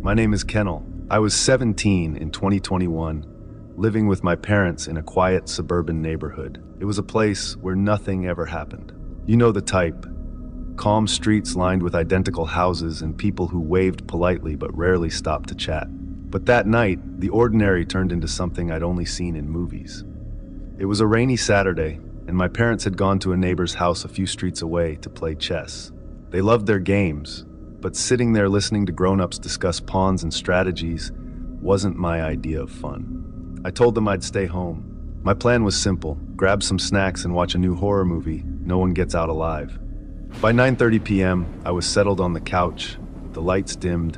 My name is Kennel. I was 17 in 2021, living with my parents in a quiet suburban neighborhood. It was a place where nothing ever happened. You know the type. Calm streets lined with identical houses and people who waved politely but rarely stopped to chat. But that night, the ordinary turned into something I'd only seen in movies. It was a rainy Saturday, and my parents had gone to a neighbor's house a few streets away to play chess. They loved their games, but sitting there listening to grown-ups discuss pawns and strategies wasn't my idea of fun. I told them I'd stay home. My plan was simple: grab some snacks and watch a new horror movie. No one gets out alive. By 9:30 p.m., I was settled on the couch, the lights dimmed,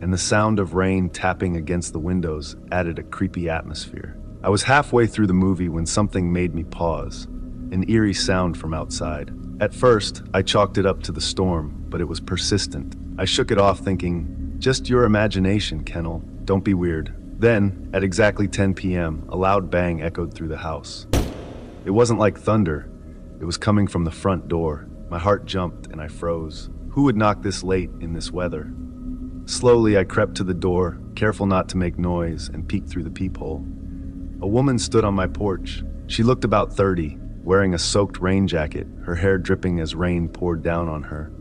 and the sound of rain tapping against the windows added a creepy atmosphere. I was halfway through the movie when something made me pause, an eerie sound from outside. At first, I chalked it up to the storm, but it was persistent. I shook it off thinking, just your imagination, Kennel, don't be weird. Then, at exactly 10 p.m., a loud bang echoed through the house. It wasn't like thunder, it was coming from the front door. My heart jumped and I froze. Who would knock this late in this weather? Slowly, I crept to the door, careful not to make noise, and peeked through the peephole. A woman stood on my porch. She looked about 30, wearing a soaked rain jacket, her hair dripping as rain poured down on her.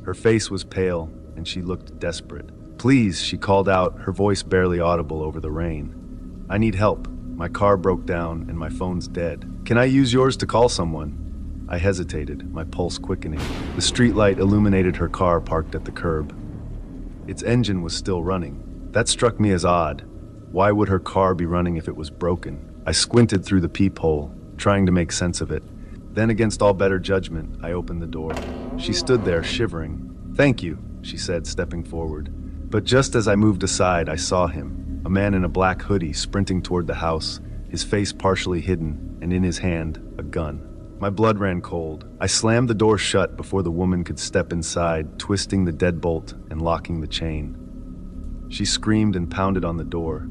Her face was pale, and she looked desperate. "Please," she called out, her voice barely audible over the rain. "I need help. My car broke down, and my phone's dead. Can I use yours to call someone?" I hesitated, my pulse quickening. The streetlight illuminated her car parked at the curb. Its engine was still running. That struck me as odd. Why would her car be running if it was broken? I squinted through the peephole, trying to make sense of it. Then, against all better judgment, I opened the door. She stood there, shivering. "Thank you," she said, stepping forward. But just as I moved aside, I saw him, a man in a black hoodie sprinting toward the house, his face partially hidden, and in his hand, a gun. My blood ran cold. I slammed the door shut before the woman could step inside, twisting the deadbolt and locking the chain. She screamed and pounded on the door.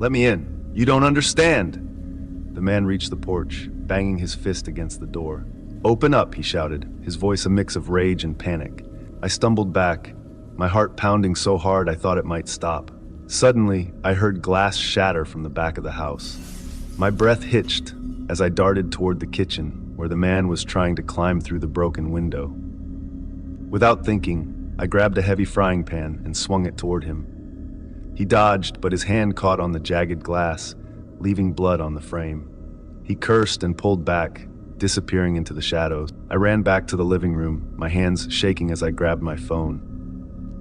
"Let me in. You don't understand." The man reached the porch, banging his fist against the door. "Open up," he shouted, his voice a mix of rage and panic. I stumbled back, my heart pounding so hard I thought it might stop. Suddenly, I heard glass shatter from the back of the house. My breath hitched as I darted toward the kitchen, where the man was trying to climb through the broken window. Without thinking, I grabbed a heavy frying pan and swung it toward him. He dodged, but his hand caught on the jagged glass, leaving blood on the frame. He cursed and pulled back, disappearing into the shadows. I ran back to the living room, my hands shaking as I grabbed my phone.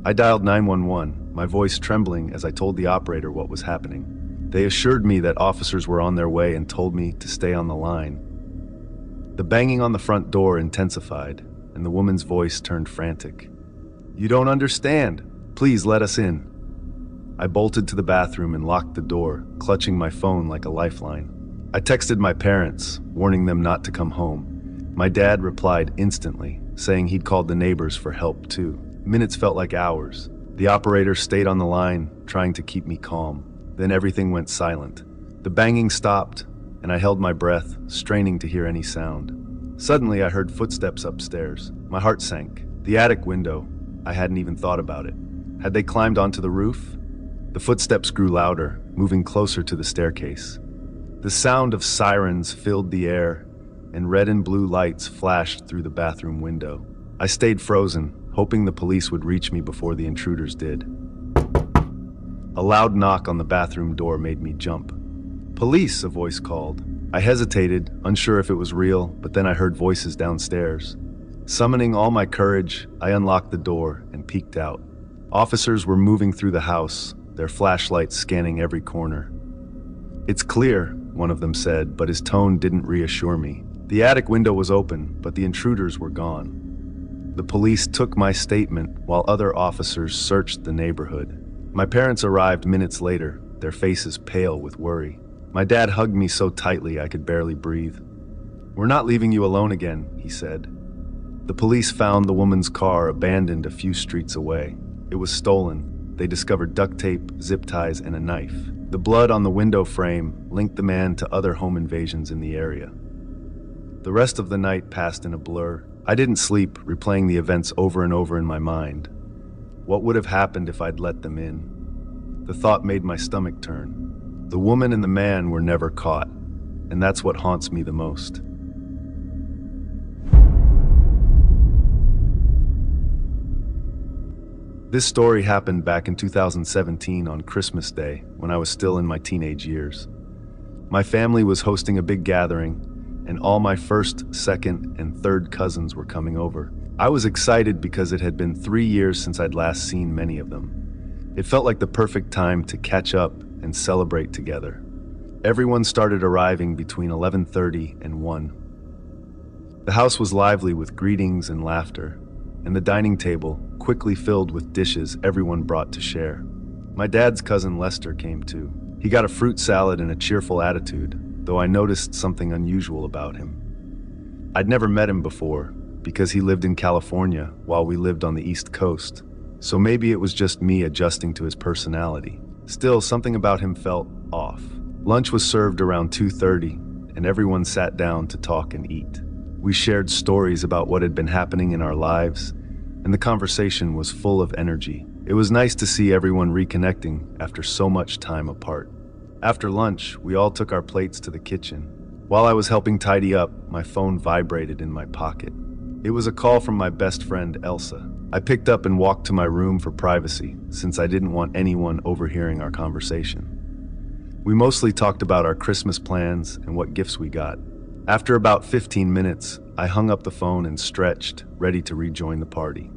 I dialed 911, my voice trembling as I told the operator what was happening. They assured me that officers were on their way and told me to stay on the line. The banging on the front door intensified, and the woman's voice turned frantic. "You don't understand. Please let us in." I bolted to the bathroom and locked the door, clutching my phone like a lifeline. I texted my parents, warning them not to come home. My dad replied instantly, saying he'd called the neighbors for help too. Minutes felt like hours. The operator stayed on the line, trying to keep me calm. Then everything went silent. The banging stopped, and I held my breath, straining to hear any sound. Suddenly, I heard footsteps upstairs. My heart sank. The attic window. I hadn't even thought about it. Had they climbed onto the roof? The footsteps grew louder, moving closer to the staircase. The sound of sirens filled the air, and red and blue lights flashed through the bathroom window. I stayed frozen, hoping the police would reach me before the intruders did. A loud knock on the bathroom door made me jump. "Police!" a voice called. I hesitated, unsure if it was real, but then I heard voices downstairs. Summoning all my courage, I unlocked the door and peeked out. Officers were moving through the house, their flashlights scanning every corner. "It's clear," one of them said, but his tone didn't reassure me. The attic window was open, but the intruders were gone. The police took my statement while other officers searched the neighborhood. My parents arrived minutes later, their faces pale with worry. My dad hugged me so tightly I could barely breathe. "We're not leaving you alone again," he said. The police found the woman's car abandoned a few streets away. It was stolen. They discovered duct tape, zip ties, and a knife. The blood on the window frame linked the man to other home invasions in the area. The rest of the night passed in a blur. I didn't sleep, replaying the events over and over in my mind. What would have happened if I'd let them in? The thought made my stomach turn. The woman and the man were never caught, and that's what haunts me the most. This story happened back in 2017 on Christmas Day, when I was still in my teenage years. My family was hosting a big gathering, and all my first, second, and third cousins were coming over. I was excited because it had been 3 years since I'd last seen many of them. It felt like the perfect time to catch up and celebrate together. Everyone started arriving between 11:30 and 1. The house was lively with greetings and laughter, and the dining table quickly filled with dishes everyone brought to share. My dad's cousin Lester came too. He got a fruit salad and a cheerful attitude, though I noticed something unusual about him. I'd never met him before, because he lived in California while we lived on the East Coast, so maybe it was just me adjusting to his personality. Still, something about him felt off. Lunch was served around 2:30, and everyone sat down to talk and eat. We shared stories about what had been happening in our lives, and the conversation was full of energy. It was nice to see everyone reconnecting after so much time apart. After lunch, we all took our plates to the kitchen. While I was helping tidy up, my phone vibrated in my pocket. It was a call from my best friend, Elsa. I picked up and walked to my room for privacy, since I didn't want anyone overhearing our conversation. We mostly talked about our Christmas plans and what gifts we got. After about 15 minutes, I hung up the phone and stretched, ready to rejoin the party.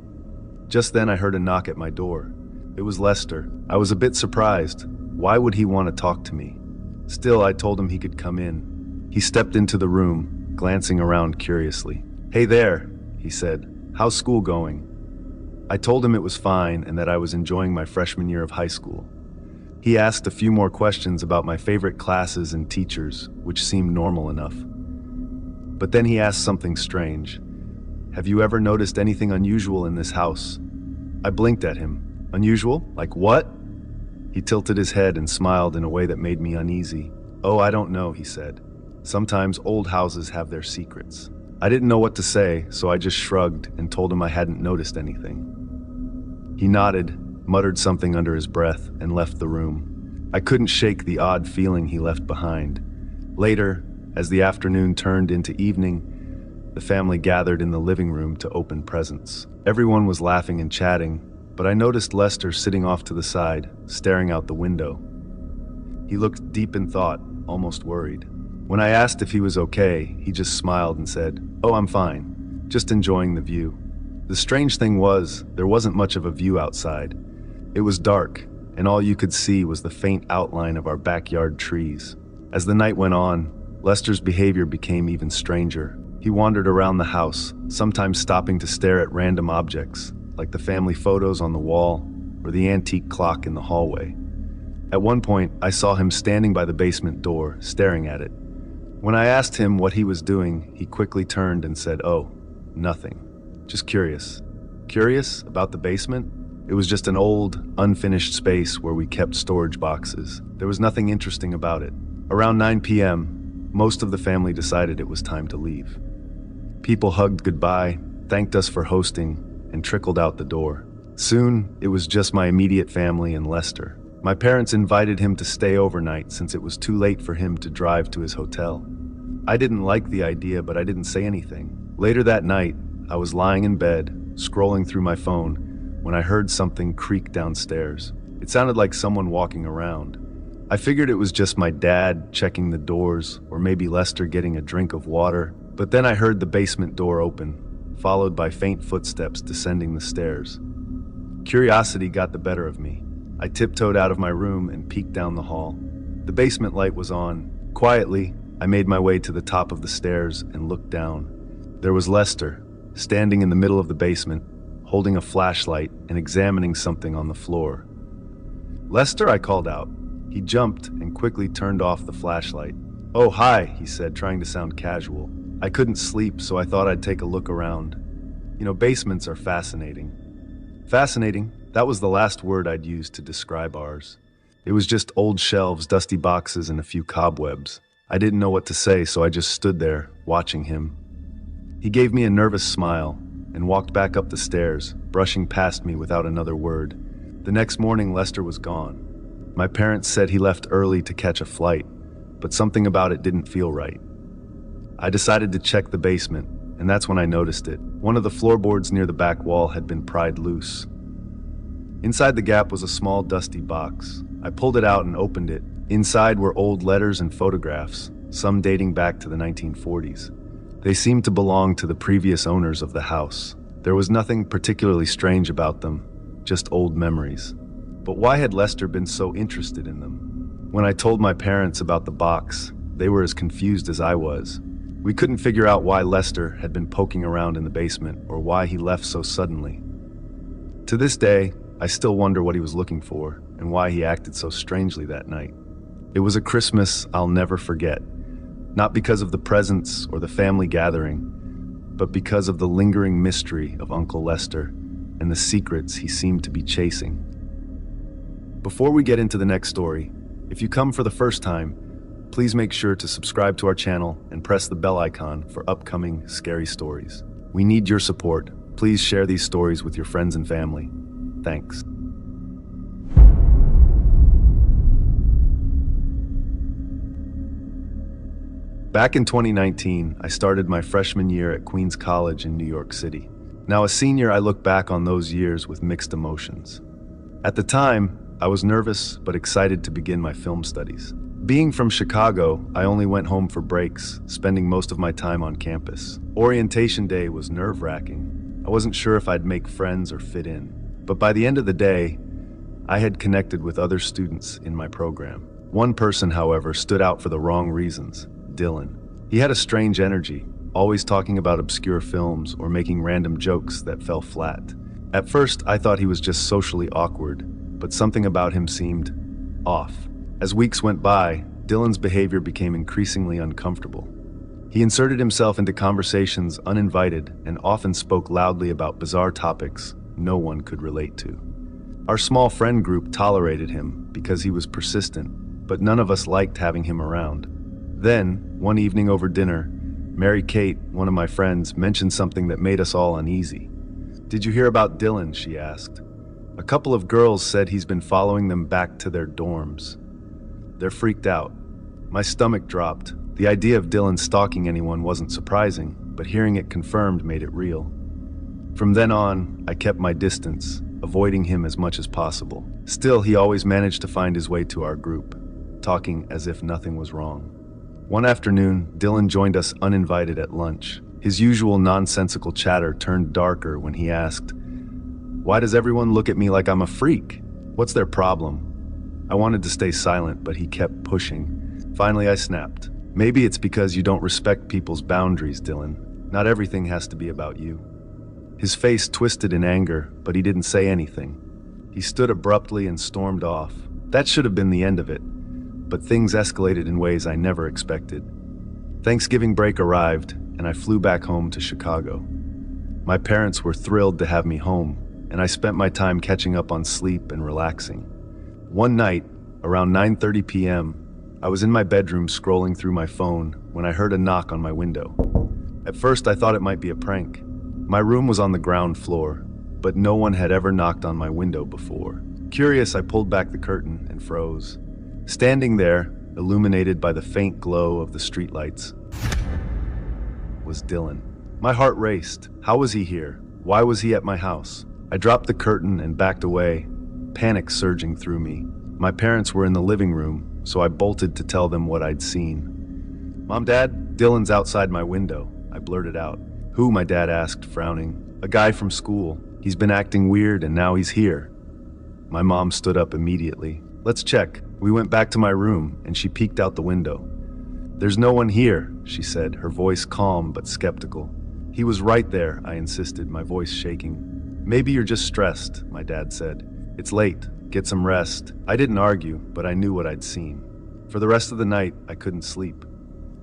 Just then I heard a knock at my door. It was Lester. I was a bit surprised. Why would he want to talk to me? Still, I told him he could come in. He stepped into the room, glancing around curiously. "Hey there," he said. "How's school going?" I told him it was fine and that I was enjoying my freshman year of high school. He asked a few more questions about my favorite classes and teachers, which seemed normal enough. But then he asked something strange. "Have you ever noticed anything unusual in this house?" I blinked at him. "Unusual? Like what?" He tilted his head and smiled in a way that made me uneasy. "Oh, I don't know," he said. "Sometimes old houses have their secrets." I didn't know what to say, so I just shrugged and told him I hadn't noticed anything. He nodded, muttered something under his breath, and left the room. I couldn't shake the odd feeling he left behind. Later, as the afternoon turned into evening, the family gathered in the living room to open presents. Everyone was laughing and chatting, but I noticed Lester sitting off to the side, staring out the window. He looked deep in thought, almost worried. When I asked if he was okay, he just smiled and said, "Oh, I'm fine, just enjoying the view." The strange thing was, there wasn't much of a view outside. It was dark, and all you could see was the faint outline of our backyard trees. As the night went on, Lester's behavior became even stranger. He wandered around the house, sometimes stopping to stare at random objects, like the family photos on the wall or the antique clock in the hallway. At one point, I saw him standing by the basement door, staring at it. When I asked him what he was doing, he quickly turned and said, "Oh, nothing. Just curious." Curious about the basement? It was just an old, unfinished space where we kept storage boxes. There was nothing interesting about it. Around 9 p.m., most of the family decided it was time to leave. People hugged goodbye, thanked us for hosting, and trickled out the door. Soon, it was just my immediate family and Lester. My parents invited him to stay overnight since it was too late for him to drive to his hotel. I didn't like the idea, but I didn't say anything. Later that night, I was lying in bed, scrolling through my phone, when I heard something creak downstairs. It sounded like someone walking around. I figured it was just my dad checking the doors, or maybe Lester getting a drink of water. But then I heard the basement door open, followed by faint footsteps descending the stairs. Curiosity got the better of me. I tiptoed out of my room and peeked down the hall. The basement light was on. Quietly, I made my way to the top of the stairs and looked down. There was Lester, standing in the middle of the basement, holding a flashlight and examining something on the floor. "Lester," I called out. He jumped and quickly turned off the flashlight. "Oh, hi," he said, trying to sound casual. I couldn't sleep, so I thought I'd take a look around. You know, basements are fascinating. Fascinating? That was the last word I'd use to describe ours. It was just old shelves, dusty boxes, and a few cobwebs. I didn't know what to say, so I just stood there, watching him. He gave me a nervous smile, and walked back up the stairs, brushing past me without another word. The next morning, Lester was gone. My parents said he left early to catch a flight, but something about it didn't feel right. I decided to check the basement, and that's when I noticed it. One of the floorboards near the back wall had been pried loose. Inside the gap was a small, dusty box. I pulled it out and opened it. Inside were old letters and photographs, some dating back to the 1940s. They seemed to belong to the previous owners of the house. There was nothing particularly strange about them, just old memories. But why had Lester been so interested in them? When I told my parents about the box, they were as confused as I was. We couldn't figure out why Lester had been poking around in the basement or why he left so suddenly. To this day, I still wonder what he was looking for and why he acted so strangely that night. It was a Christmas I'll never forget, not because of the presents or the family gathering, but because of the lingering mystery of Uncle Lester and the secrets he seemed to be chasing. Before we get into the next story, if you come for the first time, please make sure to subscribe to our channel and press the bell icon for upcoming scary stories. We need your support. Please share these stories with your friends and family. Thanks. Back in 2019, I started my freshman year at Queens College in New York City. Now, a senior, I look back on those years with mixed emotions. At the time, I was nervous but excited to begin my film studies. Being from Chicago, I only went home for breaks, spending most of my time on campus. Orientation day was nerve-wracking. I wasn't sure if I'd make friends or fit in. But by the end of the day, I had connected with other students in my program. One person, however, stood out for the wrong reasons: Dylan. He had a strange energy, always talking about obscure films or making random jokes that fell flat. At first, I thought he was just socially awkward, but something about him seemed off. As weeks went by, Dylan's behavior became increasingly uncomfortable. He inserted himself into conversations uninvited and often spoke loudly about bizarre topics no one could relate to. Our small friend group tolerated him because he was persistent, but none of us liked having him around. Then, one evening over dinner, Mary Kate, one of my friends, mentioned something that made us all uneasy. "Did you hear about Dylan?" she asked. "A couple of girls said he's been following them back to their dorms." They're freaked out. My stomach dropped. The idea of Dylan stalking anyone wasn't surprising, but hearing it confirmed made it real. From then on, I kept my distance, avoiding him as much as possible. Still, he always managed to find his way to our group, talking as if nothing was wrong. One afternoon, Dylan joined us uninvited at lunch. His usual nonsensical chatter turned darker when he asked, "Why does everyone look at me like I'm a freak? What's their problem?" I wanted to stay silent, but he kept pushing. Finally, I snapped. "Maybe it's because you don't respect people's boundaries, Dylan. Not everything has to be about you." His face twisted in anger, but he didn't say anything. He stood abruptly and stormed off. That should have been the end of it, but things escalated in ways I never expected. Thanksgiving break arrived, and I flew back home to Chicago. My parents were thrilled to have me home, and I spent my time catching up on sleep and relaxing. One night, around 9:30 p.m., I was in my bedroom scrolling through my phone when I heard a knock on my window. At first, I thought it might be a prank. My room was on the ground floor, but no one had ever knocked on my window before. Curious, I pulled back the curtain and froze. Standing there, illuminated by the faint glow of the streetlights, was Dylan. My heart raced. How was he here? Why was he at my house? I dropped the curtain and backed away, panic surging through me. My parents were in the living room, so I bolted to tell them what I'd seen. "Mom, Dad, Dylan's outside my window," I blurted out. "Who?" my dad asked, frowning. "A guy from school. He's been acting weird and now he's here." My mom stood up immediately. "Let's check." We went back to my room and she peeked out the window. "There's no one here," she said, her voice calm but skeptical. "He was right there," I insisted, my voice shaking. "Maybe you're just stressed," my dad said. "It's late. Get some rest." I didn't argue, but I knew what I'd seen. For the rest of the night, I couldn't sleep.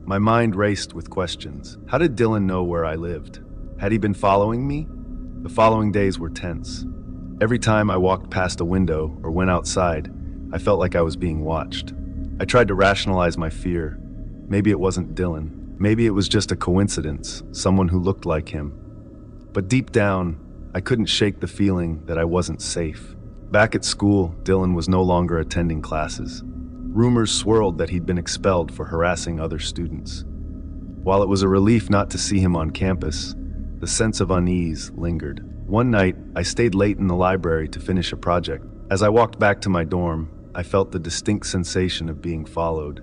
My mind raced with questions. How did Dylan know where I lived? Had he been following me? The following days were tense. Every time I walked past a window or went outside, I felt like I was being watched. I tried to rationalize my fear. Maybe it wasn't Dylan. Maybe it was just a coincidence, someone who looked like him. But deep down, I couldn't shake the feeling that I wasn't safe. Back at school, Dylan was no longer attending classes. Rumors swirled that he'd been expelled for harassing other students. While it was a relief not to see him on campus, the sense of unease lingered. One night, I stayed late in the library to finish a project. As I walked back to my dorm, I felt the distinct sensation of being followed.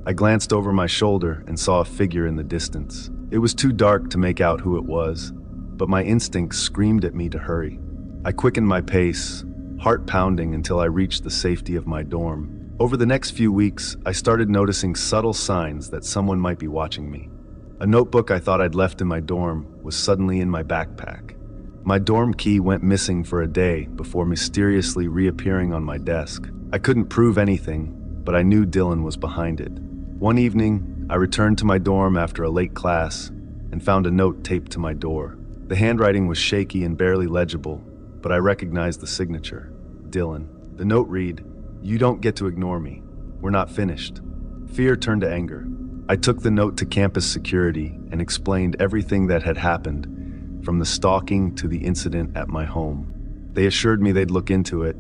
I glanced over my shoulder and saw a figure in the distance. It was too dark to make out who it was, but my instincts screamed at me to hurry. I quickened my pace, heart pounding until I reached the safety of my dorm. Over the next few weeks, I started noticing subtle signs that someone might be watching me. A notebook I thought I'd left in my dorm was suddenly in my backpack. My dorm key went missing for a day before mysteriously reappearing on my desk. I couldn't prove anything, but I knew Dylan was behind it. One evening, I returned to my dorm after a late class and found a note taped to my door. The handwriting was shaky and barely legible, but I recognized the signature, Dylan. The note read, "You don't get to ignore me. We're not finished." Fear turned to anger. I took the note to campus security and explained everything that had happened, from the stalking to the incident at my home. They assured me they'd look into it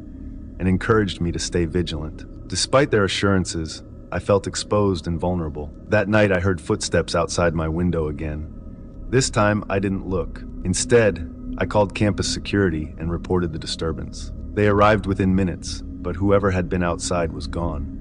and encouraged me to stay vigilant. Despite their assurances, I felt exposed and vulnerable. That night, I heard footsteps outside my window again. This time, I didn't look. Instead, I called campus security and reported the disturbance. They arrived within minutes, but whoever had been outside was gone.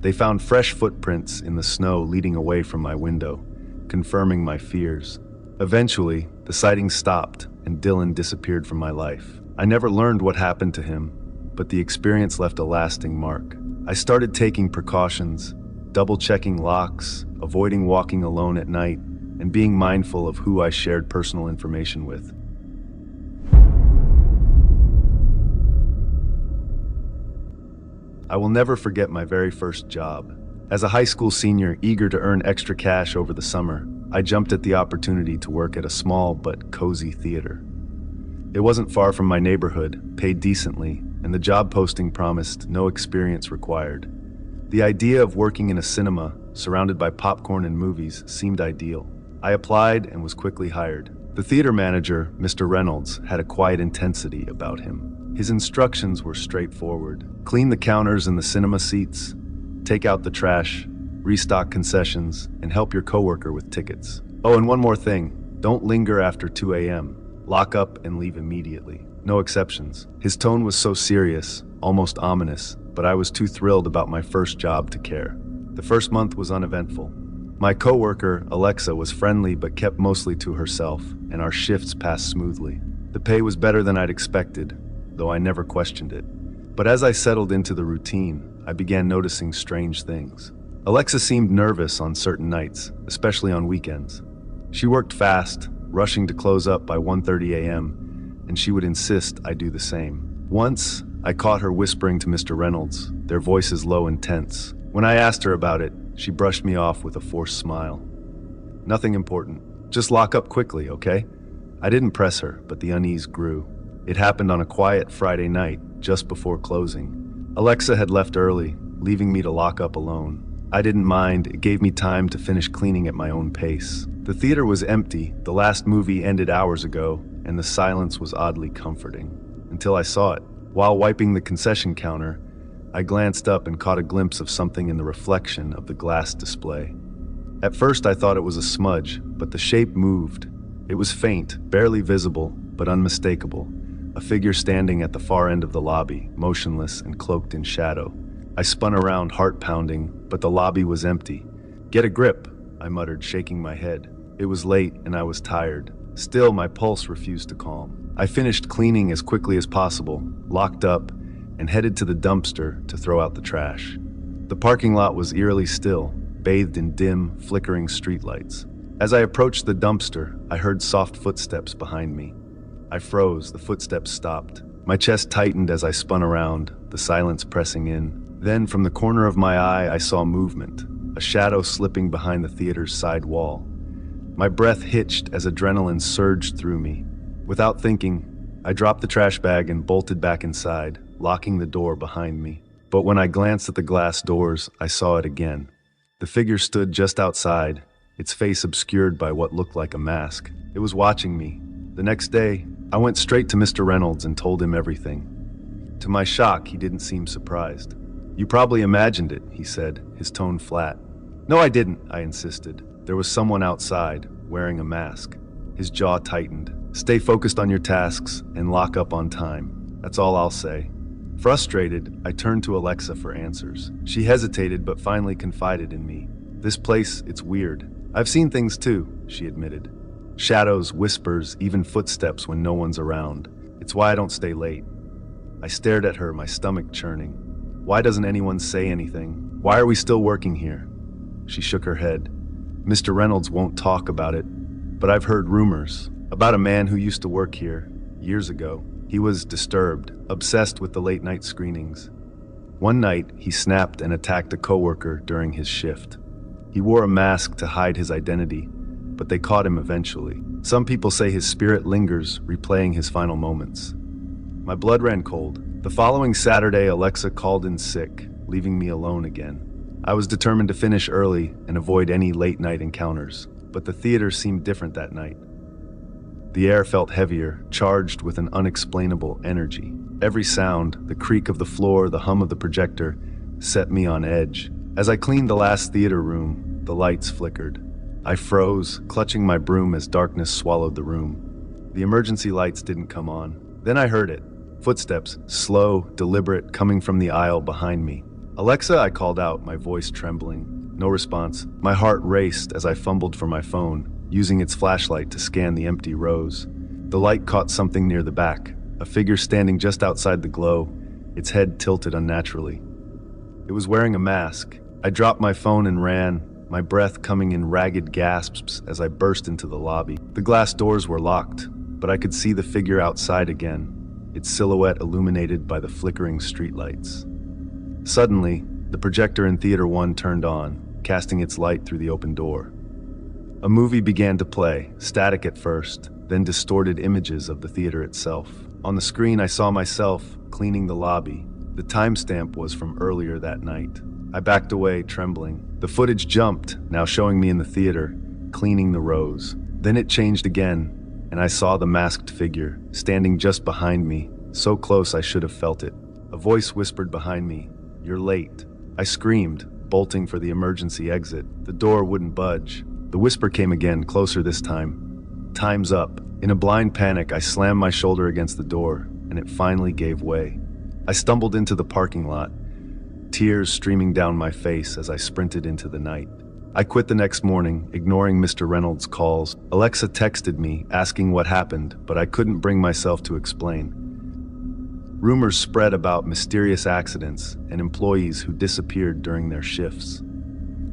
They found fresh footprints in the snow leading away from my window, confirming my fears. Eventually, the sighting stopped and Dylan disappeared from my life. I never learned what happened to him, but the experience left a lasting mark. I started taking precautions, double-checking locks, avoiding walking alone at night, and being mindful of who I shared personal information with. I will never forget my very first job. As a high school senior eager to earn extra cash over the summer, I jumped at the opportunity to work at a small but cozy theater. It wasn't far from my neighborhood, paid decently, and the job posting promised no experience required. The idea of working in a cinema, surrounded by popcorn and movies, seemed ideal. I applied and was quickly hired. The theater manager, Mr. Reynolds, had a quiet intensity about him. His instructions were straightforward. Clean the counters and the cinema seats, take out the trash, restock concessions, and help your coworker with tickets. Oh, and one more thing, don't linger after 2 a.m. Lock up and leave immediately. No exceptions. His tone was so serious, almost ominous, but I was too thrilled about my first job to care. The first month was uneventful. My coworker, Alexa, was friendly but kept mostly to herself, and our shifts passed smoothly. The pay was better than I'd expected, though I never questioned it. But as I settled into the routine, I began noticing strange things. Alexa seemed nervous on certain nights, especially on weekends. She worked fast, rushing to close up by 1:30 a.m., and she would insist I do the same. Once, I caught her whispering to Mr. Reynolds, their voices low and tense. When I asked her about it, she brushed me off with a forced smile. "Nothing important. Just lock up quickly, okay?" I didn't press her, but the unease grew. It happened on a quiet Friday night, just before closing. Alexa had left early, leaving me to lock up alone. I didn't mind, it gave me time to finish cleaning at my own pace. The theater was empty, the last movie ended hours ago, and the silence was oddly comforting. Until I saw it. While wiping the concession counter, I glanced up and caught a glimpse of something in the reflection of the glass display. At first I thought it was a smudge, but the shape moved. It was faint, barely visible, but unmistakable. A figure standing at the far end of the lobby, motionless and cloaked in shadow. I spun around, heart pounding, but the lobby was empty. "Get a grip," I muttered, shaking my head. It was late and I was tired. Still, my pulse refused to calm. I finished cleaning as quickly as possible, locked up, and headed to the dumpster to throw out the trash. The parking lot was eerily still, bathed in dim, flickering streetlights. As I approached the dumpster, I heard soft footsteps behind me. I froze, the footsteps stopped. My chest tightened as I spun around, the silence pressing in. Then, from the corner of my eye, I saw movement, a shadow slipping behind the theater's side wall. My breath hitched as adrenaline surged through me. Without thinking, I dropped the trash bag and bolted back inside, locking the door behind me. But when I glanced at the glass doors, I saw it again. The figure stood just outside, its face obscured by what looked like a mask. It was watching me, The next day, I went straight to Mr. Reynolds and told him everything. To my shock, he didn't seem surprised. "You probably imagined it," he said, his tone flat. "No, I didn't," I insisted. "There was someone outside, wearing a mask." His jaw tightened. "Stay focused on your tasks and lock up on time. That's all I'll say." Frustrated, I turned to Alexa for answers. She hesitated but finally confided in me. "This place, it's weird. I've seen things too," she admitted. "Shadows, whispers, even footsteps when no one's around. It's why I don't stay late." I stared at her, my stomach churning. Why doesn't anyone say anything? Why are we still working here? She shook her head. "Mr. Reynolds won't talk about it, but I've heard rumors about a man who used to work here years ago. He was disturbed, obsessed with the late-night screenings. One night, he snapped and attacked a coworker during his shift. He wore a mask to hide his identity, but they caught him eventually. Some people say his spirit lingers, replaying his final moments." My blood ran cold. The following Saturday, Alexa called in sick, leaving me alone again. I was determined to finish early and avoid any late-night encounters, but the theater seemed different that night. The air felt heavier, charged with an unexplainable energy. Every sound, the creak of the floor, the hum of the projector, set me on edge. As I cleaned the last theater room, the lights flickered. I froze, clutching my broom as darkness swallowed the room. The emergency lights didn't come on. Then I heard it. Footsteps, slow, deliberate, coming from the aisle behind me. "Alexa," I called out, my voice trembling. No response. My heart raced as I fumbled for my phone, using its flashlight to scan the empty rows. The light caught something near the back, a figure standing just outside the glow, its head tilted unnaturally. It was wearing a mask. I dropped my phone and ran, my breath coming in ragged gasps as I burst into the lobby. The glass doors were locked, but I could see the figure outside again, its silhouette illuminated by the flickering streetlights. Suddenly, the projector in Theater 1 turned on, casting its light through the open door. A movie began to play, static at first, then distorted images of the theater itself. On the screen, I saw myself cleaning the lobby. The timestamp was from earlier that night. I backed away, trembling. The footage jumped, now showing me in the theater, cleaning the rows. Then it changed again, and I saw the masked figure, standing just behind me, so close I should have felt it. A voice whispered behind me, "You're late." I screamed, bolting for the emergency exit. The door wouldn't budge. The whisper came again, closer this time. "Time's up." In a blind panic, I slammed my shoulder against the door, and it finally gave way. I stumbled into the parking lot, tears streaming down my face as I sprinted into the night. I quit the next morning, ignoring Mr. Reynolds' calls. Alexa texted me, asking what happened, but I couldn't bring myself to explain. Rumors spread about mysterious accidents and employees who disappeared during their shifts.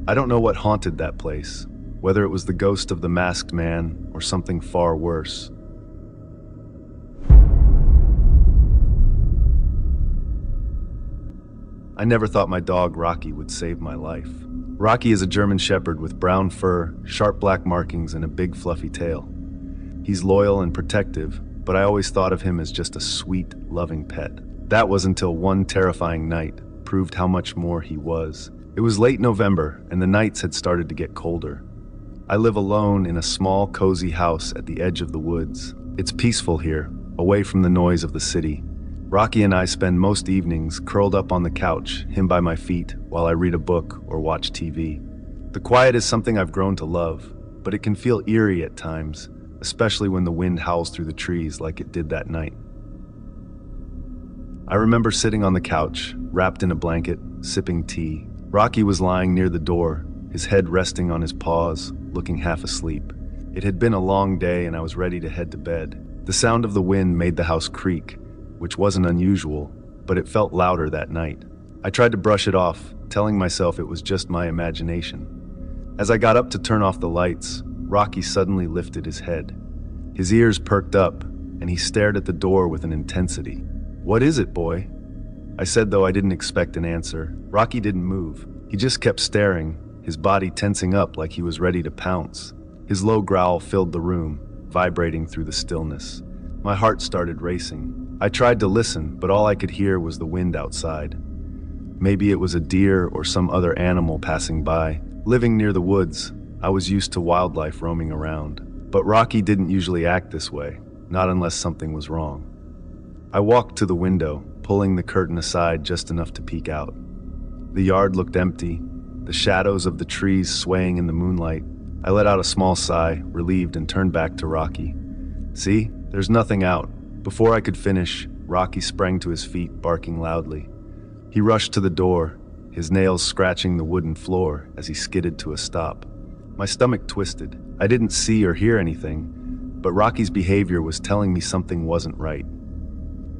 I don't know what haunted that place, whether it was the ghost of the masked man or something far worse. I never thought my dog Rocky would save my life. Rocky is a German Shepherd with brown fur, sharp black markings, and a big fluffy tail. He's loyal and protective, but I always thought of him as just a sweet, loving pet. That was until one terrifying night proved how much more he was. It was late November, and the nights had started to get colder. I live alone in a small, cozy house at the edge of the woods. It's peaceful here, away from the noise of the city. Rocky and I spend most evenings curled up on the couch, him by my feet, while I read a book or watch TV. The quiet is something I've grown to love, but it can feel eerie at times, especially when the wind howls through the trees like it did that night. I remember sitting on the couch, wrapped in a blanket, sipping tea. Rocky was lying near the door, his head resting on his paws, looking half asleep. It had been a long day and I was ready to head to bed. The sound of the wind made the house creak, which wasn't unusual, but it felt louder that night. I tried to brush it off, telling myself it was just my imagination. As I got up to turn off the lights, Rocky suddenly lifted his head. His ears perked up, and he stared at the door with an intensity. "What is it, boy?" I said, though I didn't expect an answer. Rocky didn't move. He just kept staring, his body tensing up like he was ready to pounce. His low growl filled the room, vibrating through the stillness. My heart started racing. I tried to listen, but all I could hear was the wind outside. Maybe it was a deer or some other animal passing by. Living near the woods, I was used to wildlife roaming around. But Rocky didn't usually act this way. not unless something was wrong. I walked to the window, pulling the curtain aside just enough to peek out. The yard looked empty, the shadows of the trees swaying in the moonlight. I let out a small sigh, relieved, and turned back to Rocky. "See, there's nothing out." Before I could finish, Rocky sprang to his feet, barking loudly. He rushed to the door, his nails scratching the wooden floor as he skidded to a stop. My stomach twisted. I didn't see or hear anything, but Rocky's behavior was telling me something wasn't right.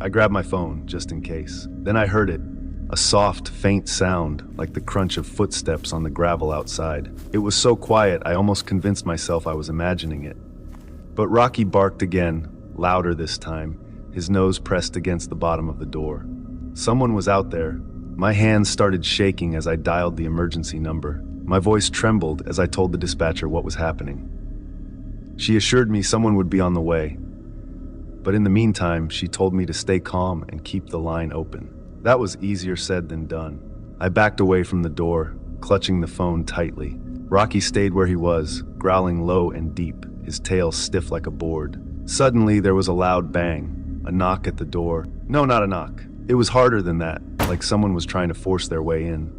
I grabbed my phone, just in case. Then I heard it, a soft, faint sound, like the crunch of footsteps on the gravel outside. It was so quiet, I almost convinced myself I was imagining it. But Rocky barked again, louder this time, his nose pressed against the bottom of the door. Someone was out there. My hands started shaking as I dialed the emergency number. My voice trembled as I told the dispatcher what was happening. She assured me someone would be on the way. But in the meantime, she told me to stay calm and keep the line open. That was easier said than done. I backed away from the door, clutching the phone tightly. Rocky stayed where he was, growling low and deep, his tail stiff like a board. Suddenly, there was a loud bang, a knock at the door. No, not a knock. It was harder than that, like someone was trying to force their way in.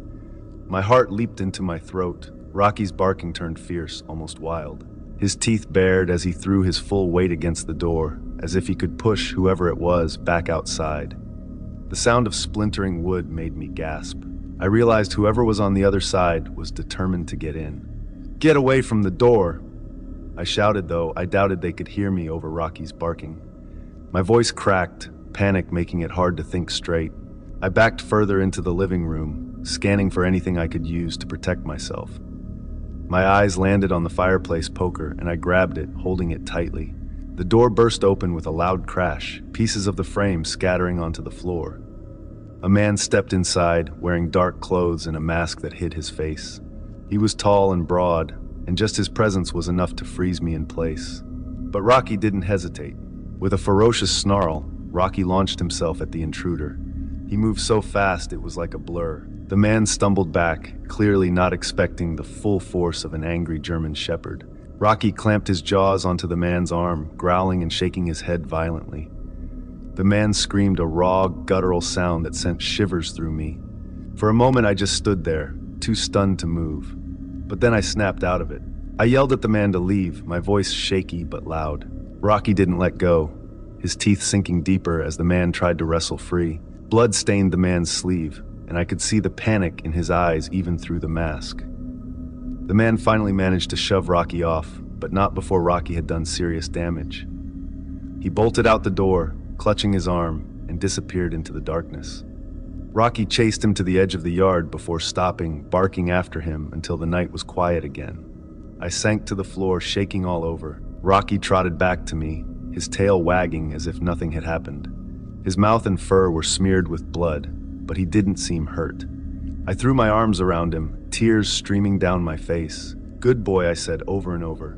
My heart leaped into my throat. Rocky's barking turned fierce, almost wild. His teeth bared as he threw his full weight against the door, as if he could push whoever it was back outside. The sound of splintering wood made me gasp. I realized whoever was on the other side was determined to get in. "Get away from the door!" I shouted, though I doubted they could hear me over Rocky's barking. My voice cracked, panic making it hard to think straight. I backed further into the living room, scanning for anything I could use to protect myself. My eyes landed on the fireplace poker, and I grabbed it, holding it tightly. The door burst open with a loud crash, pieces of the frame scattering onto the floor. A man stepped inside, wearing dark clothes and a mask that hid his face. He was tall and broad, and just his presence was enough to freeze me in place. But Rocky didn't hesitate. With a ferocious snarl, Rocky launched himself at the intruder. He moved so fast it was like a blur. The man stumbled back, clearly not expecting the full force of an angry German shepherd. Rocky clamped his jaws onto the man's arm, growling and shaking his head violently. The man screamed a raw, guttural sound that sent shivers through me. For a moment I just stood there, too stunned to move. But then I snapped out of it. I yelled at the man to leave, my voice shaky but loud. Rocky didn't let go, his teeth sinking deeper as the man tried to wrestle free. Blood stained the man's sleeve, and I could see the panic in his eyes even through the mask. The man finally managed to shove Rocky off, but not before Rocky had done serious damage. He bolted out the door, clutching his arm, and disappeared into the darkness. Rocky chased him to the edge of the yard before stopping, barking after him until the night was quiet again. I sank to the floor, shaking all over. Rocky trotted back to me, his tail wagging as if nothing had happened. His mouth and fur were smeared with blood, but he didn't seem hurt. I threw my arms around him, tears streaming down my face. "Good boy," I said over and over.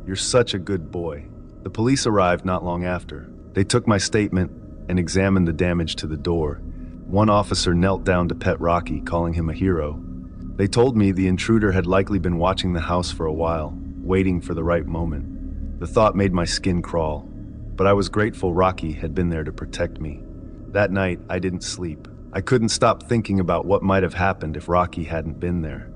"You're such a good boy." The police arrived not long after. They took my statement and examined the damage to the door. One officer knelt down to pet Rocky, calling him a hero. They told me the intruder had likely been watching the house for a while, waiting for the right moment. The thought made my skin crawl, but I was grateful Rocky had been there to protect me. That night, I didn't sleep. I couldn't stop thinking about what might have happened if Rocky hadn't been there.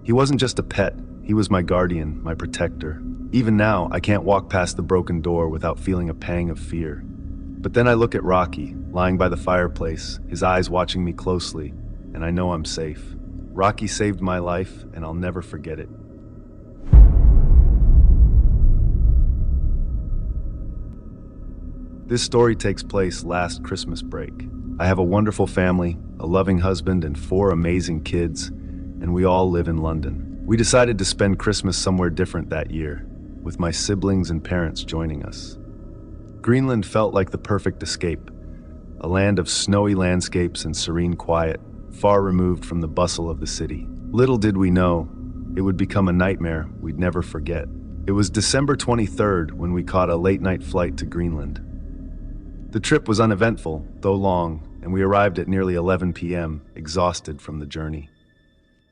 He wasn't just a pet, he was my guardian, my protector. Even now, I can't walk past the broken door without feeling a pang of fear. But then I look at Rocky, lying by the fireplace, his eyes watching me closely, and I know I'm safe. Rocky saved my life, and I'll never forget it. This story takes place last Christmas break. I have a wonderful family, a loving husband, and 4 amazing kids, and we all live in London. We decided to spend Christmas somewhere different that year, with my siblings and parents joining us. Greenland felt like the perfect escape, a land of snowy landscapes and serene quiet, far removed from the bustle of the city. Little did we know, it would become a nightmare we'd never forget. It was December 23rd when we caught a late-night flight to Greenland. The trip was uneventful, though long, and we arrived at nearly 11 p.m., exhausted from the journey.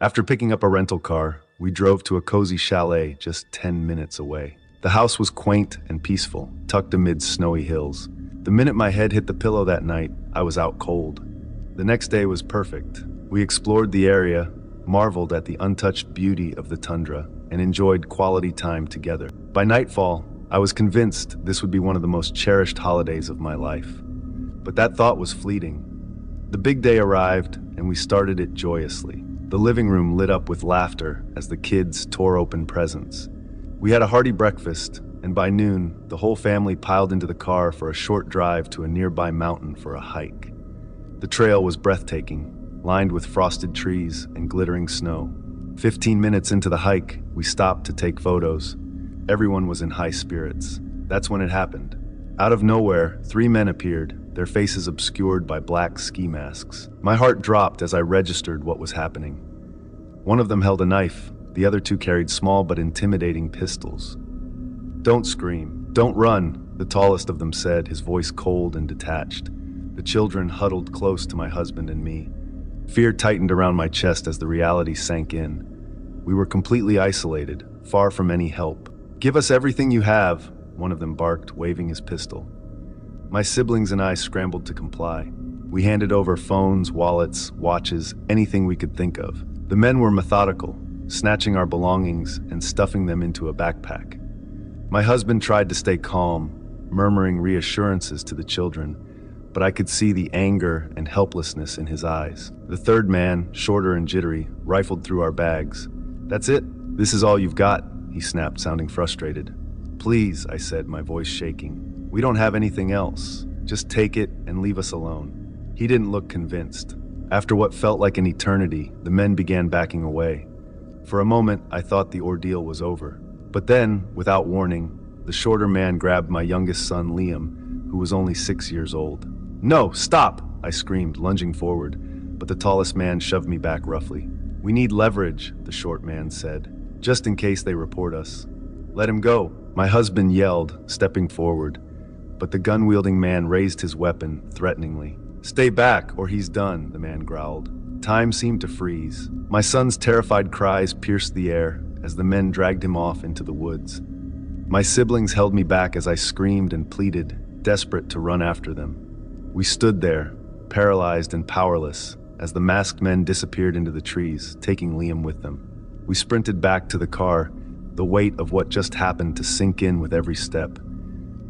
After picking up a rental car, we drove to a cozy chalet just 10 minutes away. The house was quaint and peaceful, tucked amid snowy hills. The minute my head hit the pillow that night, I was out cold. The next day was perfect. We explored the area, marveled at the untouched beauty of the tundra, and enjoyed quality time together. By nightfall, I was convinced this would be one of the most cherished holidays of my life. But that thought was fleeting. The big day arrived, and we started it joyously. The living room lit up with laughter as the kids tore open presents. We had a hearty breakfast, and by noon, the whole family piled into the car for a short drive to a nearby mountain for a hike. The trail was breathtaking, lined with frosted trees and glittering snow. 15 minutes into the hike, we stopped to take photos. Everyone was in high spirits. That's when it happened. Out of nowhere, 3 men appeared, their faces obscured by black ski masks. My heart dropped as I registered what was happening. One of them held a knife. The other 2 carried small but intimidating pistols. "Don't scream. Don't run," the tallest of them said, his voice cold and detached. The children huddled close to my husband and me. Fear tightened around my chest as the reality sank in. We were completely isolated, far from any help. "Give us everything you have," one of them barked, waving his pistol. My siblings and I scrambled to comply. We handed over phones, wallets, watches, anything we could think of. The men were methodical, snatching our belongings and stuffing them into a backpack. My husband tried to stay calm, murmuring reassurances to the children, but I could see the anger and helplessness in his eyes. The third man, shorter and jittery, rifled through our bags. "That's it? This is all you've got?" he snapped, sounding frustrated. "Please," I said, my voice shaking. "We don't have anything else. Just take it and leave us alone." He didn't look convinced. After what felt like an eternity, the men began backing away. For a moment, I thought the ordeal was over. But then, without warning, the shorter man grabbed my youngest son, Liam, who was only 6 years old. "No, stop!" I screamed, lunging forward, but the tallest man shoved me back roughly. "We need leverage," the short man said, "just in case they report us." "Let him go," my husband yelled, stepping forward, but the gun-wielding man raised his weapon threateningly. "Stay back, or he's done," the man growled. Time seemed to freeze. My son's terrified cries pierced the air as the men dragged him off into the woods. My siblings held me back as I screamed and pleaded, desperate to run after them. We stood there, paralyzed and powerless, as the masked men disappeared into the trees, taking Liam with them. We sprinted back to the car, the weight of what just happened to sink in with every step.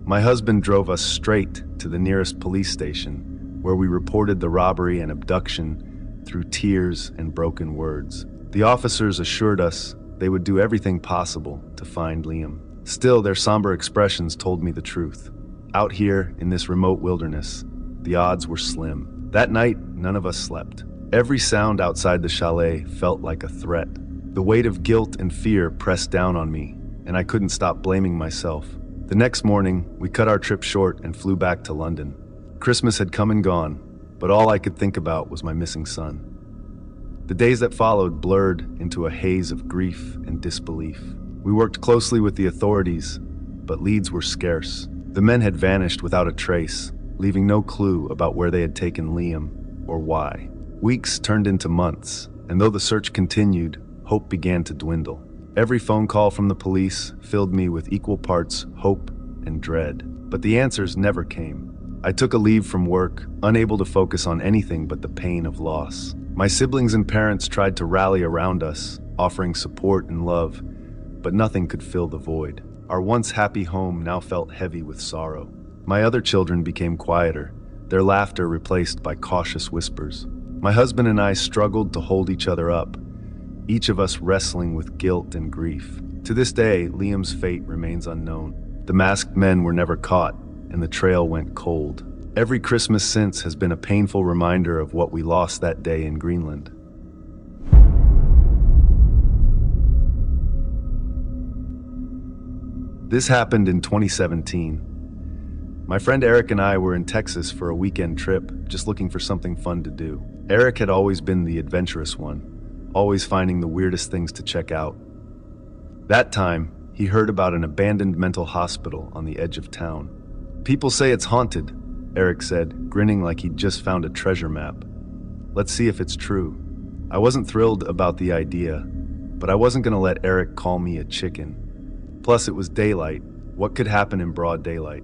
My husband drove us straight to the nearest police station, where we reported the robbery and abduction through tears and broken words. The officers assured us they would do everything possible to find Liam. Still, their somber expressions told me the truth. Out here, in this remote wilderness, the odds were slim. That night, none of us slept. Every sound outside the chalet felt like a threat. The weight of guilt and fear pressed down on me, and I couldn't stop blaming myself. The next morning, we cut our trip short and flew back to London. Christmas had come and gone, but all I could think about was my missing son. The days that followed blurred into a haze of grief and disbelief. We worked closely with the authorities, but leads were scarce. The men had vanished without a trace, leaving no clue about where they had taken Liam or why. Weeks turned into months, and though the search continued, hope began to dwindle. Every phone call from the police filled me with equal parts hope and dread, but the answers never came. I took a leave from work, unable to focus on anything but the pain of loss. My siblings and parents tried to rally around us, offering support and love, but nothing could fill the void. Our once happy home now felt heavy with sorrow. My other children became quieter, their laughter replaced by cautious whispers. My husband and I struggled to hold each other up, each of us wrestling with guilt and grief. To this day, Liam's fate remains unknown. The masked men were never caught, and the trail went cold. Every Christmas since has been a painful reminder of what we lost that day in Greenland. This happened in 2017. My friend Eric and I were in Texas for a weekend trip, just looking for something fun to do. Eric had always been the adventurous one, always finding the weirdest things to check out. That time, he heard about an abandoned mental hospital on the edge of town. "People say it's haunted," Eric said, grinning like he'd just found a treasure map. "Let's see if it's true." I wasn't thrilled about the idea, but I wasn't going to let Eric call me a chicken. Plus, it was daylight. What could happen in broad daylight?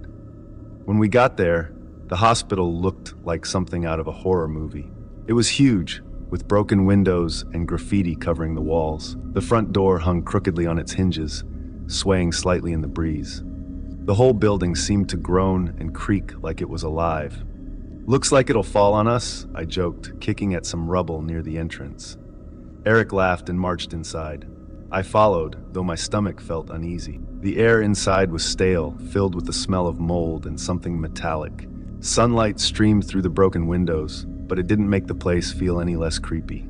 When we got there, the hospital looked like something out of a horror movie. It was huge, with broken windows and graffiti covering the walls. The front door hung crookedly on its hinges, swaying slightly in the breeze. The whole building seemed to groan and creak like it was alive. "Looks like it'll fall on us," I joked, kicking at some rubble near the entrance. Eric laughed and marched inside. I followed, though my stomach felt uneasy. The air inside was stale, filled with the smell of mold and something metallic. Sunlight streamed through the broken windows, but it didn't make the place feel any less creepy.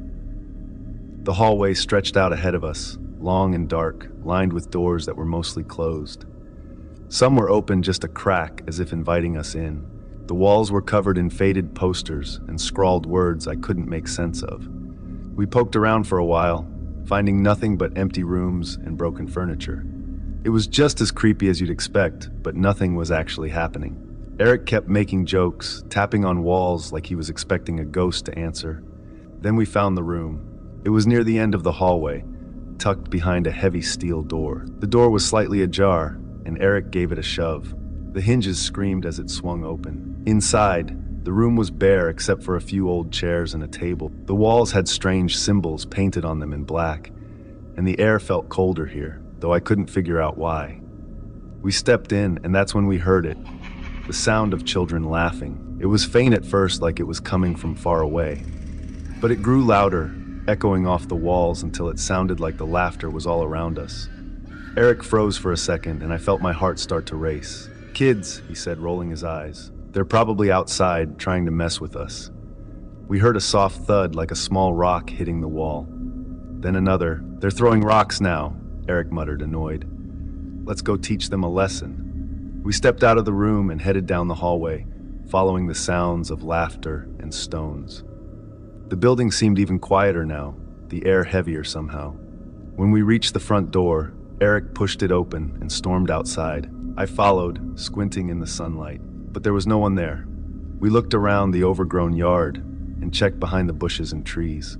The hallway stretched out ahead of us, long and dark, lined with doors that were mostly closed. Some were open just a crack, as if inviting us in. The walls were covered in faded posters and scrawled words I couldn't make sense of. We poked around for a while, finding nothing but empty rooms and broken furniture. It was just as creepy as you'd expect, but nothing was actually happening. Eric kept making jokes, tapping on walls like he was expecting a ghost to answer. Then we found the room. It was near the end of the hallway, tucked behind a heavy steel door. The door was slightly ajar, and Eric gave it a shove. The hinges screamed as it swung open. Inside, the room was bare except for a few old chairs and a table. The walls had strange symbols painted on them in black, and the air felt colder here, though I couldn't figure out why. We stepped in, and that's when we heard it. The sound of children laughing. It was faint at first, like it was coming from far away. But it grew louder, echoing off the walls until it sounded like the laughter was all around us. Eric froze for a second, and I felt my heart start to race. "Kids," he said, rolling his eyes. "They're probably outside, trying to mess with us." We heard a soft thud like a small rock hitting the wall. Then another. "They're throwing rocks now," Eric muttered, annoyed. "Let's go teach them a lesson." We stepped out of the room and headed down the hallway, following the sounds of laughter and stones. The building seemed even quieter now, the air heavier somehow. When we reached the front door, Eric pushed it open and stormed outside. I followed, squinting in the sunlight, but there was no one there. We looked around the overgrown yard and checked behind the bushes and trees.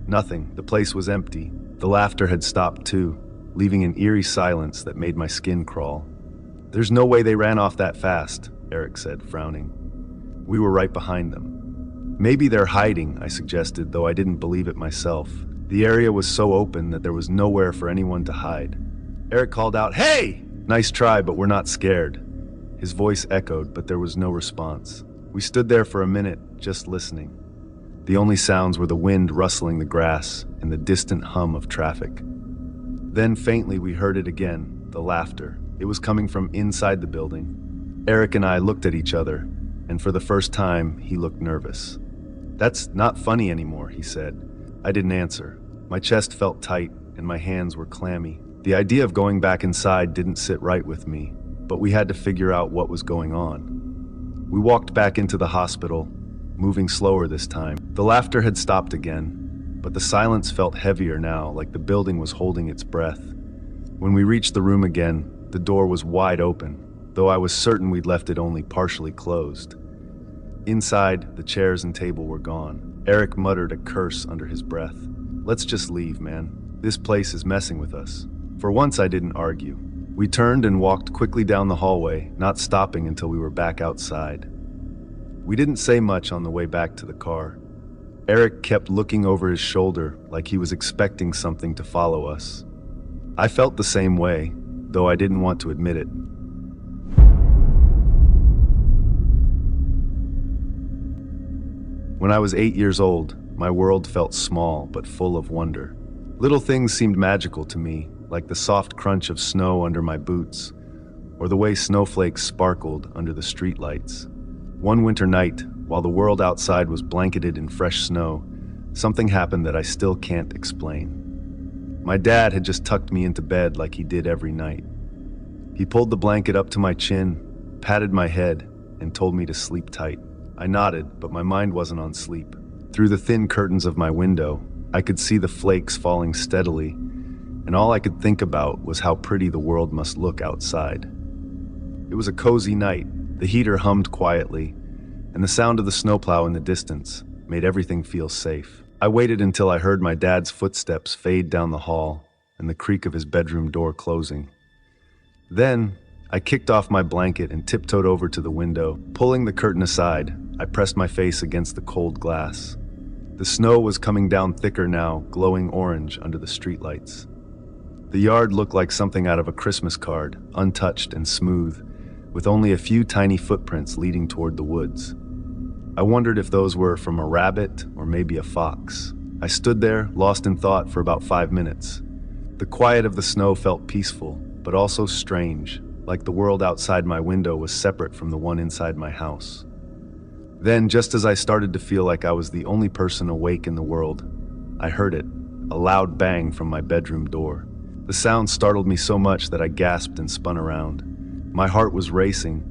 Nothing. The place was empty. The laughter had stopped too, leaving an eerie silence that made my skin crawl. "There's no way they ran off that fast," Eric said, frowning. We were right behind them. "Maybe they're hiding," I suggested, though I didn't believe it myself. The area was so open that there was nowhere for anyone to hide. Eric called out, "Hey!" "Nice try, but we're not scared." His voice echoed, but there was no response. We stood there for a minute, just listening. The only sounds were the wind rustling the grass and the distant hum of traffic. Then faintly we heard it again, the laughter. It was coming from inside the building. Eric and I looked at each other, and for the first time, he looked nervous. "That's not funny anymore," he said. I didn't answer. My chest felt tight, and my hands were clammy. The idea of going back inside didn't sit right with me, but we had to figure out what was going on. We walked back into the hospital, moving slower this time. The laughter had stopped again, but the silence felt heavier now, like the building was holding its breath. When we reached the room again, the door was wide open, though I was certain we'd left it only partially closed. Inside, the chairs and table were gone. Eric muttered a curse under his breath. "Let's just leave, man. This place is messing with us." For once, I didn't argue. We turned and walked quickly down the hallway, not stopping until we were back outside. We didn't say much on the way back to the car. Eric kept looking over his shoulder like he was expecting something to follow us. I felt the same way, though I didn't want to admit it. When I was 8 years old, my world felt small but full of wonder. Little things seemed magical to me, like the soft crunch of snow under my boots, or the way snowflakes sparkled under the streetlights. One winter night, while the world outside was blanketed in fresh snow, something happened that I still can't explain. My dad had just tucked me into bed like he did every night. He pulled the blanket up to my chin, patted my head, and told me to sleep tight. I nodded, but my mind wasn't on sleep. Through the thin curtains of my window, I could see the flakes falling steadily, and all I could think about was how pretty the world must look outside. It was a cozy night. The heater hummed quietly, and the sound of the snowplow in the distance made everything feel safe. I waited until I heard my dad's footsteps fade down the hall and the creak of his bedroom door closing. Then, I kicked off my blanket and tiptoed over to the window. Pulling the curtain aside, I pressed my face against the cold glass. The snow was coming down thicker now, glowing orange under the streetlights. The yard looked like something out of a Christmas card, untouched and smooth, with only a few tiny footprints leading toward the woods. I wondered if those were from a rabbit or maybe a fox. I stood there, lost in thought, for about 5 minutes. The quiet of the snow felt peaceful, but also strange, like the world outside my window was separate from the one inside my house. Then, just as I started to feel like I was the only person awake in the world, I heard it, a loud bang from my bedroom door. The sound startled me so much that I gasped and spun around. My heart was racing,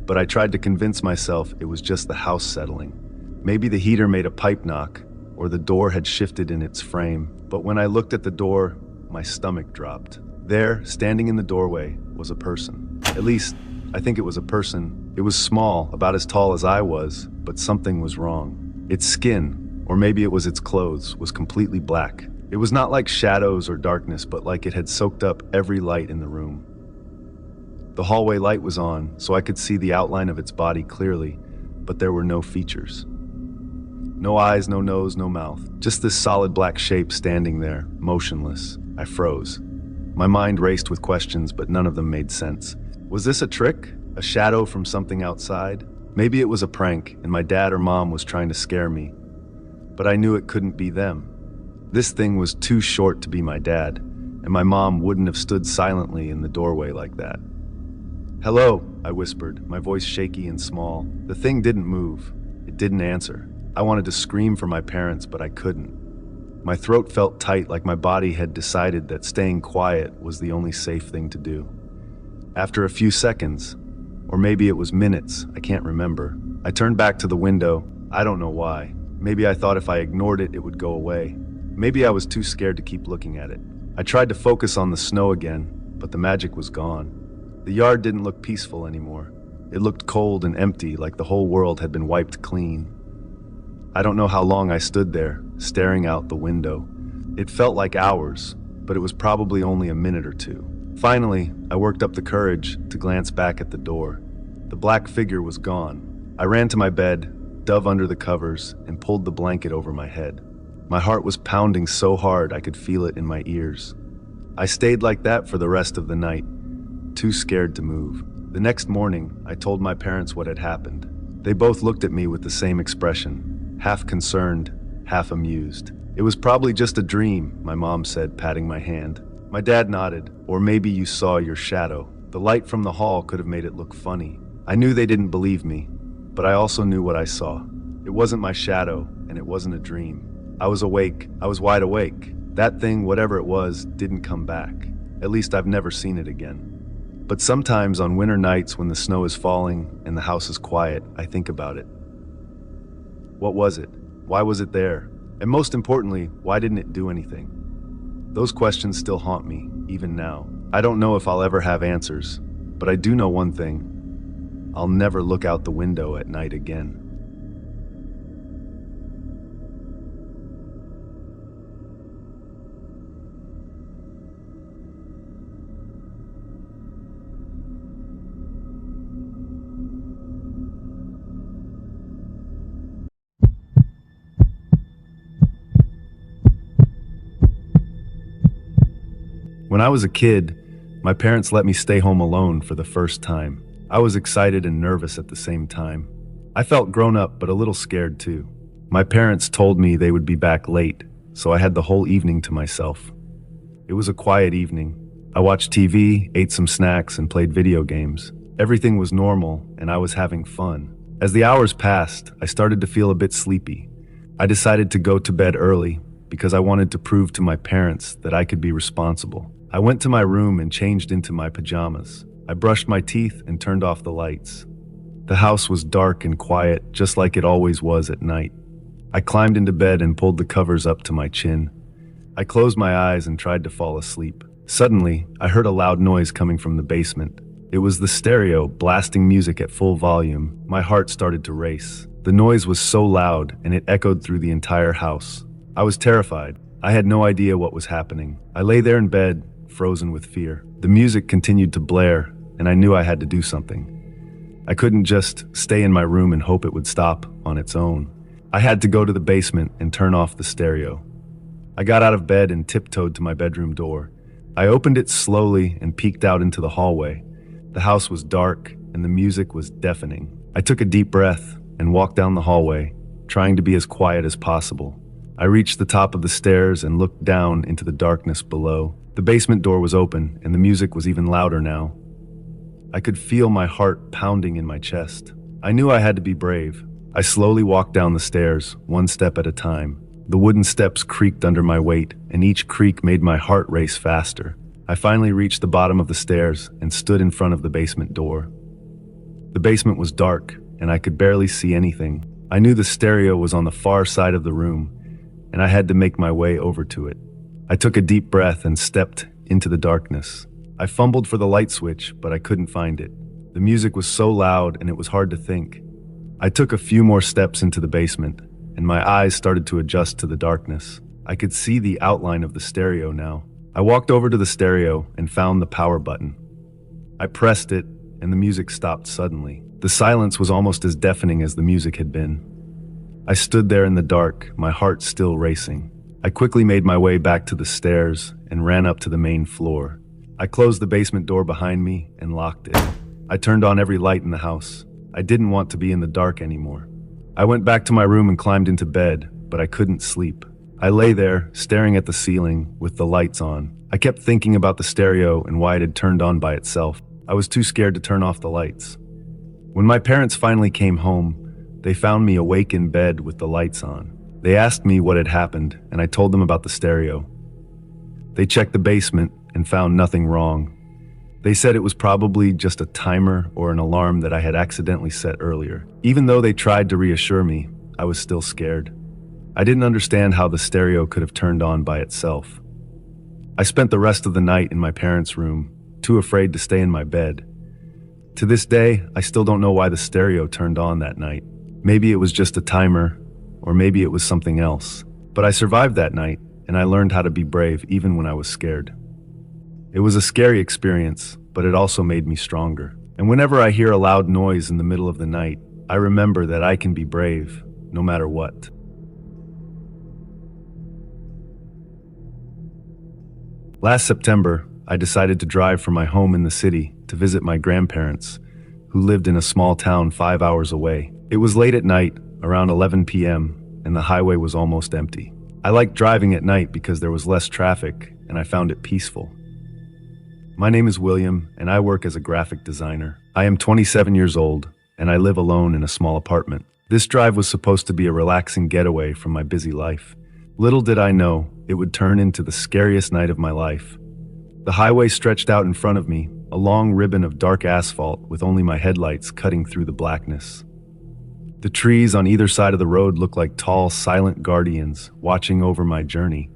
but I tried to convince myself it was just the house settling. Maybe the heater made a pipe knock, or the door had shifted in its frame. But when I looked at the door, my stomach dropped. There, standing in the doorway, was a person. At least, I think it was a person. It was small, about as tall as I was, but something was wrong. Its skin, or maybe it was its clothes, was completely black. It was not like shadows or darkness, but like it had soaked up every light in the room. The hallway light was on, so I could see the outline of its body clearly, but there were no features. No eyes, no nose, no mouth. Just this solid black shape standing there, motionless. I froze. My mind raced with questions, but none of them made sense. Was this a trick? A shadow from something outside? Maybe it was a prank, and my dad or mom was trying to scare me. But I knew it couldn't be them. This thing was too short to be my dad, and my mom wouldn't have stood silently in the doorway like that. "Hello," I whispered, my voice shaky and small. The thing didn't move. It didn't answer. I wanted to scream for my parents, but I couldn't. My throat felt tight, like my body had decided that staying quiet was the only safe thing to do. After a few seconds, or maybe it was minutes, I can't remember, I turned back to the window. I don't know why. Maybe I thought if I ignored it, it would go away. Maybe I was too scared to keep looking at it. I tried to focus on the snow again, but the magic was gone. The yard didn't look peaceful anymore. It looked cold and empty, like the whole world had been wiped clean. I don't know how long I stood there, staring out the window. It felt like hours, but it was probably only a minute or two. Finally, I worked up the courage to glance back at the door. The black figure was gone. I ran to my bed, dove under the covers, and pulled the blanket over my head. My heart was pounding so hard I could feel it in my ears. I stayed like that for the rest of the night, too scared to move. The next morning, I told my parents what had happened. They both looked at me with the same expression, half concerned, half amused. "It was probably just a dream," my mom said, patting my hand. My dad nodded. "Or maybe you saw your shadow. The light from the hall could have made it look funny." I knew they didn't believe me, but I also knew what I saw. It wasn't my shadow, and it wasn't a dream. I was awake. I was wide awake. That thing, whatever it was, didn't come back. At least I've never seen it again. But sometimes on winter nights when the snow is falling and the house is quiet, I think about it. What was it? Why was it there? And most importantly, why didn't it do anything? Those questions still haunt me, even now. I don't know if I'll ever have answers, but I do know one thing. I'll never look out the window at night again. When I was a kid, my parents let me stay home alone for the first time. I was excited and nervous at the same time. I felt grown up, but a little scared too. My parents told me they would be back late, so I had the whole evening to myself. It was a quiet evening. I watched TV, ate some snacks, and played video games. Everything was normal, and I was having fun. As the hours passed, I started to feel a bit sleepy. I decided to go to bed early because I wanted to prove to my parents that I could be responsible. I went to my room and changed into my pajamas. I brushed my teeth and turned off the lights. The house was dark and quiet, just like it always was at night. I climbed into bed and pulled the covers up to my chin. I closed my eyes and tried to fall asleep. Suddenly, I heard a loud noise coming from the basement. It was the stereo blasting music at full volume. My heart started to race. The noise was so loud and it echoed through the entire house. I was terrified. I had no idea what was happening. I lay there in bed, frozen with fear. The music continued to blare, and I knew I had to do something. I couldn't just stay in my room and hope it would stop on its own. I had to go to the basement and turn off the stereo. I got out of bed and tiptoed to my bedroom door. I opened it slowly and peeked out into the hallway. The house was dark, and the music was deafening. I took a deep breath and walked down the hallway, trying to be as quiet as possible. I reached the top of the stairs and looked down into the darkness below. The basement door was open, and the music was even louder now. I could feel my heart pounding in my chest. I knew I had to be brave. I slowly walked down the stairs, one step at a time. The wooden steps creaked under my weight, and each creak made my heart race faster. I finally reached the bottom of the stairs and stood in front of the basement door. The basement was dark, and I could barely see anything. I knew the stereo was on the far side of the room, and I had to make my way over to it. I took a deep breath and stepped into the darkness. I fumbled for the light switch, but I couldn't find it. The music was so loud, and it was hard to think. I took a few more steps into the basement, and my eyes started to adjust to the darkness. I could see the outline of the stereo now. I walked over to the stereo and found the power button. I pressed it, and the music stopped suddenly. The silence was almost as deafening as the music had been. I stood there in the dark, my heart still racing. I quickly made my way back to the stairs and ran up to the main floor. I closed the basement door behind me and locked it. I turned on every light in the house. I didn't want to be in the dark anymore. I went back to my room and climbed into bed, but I couldn't sleep. I lay there, staring at the ceiling with the lights on. I kept thinking about the stereo and why it had turned on by itself. I was too scared to turn off the lights. When my parents finally came home, they found me awake in bed with the lights on. They asked me what had happened, and I told them about the stereo. They checked the basement and found nothing wrong. They said it was probably just a timer or an alarm that I had accidentally set earlier. Even though they tried to reassure me, I was still scared. I didn't understand how the stereo could have turned on by itself. I spent the rest of the night in my parents' room, too afraid to stay in my bed. To this day, I still don't know why the stereo turned on that night. Maybe it was just a timer, or maybe it was something else. But I survived that night, and I learned how to be brave even when I was scared. It was a scary experience, but it also made me stronger. And whenever I hear a loud noise in the middle of the night, I remember that I can be brave, no matter what. Last September, I decided to drive from my home in the city to visit my grandparents, who lived in a small town 5 hours away. It was late at night, around 11 p.m., and the highway was almost empty. I liked driving at night because there was less traffic, and I found it peaceful. My name is William, and I work as a graphic designer. I am 27 years old, and I live alone in a small apartment. This drive was supposed to be a relaxing getaway from my busy life. Little did I know, it would turn into the scariest night of my life. The highway stretched out in front of me, a long ribbon of dark asphalt with only my headlights cutting through the blackness. The trees on either side of the road looked like tall, silent guardians watching over my journey.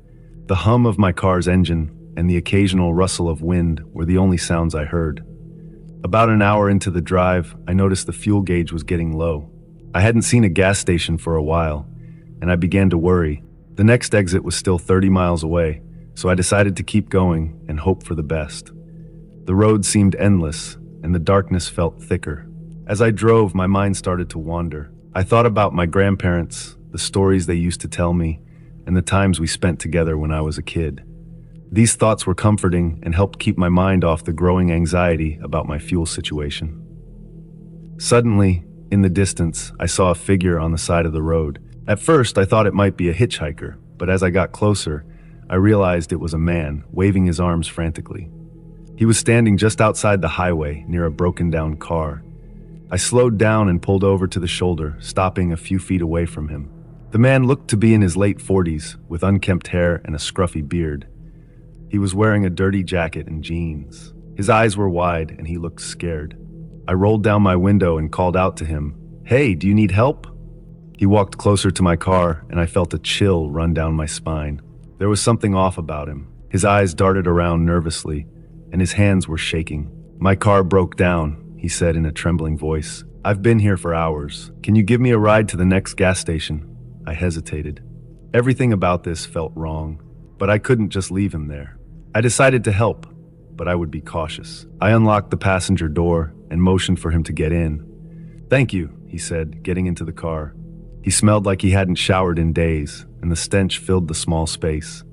The hum of my car's engine and the occasional rustle of wind were the only sounds I heard. About an hour into the drive, I noticed the fuel gauge was getting low. I hadn't seen a gas station for a while, and I began to worry. The next exit was still 30 miles away, so I decided to keep going and hope for the best. The road seemed endless, and the darkness felt thicker. As I drove, my mind started to wander. I thought about my grandparents, the stories they used to tell me, and the times we spent together when I was a kid. These thoughts were comforting and helped keep my mind off the growing anxiety about my fuel situation. Suddenly, in the distance, I saw a figure on the side of the road. At first, I thought it might be a hitchhiker, but as I got closer, I realized it was a man, waving his arms frantically. He was standing just outside the highway, near a broken-down car. I slowed down and pulled over to the shoulder, stopping a few feet away from him. The man looked to be in his late 40s, with unkempt hair and a scruffy beard. He was wearing a dirty jacket and jeans. His eyes were wide, and he looked scared. I rolled down my window and called out to him, "Hey, do you need help?" He walked closer to my car, and I felt a chill run down my spine. There was something off about him. His eyes darted around nervously, and his hands were shaking. "My car broke down," he said in a trembling voice. "I've been here for hours. Can you give me a ride to the next gas station?" I hesitated. Everything about this felt wrong, but I couldn't just leave him there. I decided to help, but I would be cautious. I unlocked the passenger door and motioned for him to get in. "Thank you," he said, getting into the car. He smelled like he hadn't showered in days, and the stench filled the small space.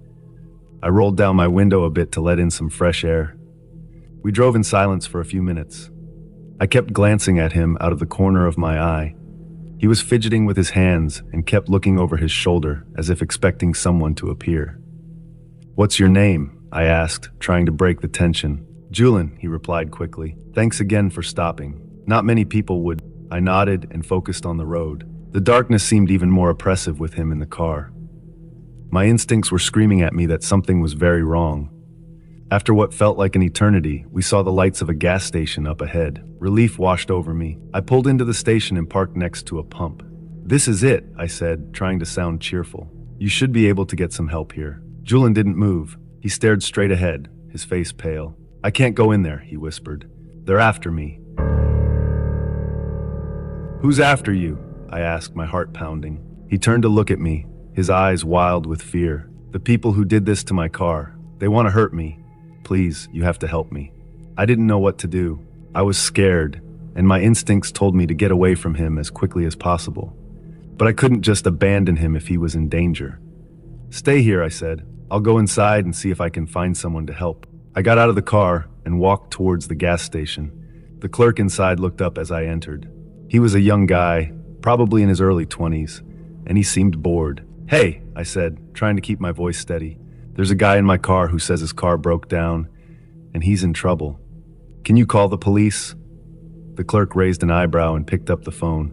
I rolled down my window a bit to let in some fresh air. We drove in silence for a few minutes. I kept glancing at him out of the corner of my eye. He was fidgeting with his hands and kept looking over his shoulder as if expecting someone to appear. "What's your name?" I asked, trying to break the tension. "Julian," he replied quickly. "Thanks again for stopping. Not many people would." I nodded and focused on the road. The darkness seemed even more oppressive with him in the car. My instincts were screaming at me that something was very wrong. After what felt like an eternity, we saw the lights of a gas station up ahead. Relief washed over me. I pulled into the station and parked next to a pump. "This is it," I said, trying to sound cheerful. "You should be able to get some help here." Julian didn't move. He stared straight ahead, his face pale. "I can't go in there," he whispered. "They're after me." "Who's after you?" I asked, my heart pounding. He turned to look at me, his eyes wild with fear. "The people who did this to my car. They want to hurt me. Please, you have to help me." I didn't know what to do. I was scared, and my instincts told me to get away from him as quickly as possible. But I couldn't just abandon him if he was in danger. "Stay here," I said. "I'll go inside and see if I can find someone to help." I got out of the car and walked towards the gas station. The clerk inside looked up as I entered. He was a young guy, probably in his early 20s, and he seemed bored. "Hey," I said, trying to keep my voice steady. "There's a guy in my car who says his car broke down, and he's in trouble. Can you call the police?" The clerk raised an eyebrow and picked up the phone.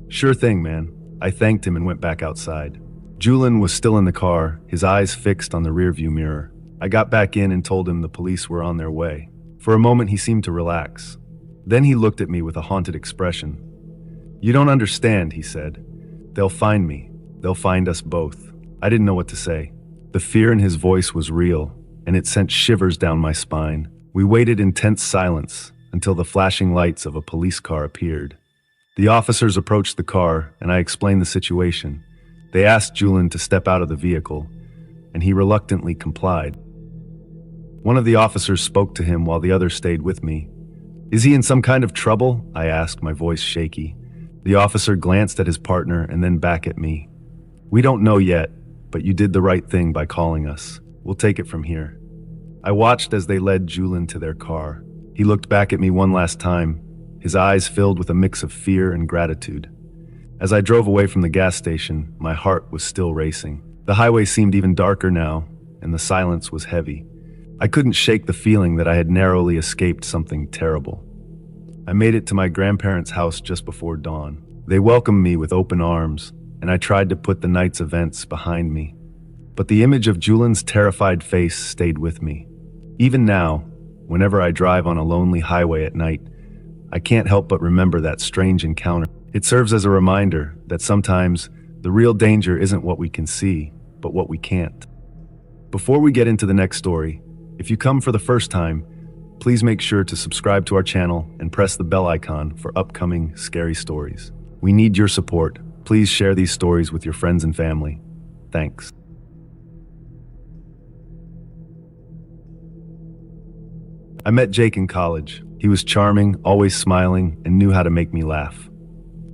"Sure thing, man." I thanked him and went back outside. Julian was still in the car, his eyes fixed on the rearview mirror. I got back in and told him the police were on their way. For a moment, he seemed to relax. Then he looked at me with a haunted expression. "You don't understand," he said. "They'll find me. They'll find us both." I didn't know what to say. The fear in his voice was real, and it sent shivers down my spine. We waited in tense silence until the flashing lights of a police car appeared. The officers approached the car, and I explained the situation. They asked Julian to step out of the vehicle, and he reluctantly complied. One of the officers spoke to him while the other stayed with me. "Is he in some kind of trouble?" I asked, my voice shaky. The officer glanced at his partner and then back at me. "We don't know yet, but you did the right thing by calling us. We'll take it from here." I watched as they led Julian to their car. He looked back at me one last time, his eyes filled with a mix of fear and gratitude. As I drove away from the gas station, my heart was still racing. The highway seemed even darker now, and the silence was heavy. I couldn't shake the feeling that I had narrowly escaped something terrible. I made it to my grandparents' house just before dawn. They welcomed me with open arms, and I tried to put the night's events behind me. But the image of Julian's terrified face stayed with me. Even now, whenever I drive on a lonely highway at night, I can't help but remember that strange encounter. It serves as a reminder that sometimes the real danger isn't what we can see, but what we can't. Before we get into the next story, if you come for the first time, please make sure to subscribe to our channel and press the bell icon for upcoming scary stories. We need your support. Please share these stories with your friends and family. Thanks. I met Jake in college. He was charming, always smiling, and knew how to make me laugh.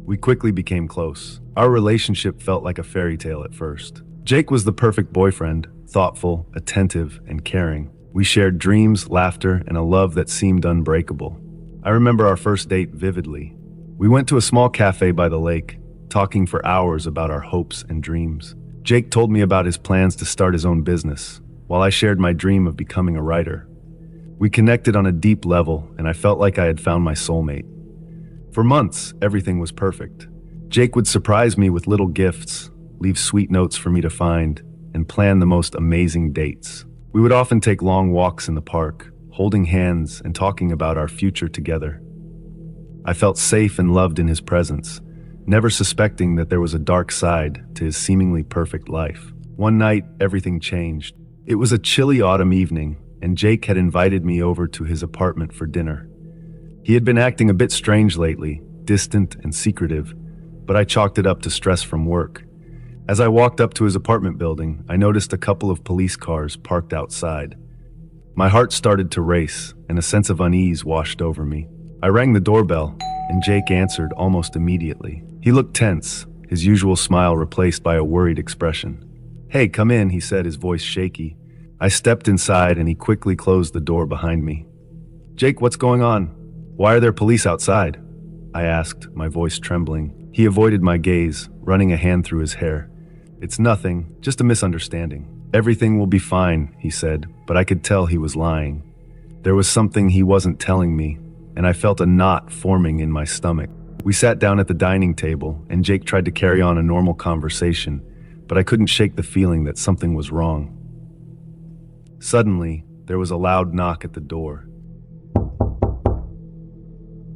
We quickly became close. Our relationship felt like a fairy tale at first. Jake was the perfect boyfriend, thoughtful, attentive, and caring. We shared dreams, laughter, and a love that seemed unbreakable. I remember our first date vividly. We went to a small cafe by the lake, talking for hours about our hopes and dreams. Jake told me about his plans to start his own business, while I shared my dream of becoming a writer. We connected on a deep level, and I felt like I had found my soulmate. For months, everything was perfect. Jake would surprise me with little gifts, leave sweet notes for me to find, and plan the most amazing dates. We would often take long walks in the park, holding hands and talking about our future together. I felt safe and loved in his presence, never suspecting that there was a dark side to his seemingly perfect life. One night, everything changed. It was a chilly autumn evening, and Jake had invited me over to his apartment for dinner. He had been acting a bit strange lately, distant and secretive, but I chalked it up to stress from work. As I walked up to his apartment building, I noticed a couple of police cars parked outside. My heart started to race, and a sense of unease washed over me. I rang the doorbell, and Jake answered almost immediately. He looked tense, his usual smile replaced by a worried expression. "Hey, come in," he said, his voice shaky. I stepped inside, and he quickly closed the door behind me. "Jake, what's going on? Why are there police outside?" I asked, my voice trembling. He avoided my gaze, running a hand through his hair. "It's nothing, just a misunderstanding. Everything will be fine," he said, but I could tell he was lying. There was something he wasn't telling me, and I felt a knot forming in my stomach. We sat down at the dining table, and Jake tried to carry on a normal conversation, but I couldn't shake the feeling that something was wrong. Suddenly, there was a loud knock at the door.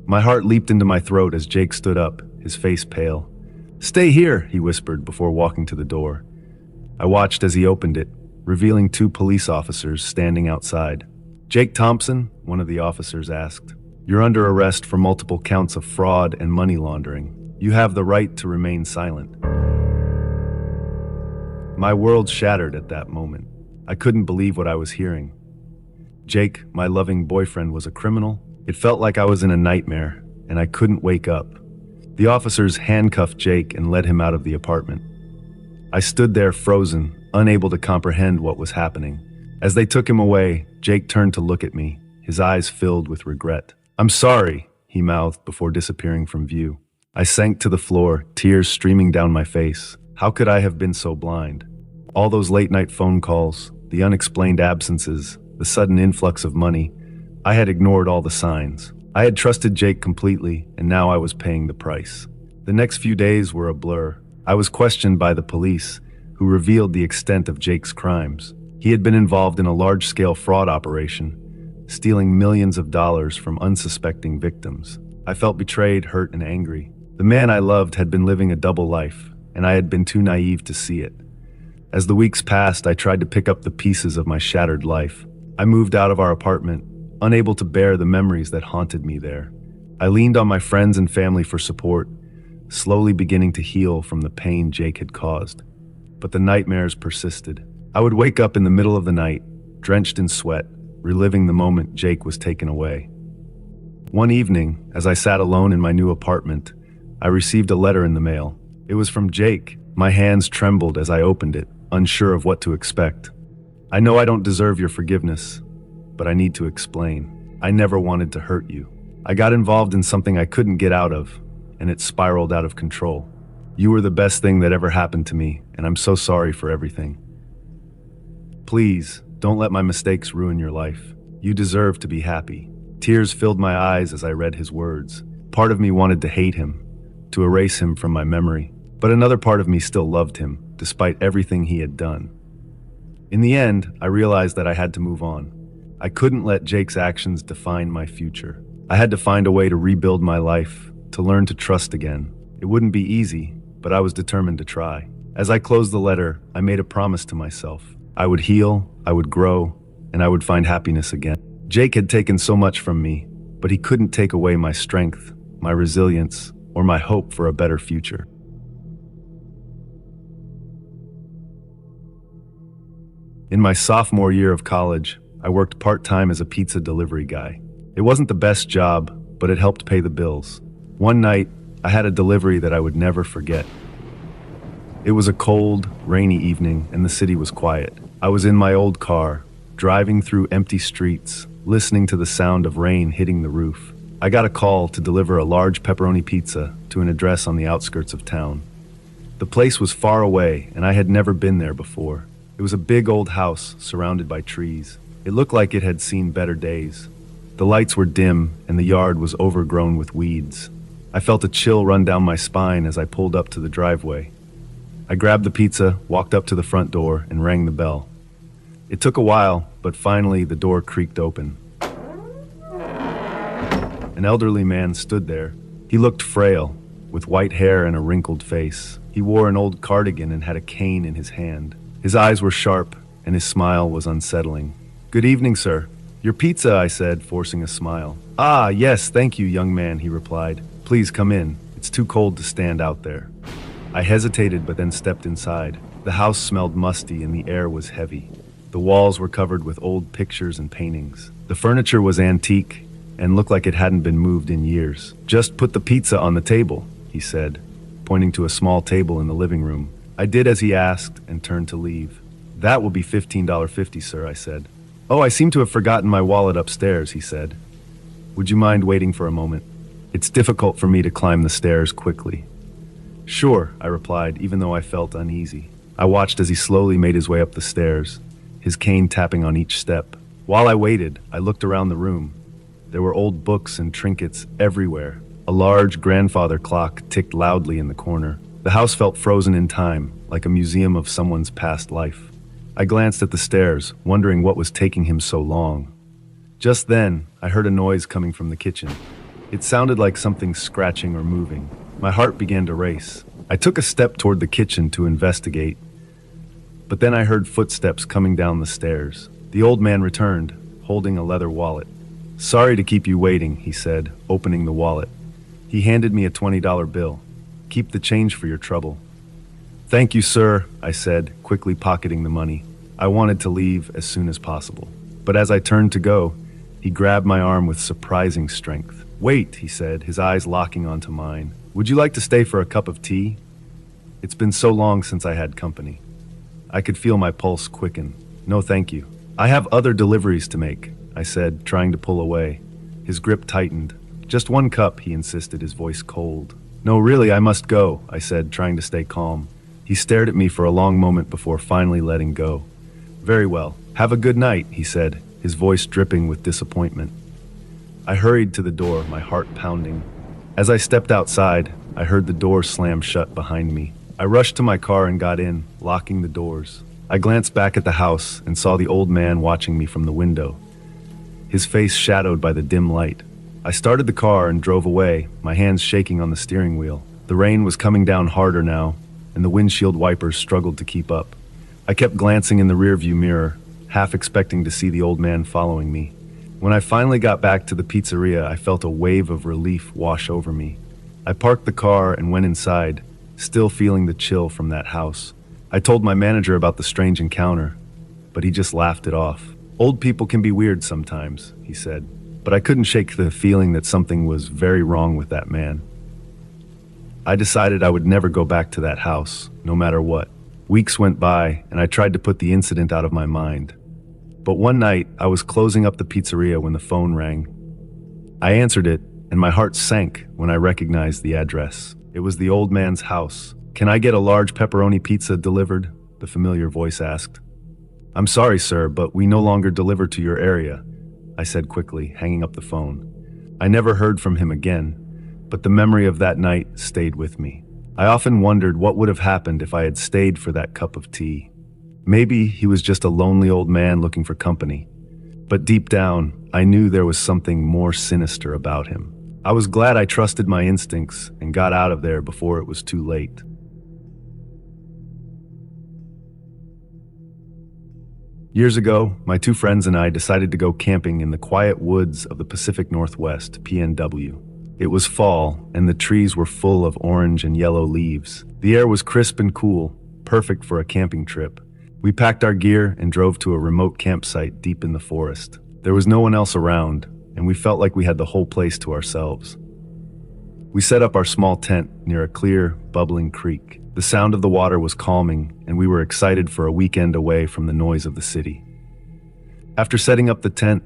My heart leaped into my throat as Jake stood up, his face pale. "Stay here," he whispered before walking to the door. I watched as he opened it, revealing 2 police officers standing outside. "Jake Thompson?" one of the officers asked. "You're under arrest for multiple counts of fraud and money laundering. You have the right to remain silent." My world shattered at that moment. I couldn't believe what I was hearing. Jake, my loving boyfriend, was a criminal? It felt like I was in a nightmare, and I couldn't wake up. The officers handcuffed Jake and led him out of the apartment. I stood there frozen, unable to comprehend what was happening. As they took him away, Jake turned to look at me, his eyes filled with regret. "I'm sorry," he mouthed before disappearing from view. I sank to the floor, tears streaming down my face. How could I have been so blind? All those late-night phone calls, the unexplained absences, the sudden influx of money, I had ignored all the signs. I had trusted Jake completely, and now I was paying the price. The next few days were a blur. I was questioned by the police, who revealed the extent of Jake's crimes. He had been involved in a large-scale fraud operation, stealing millions of dollars from unsuspecting victims. I felt betrayed, hurt, and angry. The man I loved had been living a double life, and I had been too naive to see it. As the weeks passed, I tried to pick up the pieces of my shattered life. I moved out of our apartment, unable to bear the memories that haunted me there. I leaned on my friends and family for support, slowly beginning to heal from the pain Jake had caused. But the nightmares persisted. I would wake up in the middle of the night, drenched in sweat, reliving the moment Jake was taken away. One evening, as I sat alone in my new apartment, I received a letter in the mail. It was from Jake. My hands trembled as I opened it, unsure of what to expect. "I know I don't deserve your forgiveness, but I need to explain. I never wanted to hurt you. I got involved in something I couldn't get out of, and it spiraled out of control. You were the best thing that ever happened to me, and I'm so sorry for everything. Please, don't let my mistakes ruin your life. You deserve to be happy." Tears filled my eyes as I read his words. Part of me wanted to hate him, to erase him from my memory, but another part of me still loved him, despite everything he had done. In the end, I realized that I had to move on. I couldn't let Jake's actions define my future. I had to find a way to rebuild my life, to learn to trust again. It wouldn't be easy, but I was determined to try. As I closed the letter, I made a promise to myself. I would heal, I would grow, and I would find happiness again. Jake had taken so much from me, but he couldn't take away my strength, my resilience, or my hope for a better future. In my sophomore year of college, I worked part-time as a pizza delivery guy. It wasn't the best job, but it helped pay the bills. One night, I had a delivery that I would never forget. It was a cold, rainy evening, and the city was quiet. I was in my old car, driving through empty streets, listening to the sound of rain hitting the roof. I got a call to deliver a large pepperoni pizza to an address on the outskirts of town. The place was far away, and I had never been there before. It was a big old house surrounded by trees. It looked like it had seen better days. The lights were dim, and the yard was overgrown with weeds. I felt a chill run down my spine as I pulled up to the driveway. I grabbed the pizza, walked up to the front door, and rang the bell. It took a while, but finally the door creaked open. An elderly man stood there. He looked frail, with white hair and a wrinkled face. He wore an old cardigan and had a cane in his hand. His eyes were sharp, and his smile was unsettling. "Good evening, sir. Your pizza," I said, forcing a smile. "Ah, yes, thank you, young man," he replied. "Please come in. It's too cold to stand out there." I hesitated, but then stepped inside. The house smelled musty and the air was heavy. The walls were covered with old pictures and paintings. The furniture was antique and looked like it hadn't been moved in years. "Just put the pizza on the table," he said, pointing to a small table in the living room. I did as he asked and turned to leave. "That will be $15.50, sir," I said. "Oh, I seem to have forgotten my wallet upstairs," he said. "Would you mind waiting for a moment? It's difficult for me to climb the stairs quickly." "Sure," I replied, even though I felt uneasy. I watched as he slowly made his way up the stairs, his cane tapping on each step. While I waited, I looked around the room. There were old books and trinkets everywhere. A large grandfather clock ticked loudly in the corner. The house felt frozen in time, like a museum of someone's past life. I glanced at the stairs, wondering what was taking him so long. Just then, I heard a noise coming from the kitchen. It sounded like something scratching or moving. My heart began to race. I took a step toward the kitchen to investigate, but then I heard footsteps coming down the stairs. The old man returned, holding a leather wallet. "Sorry to keep you waiting," he said, opening the wallet. He handed me a $20 bill. "Keep the change for your trouble." "Thank you, sir," I said, quickly pocketing the money. I wanted to leave as soon as possible. But as I turned to go, he grabbed my arm with surprising strength. "Wait," he said, his eyes locking onto mine. "Would you like to stay for a cup of tea? It's been so long since I had company." I could feel my pulse quicken. "No, thank you. I have other deliveries to make," I said, trying to pull away. His grip tightened. "Just one cup," he insisted, his voice cold. "No, really, I must go," I said, trying to stay calm. He stared at me for a long moment before finally letting go. "Very well. Have a good night," he said, his voice dripping with disappointment. I hurried to the door, my heart pounding. As I stepped outside, I heard the door slam shut behind me. I rushed to my car and got in, locking the doors. I glanced back at the house and saw the old man watching me from the window, his face shadowed by the dim light. I started the car and drove away, my hands shaking on the steering wheel. The rain was coming down harder now, and the windshield wipers struggled to keep up. I kept glancing in the rearview mirror, half expecting to see the old man following me. When I finally got back to the pizzeria, I felt a wave of relief wash over me. I parked the car and went inside, still feeling the chill from that house. I told my manager about the strange encounter, but he just laughed it off. "Old people can be weird sometimes," he said, but I couldn't shake the feeling that something was very wrong with that man. I decided I would never go back to that house, no matter what. Weeks went by, and I tried to put the incident out of my mind. But one night, I was closing up the pizzeria when the phone rang. I answered it, and my heart sank when I recognized the address. It was the old man's house. "Can I get a large pepperoni pizza delivered?" the familiar voice asked. "I'm sorry, sir, but we no longer deliver to your area," I said quickly, hanging up the phone. I never heard from him again, but the memory of that night stayed with me. I often wondered what would have happened if I had stayed for that cup of tea. Maybe he was just a lonely old man looking for company. But deep down, I knew there was something more sinister about him. I was glad I trusted my instincts and got out of there before it was too late. Years ago, my two friends and I decided to go camping in the quiet woods of the Pacific Northwest, PNW. It was fall, and the trees were full of orange and yellow leaves. The air was crisp and cool, perfect for a camping trip. We packed our gear and drove to a remote campsite deep in the forest. There was no one else around, and we felt like we had the whole place to ourselves. We set up our small tent near a clear, bubbling creek. The sound of the water was calming, and we were excited for a weekend away from the noise of the city. After setting up the tent,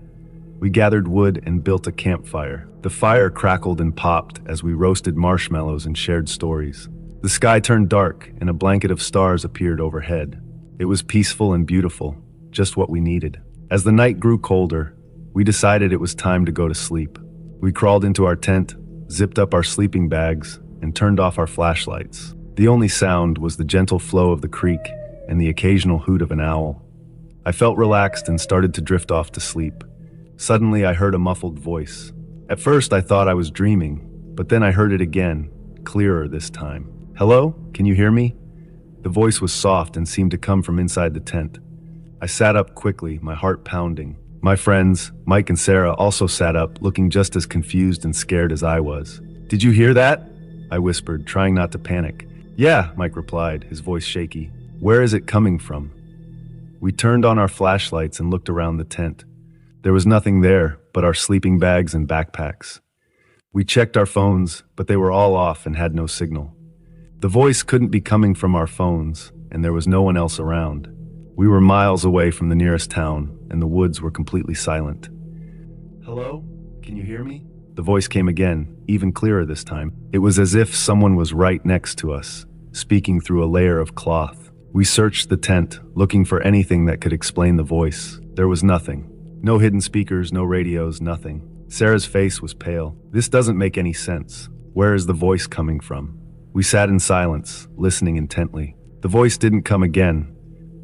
we gathered wood and built a campfire. The fire crackled and popped as we roasted marshmallows and shared stories. The sky turned dark, and a blanket of stars appeared overhead. It was peaceful and beautiful, just what we needed. As the night grew colder, we decided it was time to go to sleep. We crawled into our tent, zipped up our sleeping bags, and turned off our flashlights. The only sound was the gentle flow of the creek and the occasional hoot of an owl. I felt relaxed and started to drift off to sleep. Suddenly, I heard a muffled voice. At first, I thought I was dreaming, but then I heard it again, clearer this time. "Hello? Can you hear me?" The voice was soft and seemed to come from inside the tent. I sat up quickly, my heart pounding. My friends, Mike and Sarah, also sat up, looking just as confused and scared as I was. "Did you hear that?" I whispered, trying not to panic. "Yeah," Mike replied, his voice shaky. "Where is it coming from?" We turned on our flashlights and looked around the tent. There was nothing there but our sleeping bags and backpacks. We checked our phones, but they were all off and had no signal. The voice couldn't be coming from our phones, and there was no one else around. We were miles away from the nearest town, and the woods were completely silent. "Hello? Can you hear me?" The voice came again, even clearer this time. It was as if someone was right next to us, speaking through a layer of cloth. We searched the tent, looking for anything that could explain the voice. There was nothing. No hidden speakers, no radios, nothing. Sarah's face was pale. "This doesn't make any sense. Where is the voice coming from?" We sat in silence, listening intently. The voice didn't come again,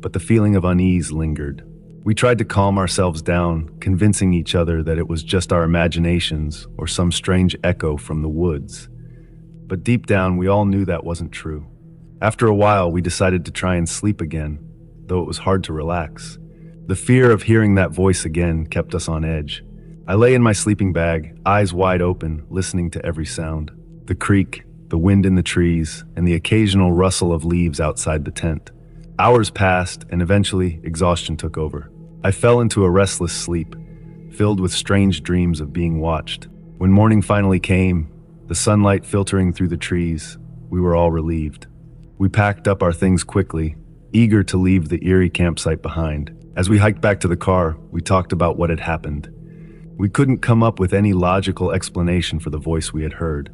but the feeling of unease lingered. We tried to calm ourselves down, convincing each other that it was just our imaginations or some strange echo from the woods. But deep down, we all knew that wasn't true. After a while, we decided to try and sleep again, though it was hard to relax. The fear of hearing that voice again kept us on edge. I lay in my sleeping bag, eyes wide open, listening to every sound. The creak, the wind in the trees, and the occasional rustle of leaves outside the tent. Hours passed, and eventually, exhaustion took over. I fell into a restless sleep, filled with strange dreams of being watched. When morning finally came, the sunlight filtering through the trees, we were all relieved. We packed up our things quickly, eager to leave the eerie campsite behind. As we hiked back to the car, we talked about what had happened. We couldn't come up with any logical explanation for the voice we had heard.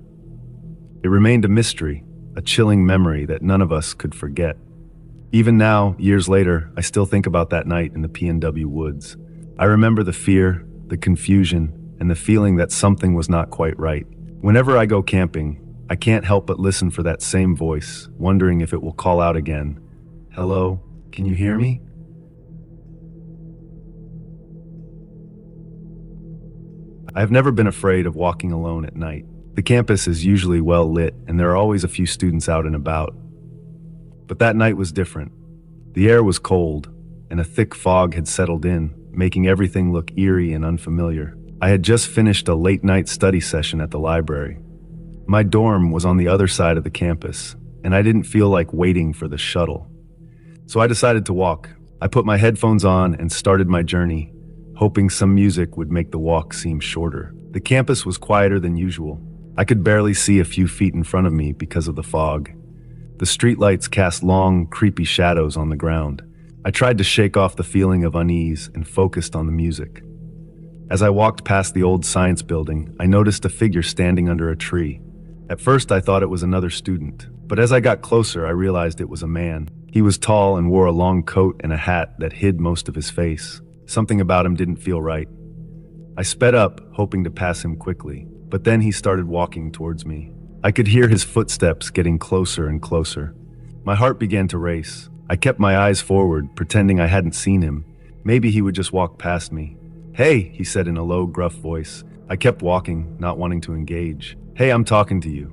It remained a mystery, a chilling memory that none of us could forget. Even now, years later, I still think about that night in the PNW woods. I remember the fear, the confusion, and the feeling that something was not quite right. Whenever I go camping, I can't help but listen for that same voice, wondering if it will call out again. "Hello? Can you hear me?" I have never been afraid of walking alone at night. The campus is usually well lit, and there are always a few students out and about. But that night was different. The air was cold, and a thick fog had settled in, making everything look eerie and unfamiliar. I had just finished a late-night study session at the library. My dorm was on the other side of the campus, and I didn't feel like waiting for the shuttle. So I decided to walk. I put my headphones on and started my journey, hoping some music would make the walk seem shorter. The campus was quieter than usual. I could barely see a few feet in front of me because of the fog. The streetlights cast long, creepy shadows on the ground. I tried to shake off the feeling of unease and focused on the music. As I walked past the old science building, I noticed a figure standing under a tree. At first, I thought it was another student, but as I got closer, I realized it was a man. He was tall and wore a long coat and a hat that hid most of his face. Something about him didn't feel right. I sped up, hoping to pass him quickly, but then he started walking towards me. I could hear his footsteps getting closer and closer. My heart began to race. I kept my eyes forward, pretending I hadn't seen him. Maybe he would just walk past me. "Hey," he said in a low, gruff voice. I kept walking, not wanting to engage. "Hey, I'm talking to you."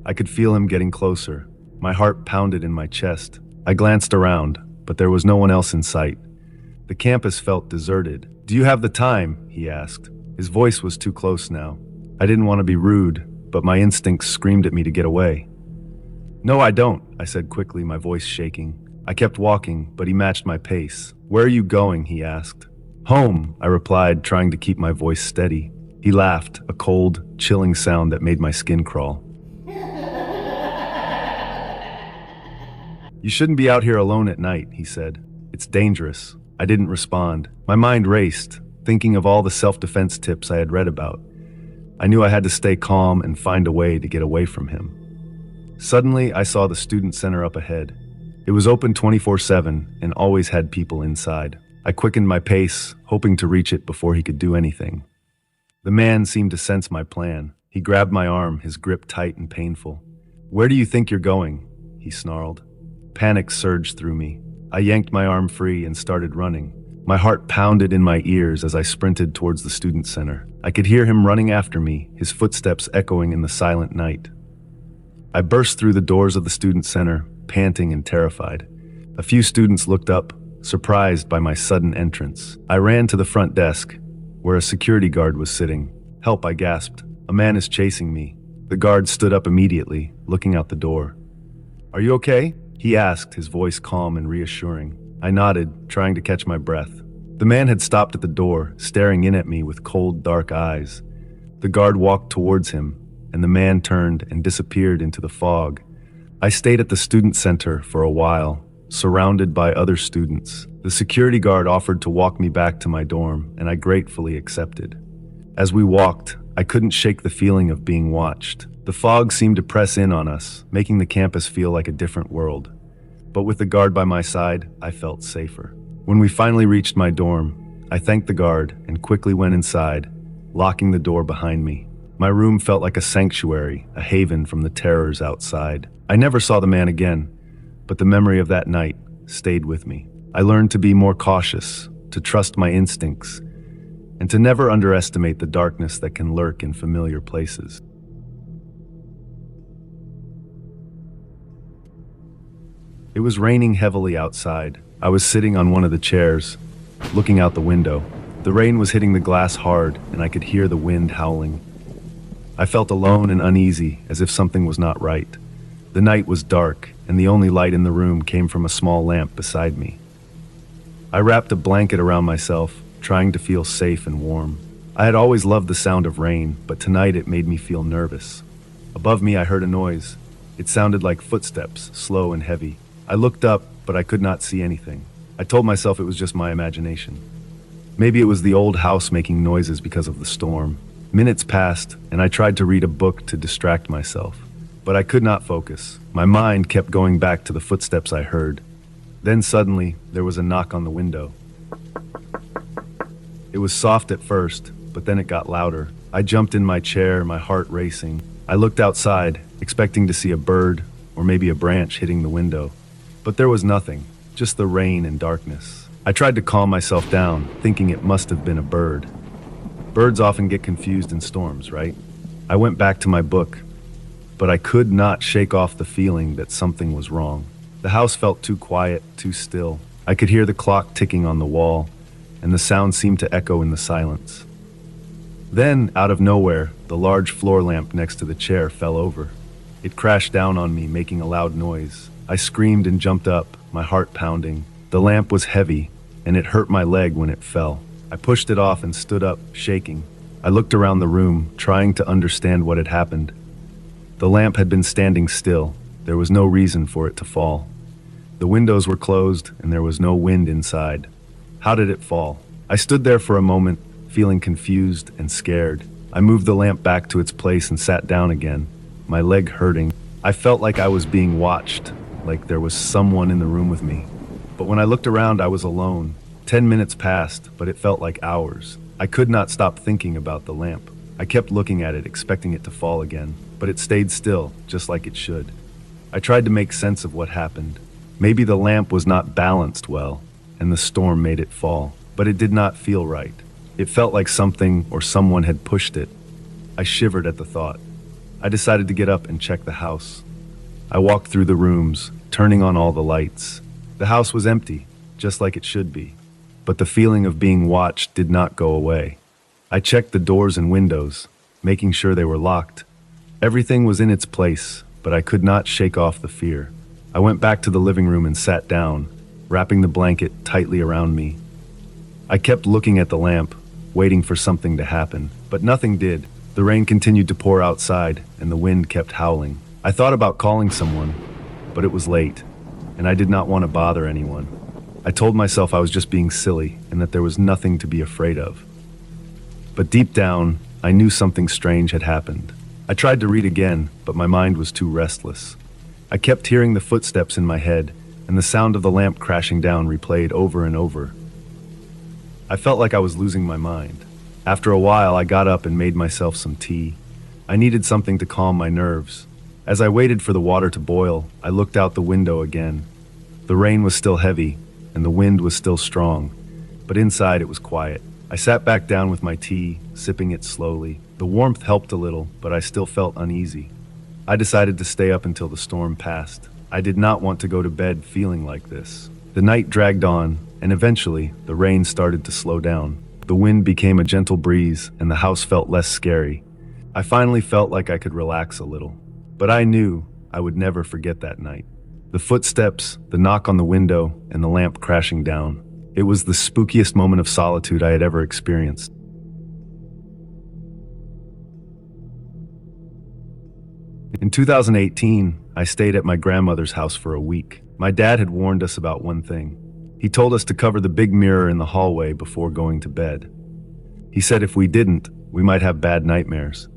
I could feel him getting closer. My heart pounded in my chest. I glanced around, but there was no one else in sight. The campus felt deserted. "Do you have the time?" he asked. His voice was too close now. I didn't want to be rude, but my instincts screamed at me to get away. "No, I don't," I said quickly, my voice shaking. I kept walking, but he matched my pace. "Where are you going?" he asked. "Home," I replied, trying to keep my voice steady. He laughed, a cold, chilling sound that made my skin crawl. "You shouldn't be out here alone at night," he said. "It's dangerous." I didn't respond. My mind raced, thinking of all the self-defense tips I had read about. I knew I had to stay calm and find a way to get away from him. Suddenly, I saw the student center up ahead. It was open 24/7 and always had people inside. I quickened my pace, hoping to reach it before he could do anything. The man seemed to sense my plan. He grabbed my arm, his grip tight and painful. "Where do you think you're going?" he snarled. Panic surged through me. I yanked my arm free and started running. My heart pounded in my ears as I sprinted towards the student center. I could hear him running after me, his footsteps echoing in the silent night. I burst through the doors of the student center, panting and terrified. A few students looked up, surprised by my sudden entrance. I ran to the front desk, where a security guard was sitting. "Help," I gasped. "A man is chasing me." The guard stood up immediately, looking out the door. "Are you okay?" he asked, his voice calm and reassuring. I nodded, trying to catch my breath. The man had stopped at the door, staring in at me with cold, dark eyes. The guard walked towards him, and the man turned and disappeared into the fog. I stayed at the student center for a while, surrounded by other students. The security guard offered to walk me back to my dorm, and I gratefully accepted. As we walked, I couldn't shake the feeling of being watched. The fog seemed to press in on us, making the campus feel like a different world. But with the guard by my side, I felt safer. When we finally reached my dorm, I thanked the guard and quickly went inside, locking the door behind me. My room felt like a sanctuary, a haven from the terrors outside. I never saw the man again, but the memory of that night stayed with me. I learned to be more cautious, to trust my instincts, and to never underestimate the darkness that can lurk in familiar places. It was raining heavily outside. I was sitting on one of the chairs, looking out the window. The rain was hitting the glass hard, and I could hear the wind howling. I felt alone and uneasy, as if something was not right. The night was dark, and the only light in the room came from a small lamp beside me. I wrapped a blanket around myself, trying to feel safe and warm. I had always loved the sound of rain, but tonight it made me feel nervous. Above me, I heard a noise. It sounded like footsteps, slow and heavy. I looked up, but I could not see anything. I told myself it was just my imagination. Maybe it was the old house making noises because of the storm. Minutes passed, and I tried to read a book to distract myself. But I could not focus. My mind kept going back to the footsteps I heard. Then suddenly, there was a knock on the window. It was soft at first, but then it got louder. I jumped in my chair, my heart racing. I looked outside, expecting to see a bird or maybe a branch hitting the window. But there was nothing, just the rain and darkness. I tried to calm myself down, thinking it must have been a bird. Birds often get confused in storms, right? I went back to my book, but I could not shake off the feeling that something was wrong. The house felt too quiet, too still. I could hear the clock ticking on the wall, and the sound seemed to echo in the silence. Then, out of nowhere, the large floor lamp next to the chair fell over. It crashed down on me, making a loud noise. I screamed and jumped up, my heart pounding. The lamp was heavy, and it hurt my leg when it fell. I pushed it off and stood up, shaking. I looked around the room, trying to understand what had happened. The lamp had been standing still. There was no reason for it to fall. The windows were closed, and there was no wind inside. How did it fall? I stood there for a moment, feeling confused and scared. I moved the lamp back to its place and sat down again, my leg hurting. I felt like I was being watched, like there was someone in the room with me. But when I looked around, I was alone. 10 minutes passed, but it felt like hours. I could not stop thinking about the lamp. I kept looking at it, expecting it to fall again, but it stayed still, just like it should. I tried to make sense of what happened. Maybe the lamp was not balanced well, and the storm made it fall, but it did not feel right. It felt like something or someone had pushed it. I shivered at the thought. I decided to get up and check the house. I walked through the rooms, turning on all the lights. The house was empty, just like it should be. But the feeling of being watched did not go away. I checked the doors and windows, making sure they were locked. Everything was in its place, but I could not shake off the fear. I went back to the living room and sat down, wrapping the blanket tightly around me. I kept looking at the lamp, waiting for something to happen, but nothing did. The rain continued to pour outside, and the wind kept howling. I thought about calling someone, but it was late, and I did not want to bother anyone. I told myself I was just being silly and that there was nothing to be afraid of. But deep down, I knew something strange had happened. I tried to read again, but my mind was too restless. I kept hearing the footsteps in my head, and the sound of the lamp crashing down replayed over and over. I felt like I was losing my mind. After a while, I got up and made myself some tea. I needed something to calm my nerves. As I waited for the water to boil, I looked out the window again. The rain was still heavy, and the wind was still strong, but inside it was quiet. I sat back down with my tea, sipping it slowly. The warmth helped a little, but I still felt uneasy. I decided to stay up until the storm passed. I did not want to go to bed feeling like this. The night dragged on, and eventually, the rain started to slow down. The wind became a gentle breeze, and the house felt less scary. I finally felt like I could relax a little. But I knew I would never forget that night. The footsteps, the knock on the window, and the lamp crashing down. It was the spookiest moment of solitude I had ever experienced. In 2018, I stayed at my grandmother's house for a week. My dad had warned us about one thing. He told us to cover the big mirror in the hallway before going to bed. He said if we didn't, we might have bad nightmares.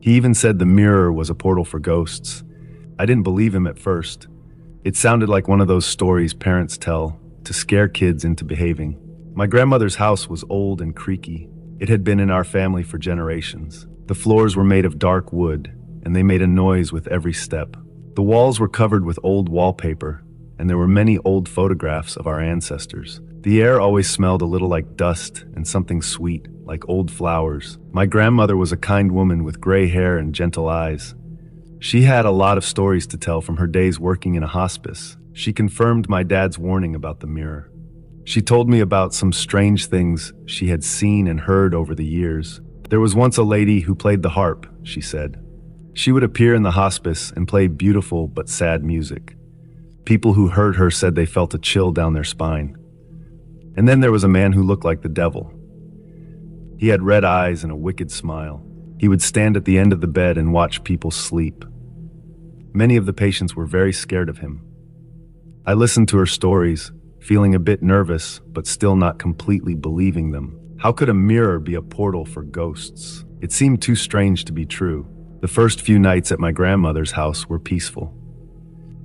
He even said the mirror was a portal for ghosts. I didn't believe him at first. It sounded like one of those stories parents tell to scare kids into behaving. My grandmother's house was old and creaky. It had been in our family for generations. The floors were made of dark wood, and they made a noise with every step. The walls were covered with old wallpaper, and there were many old photographs of our ancestors. The air always smelled a little like dust and something sweet, like old flowers. My grandmother was a kind woman with gray hair and gentle eyes. She had a lot of stories to tell from her days working in a hospice. She confirmed my dad's warning about the mirror. She told me about some strange things she had seen and heard over the years. There was once a lady who played the harp, she said. She would appear in the hospice and play beautiful but sad music. People who heard her said they felt a chill down their spine. And then there was a man who looked like the devil. He had red eyes and a wicked smile. He would stand at the end of the bed and watch people sleep. Many of the patients were very scared of him. I listened to her stories, feeling a bit nervous, but still not completely believing them. How could a mirror be a portal for ghosts? It seemed too strange to be true. The first few nights at my grandmother's house were peaceful.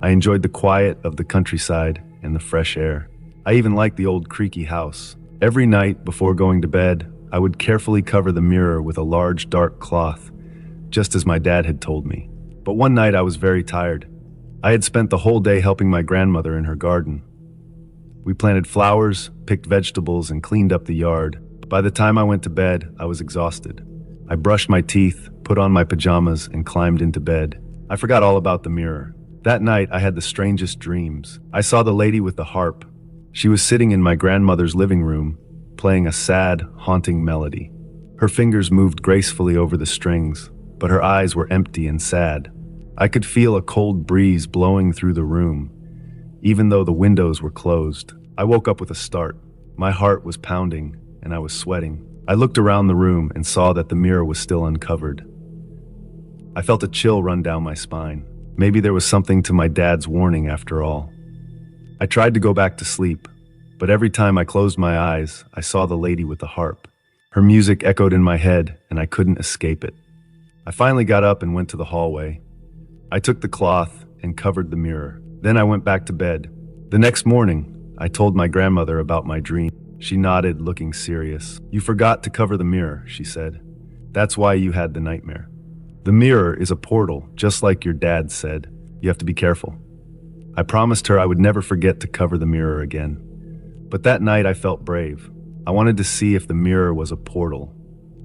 I enjoyed the quiet of the countryside and the fresh air. I even liked the old creaky house. Every night before going to bed, I would carefully cover the mirror with a large dark cloth, just as my dad had told me. But one night I was very tired. I had spent the whole day helping my grandmother in her garden. We planted flowers, picked vegetables, and cleaned up the yard. By the time I went to bed, I was exhausted. I brushed my teeth, put on my pajamas, and climbed into bed. I forgot all about the mirror. That night, I had the strangest dreams. I saw the lady with the harp. She was sitting in my grandmother's living room, playing a sad, haunting melody. Her fingers moved gracefully over the strings, but her eyes were empty and sad. I could feel a cold breeze blowing through the room, even though the windows were closed. I woke up with a start. My heart was pounding, and I was sweating. I looked around the room and saw that the mirror was still uncovered. I felt a chill run down my spine. Maybe there was something to my dad's warning after all. I tried to go back to sleep, but every time I closed my eyes, I saw the lady with the harp. Her music echoed in my head, and I couldn't escape it. I finally got up and went to the hallway. I took the cloth and covered the mirror. Then I went back to bed. The next morning, I told my grandmother about my dream. She nodded, looking serious. "You forgot to cover the mirror," she said. "That's why you had the nightmare. The mirror is a portal, just like your dad said. You have to be careful." I promised her I would never forget to cover the mirror again. But that night I felt brave. I wanted to see if the mirror was a portal.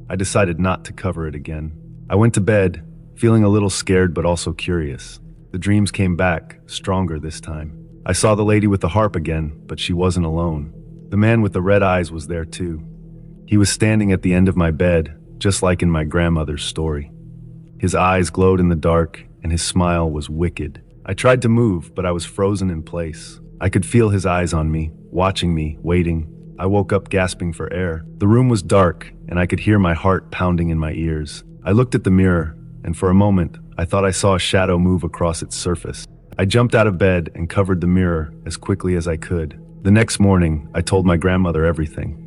I decided not to cover it again. I went to bed, feeling a little scared but also curious. The dreams came back, stronger this time. I saw the lady with the harp again, but she wasn't alone. The man with the red eyes was there too. He was standing at the end of my bed, just like in my grandmother's story. His eyes glowed in the dark, and his smile was wicked. I tried to move, but I was frozen in place. I could feel his eyes on me, watching me, waiting. I woke up gasping for air. The room was dark, and I could hear my heart pounding in my ears. I looked at the mirror, and for a moment, I thought I saw a shadow move across its surface. I jumped out of bed and covered the mirror as quickly as I could. The next morning, I told my grandmother everything.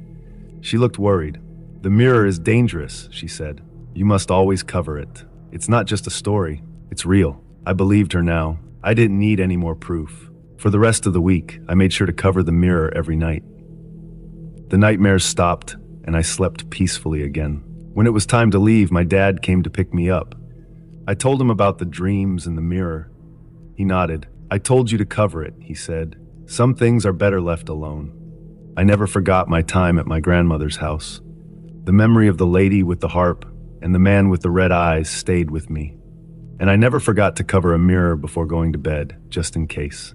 She looked worried. "The mirror is dangerous," she said. "You must always cover it. It's not just a story, it's real." I believed her now. I didn't need any more proof. For the rest of the week, I made sure to cover the mirror every night. The nightmares stopped, and I slept peacefully again. When it was time to leave, my dad came to pick me up. I told him about the dreams and the mirror. He nodded. "I told you to cover it," he said. "Some things are better left alone." I never forgot my time at my grandmother's house. The memory of the lady with the harp and the man with the red eyes stayed with me. And I never forgot to cover a mirror before going to bed, just in case.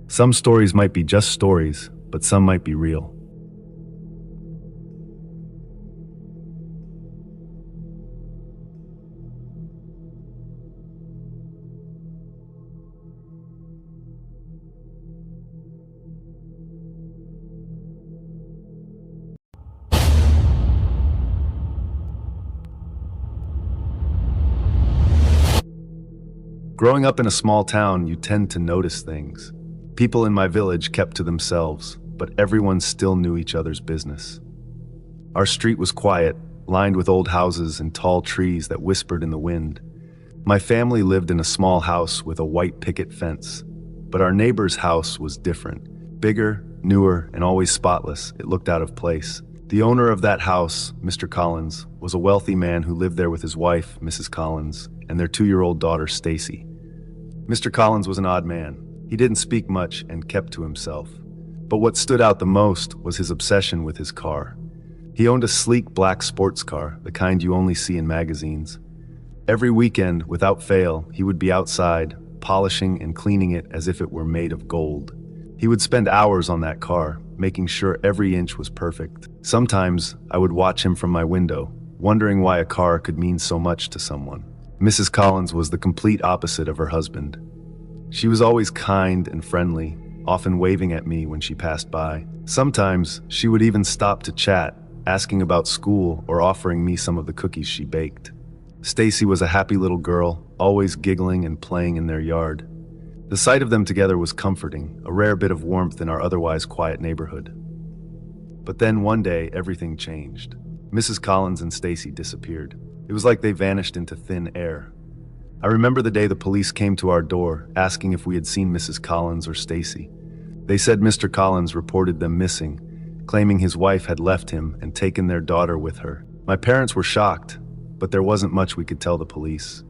Some stories might be just stories, but some might be real. Growing up in a small town, you tend to notice things. People in my village kept to themselves, but everyone still knew each other's business. Our street was quiet, lined with old houses and tall trees that whispered in the wind. My family lived in a small house with a white picket fence, but our neighbor's house was different. Bigger, newer, and always spotless, it looked out of place. The owner of that house, Mr. Collins, was a wealthy man who lived there with his wife, Mrs. Collins, and their 2-year-old daughter, Stacy. Mr. Collins was an odd man. He didn't speak much and kept to himself. But what stood out the most was his obsession with his car. He owned a sleek black sports car, the kind you only see in magazines. Every weekend, without fail, he would be outside, polishing and cleaning it as if it were made of gold. He would spend hours on that car, making sure every inch was perfect. Sometimes, I would watch him from my window, wondering why a car could mean so much to someone. Mrs. Collins was the complete opposite of her husband. She was always kind and friendly, often waving at me when she passed by. Sometimes, she would even stop to chat, asking about school or offering me some of the cookies she baked. Stacy was a happy little girl, always giggling and playing in their yard. The sight of them together was comforting, a rare bit of warmth in our otherwise quiet neighborhood. But then one day, everything changed. Mrs. Collins and Stacy disappeared. It was like they vanished into thin air. I remember the day the police came to our door, asking if we had seen Mrs. Collins or Stacy. They said Mr. Collins reported them missing, claiming his wife had left him and taken their daughter with her. My parents were shocked, but there wasn't much we could tell the police.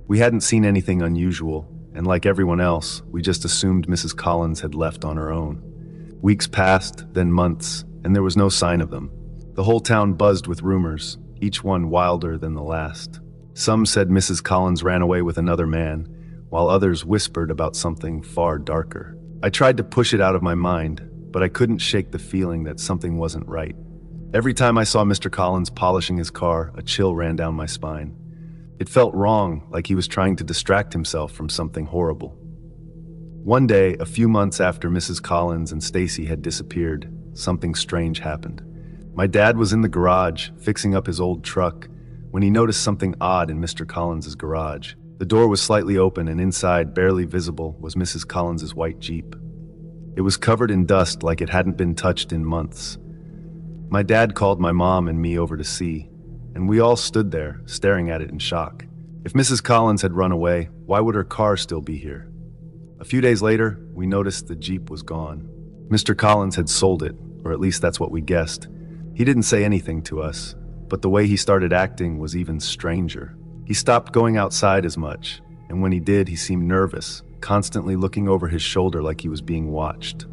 We hadn't seen anything unusual, and like everyone else, we just assumed Mrs. Collins had left on her own. Weeks passed, then months, and there was no sign of them. The whole town buzzed with rumors, each one wilder than the last. Some said Mrs. Collins ran away with another man, while others whispered about something far darker. I tried to push it out of my mind, but I couldn't shake the feeling that something wasn't right. Every time I saw Mr. Collins polishing his car, a chill ran down my spine. It felt wrong, like he was trying to distract himself from something horrible. One day, a few months after Mrs. Collins and Stacy had disappeared, something strange happened. My dad was in the garage, fixing up his old truck, when he noticed something odd in Mr. Collins's garage. The door was slightly open, and inside, barely visible, was Mrs. Collins's white Jeep. It was covered in dust like it hadn't been touched in months. My dad called my mom and me over to see, and we all stood there, staring at it in shock. If Mrs. Collins had run away, why would her car still be here? A few days later, we noticed the Jeep was gone. Mr. Collins had sold it, or at least that's what we guessed. He didn't say anything to us, but the way he started acting was even stranger. He stopped going outside as much, and when he did, he seemed nervous, constantly looking over his shoulder like he was being watched.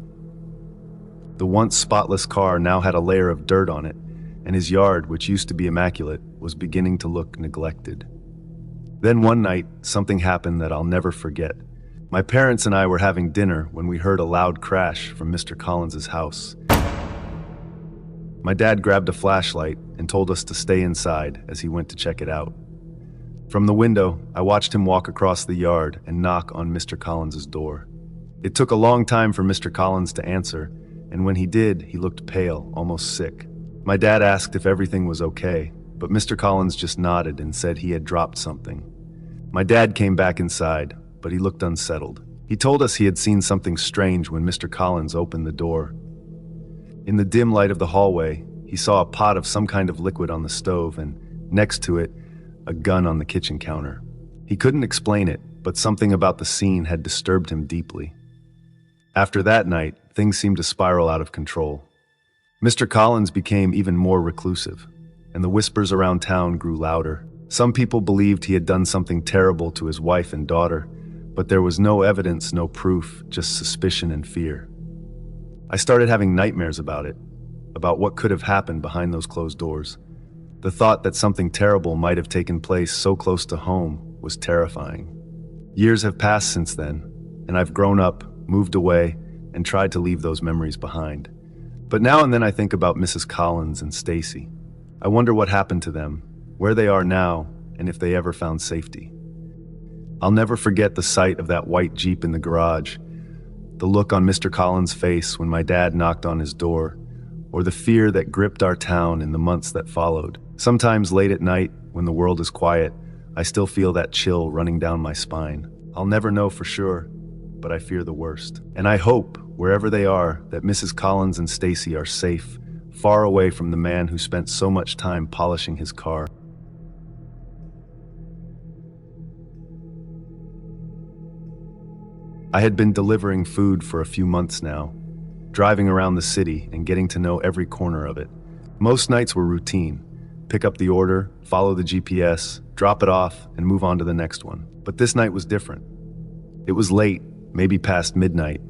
The once spotless car now had a layer of dirt on it, and his yard, which used to be immaculate, was beginning to look neglected. Then one night, something happened that I'll never forget. My parents and I were having dinner when we heard a loud crash from Mr. Collins's house. My dad grabbed a flashlight and told us to stay inside as he went to check it out. From the window, I watched him walk across the yard and knock on Mr. Collins's door. It took a long time for Mr. Collins to answer, and when he did, he looked pale, almost sick. My dad asked if everything was okay, but Mr. Collins just nodded and said he had dropped something. My dad came back inside, but he looked unsettled. He told us he had seen something strange when Mr. Collins opened the door. In the dim light of the hallway, he saw a pot of some kind of liquid on the stove and, next to it, a gun on the kitchen counter. He couldn't explain it, but something about the scene had disturbed him deeply. After that night, things seemed to spiral out of control. Mr. Collins became even more reclusive, and the whispers around town grew louder. Some people believed he had done something terrible to his wife and daughter, but there was no evidence, no proof, just suspicion and fear. I started having nightmares about it, about what could have happened behind those closed doors. The thought that something terrible might have taken place so close to home was terrifying. Years have passed since then, and I've grown up, moved away, and tried to leave those memories behind. But now and then I think about Mrs. Collins and Stacy. I wonder what happened to them, where they are now, and if they ever found safety. I'll never forget the sight of that white Jeep in the garage, the look on Mr. Collins' face when my dad knocked on his door, or the fear that gripped our town in the months that followed. Sometimes late at night, when the world is quiet, I still feel that chill running down my spine. I'll never know for sure, but I fear the worst. And I hope, wherever they are, that Mrs. Collins and Stacy are safe, far away from the man who spent so much time polishing his car. I had been delivering food for a few months now, driving around the city and getting to know every corner of it. Most nights were routine. Pick up the order, follow the GPS, drop it off, and move on to the next one. But this night was different. It was late, maybe past midnight,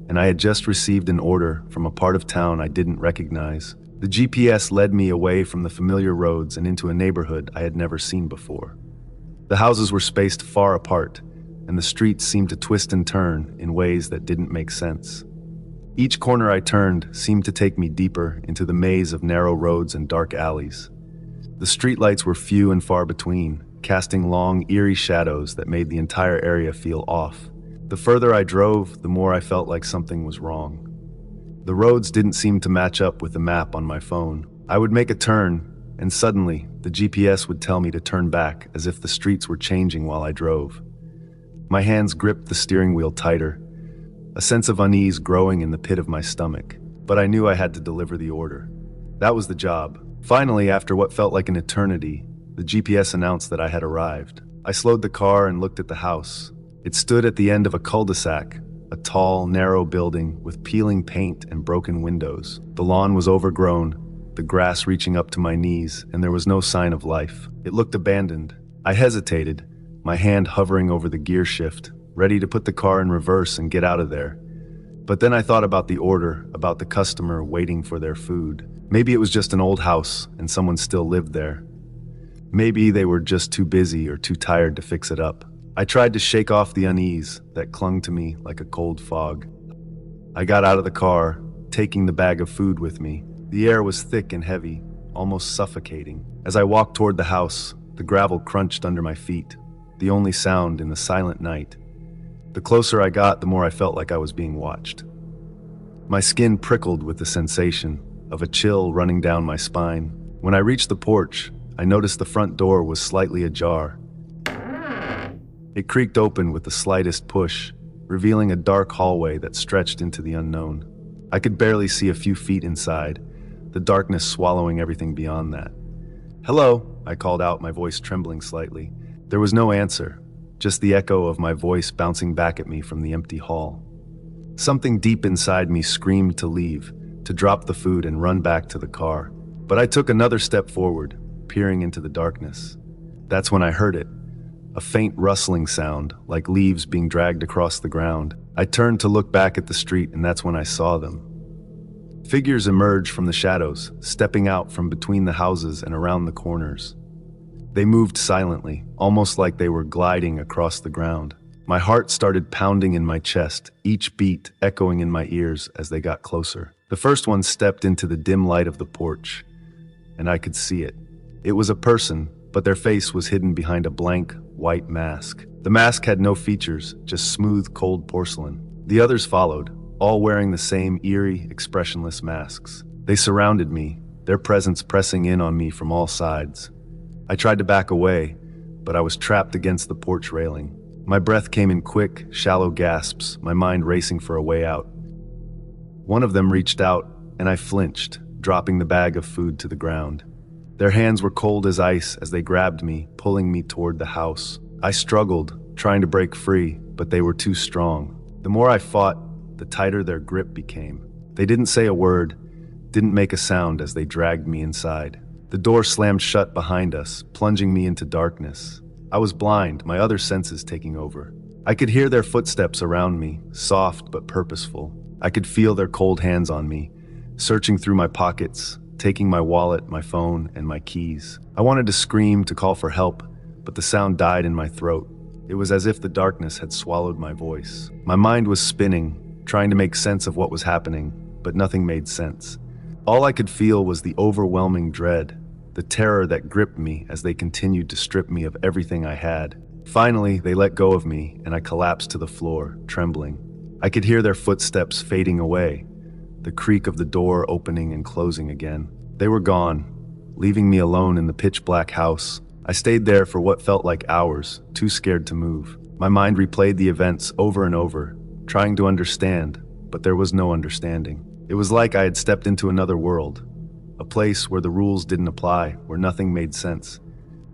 and I had just received an order from a part of town I didn't recognize. The GPS led me away from the familiar roads and into a neighborhood I had never seen before. The houses were spaced far apart, and the streets seemed to twist and turn in ways that didn't make sense. Each corner I turned seemed to take me deeper into the maze of narrow roads and dark alleys. The streetlights were few and far between, casting long, eerie shadows that made the entire area feel off. The further I drove, the more I felt like something was wrong. The roads didn't seem to match up with the map on my phone. I would make a turn, and suddenly, the GPS would tell me to turn back as if the streets were changing while I drove. My hands gripped the steering wheel tighter, a sense of unease growing in the pit of my stomach. But I knew I had to deliver the order. That was the job. Finally, after what felt like an eternity, the GPS announced that I had arrived. I slowed the car and looked at the house. It stood at the end of a cul-de-sac, a tall, narrow building with peeling paint and broken windows. The lawn was overgrown, the grass reaching up to my knees, and there was no sign of life. It looked abandoned. I hesitated, my hand hovering over the gear shift, ready to put the car in reverse and get out of there. But then I thought about the order, about the customer waiting for their food. Maybe it was just an old house and someone still lived there. Maybe they were just too busy or too tired to fix it up. I tried to shake off the unease that clung to me like a cold fog. I got out of the car, taking the bag of food with me. The air was thick and heavy, almost suffocating. As I walked toward the house, the gravel crunched under my feet, the only sound in the silent night. The closer I got, the more I felt like I was being watched. My skin prickled with the sensation of a chill running down my spine. When I reached the porch, I noticed the front door was slightly ajar. It creaked open with the slightest push, revealing a dark hallway that stretched into the unknown. I could barely see a few feet inside, the darkness swallowing everything beyond that. "Hello," I called out, my voice trembling slightly. There was no answer, just the echo of my voice bouncing back at me from the empty hall. Something deep inside me screamed to leave, to drop the food and run back to the car. But I took another step forward, peering into the darkness. That's when I heard it, a faint rustling sound, like leaves being dragged across the ground. I turned to look back at the street, and that's when I saw them. Figures emerged from the shadows, stepping out from between the houses and around the corners. They moved silently, almost like they were gliding across the ground. My heart started pounding in my chest, each beat echoing in my ears as they got closer. The first one stepped into the dim light of the porch, and I could see it. It was a person, but their face was hidden behind a blank, white mask. The mask had no features, just smooth, cold porcelain. The others followed, all wearing the same eerie, expressionless masks. They surrounded me, their presence pressing in on me from all sides. I tried to back away, but I was trapped against the porch railing. My breath came in quick, shallow gasps, my mind racing for a way out. One of them reached out, and I flinched, dropping the bag of food to the ground. Their hands were cold as ice as they grabbed me, pulling me toward the house. I struggled, trying to break free, but they were too strong. The more I fought, the tighter their grip became. They didn't say a word, didn't make a sound as they dragged me inside. The door slammed shut behind us, plunging me into darkness. I was blind, my other senses taking over. I could hear their footsteps around me, soft but purposeful. I could feel their cold hands on me, searching through my pockets, taking my wallet, my phone, and my keys. I wanted to scream, to call for help, but the sound died in my throat. It was as if the darkness had swallowed my voice. My mind was spinning, trying to make sense of what was happening, but nothing made sense. All I could feel was the overwhelming dread, the terror that gripped me as they continued to strip me of everything I had. Finally, they let go of me, and I collapsed to the floor, trembling. I could hear their footsteps fading away, the creak of the door opening and closing again. They were gone, leaving me alone in the pitch-black house. I stayed there for what felt like hours, too scared to move. My mind replayed the events over and over, trying to understand, but there was no understanding. It was like I had stepped into another world, a place where the rules didn't apply, where nothing made sense.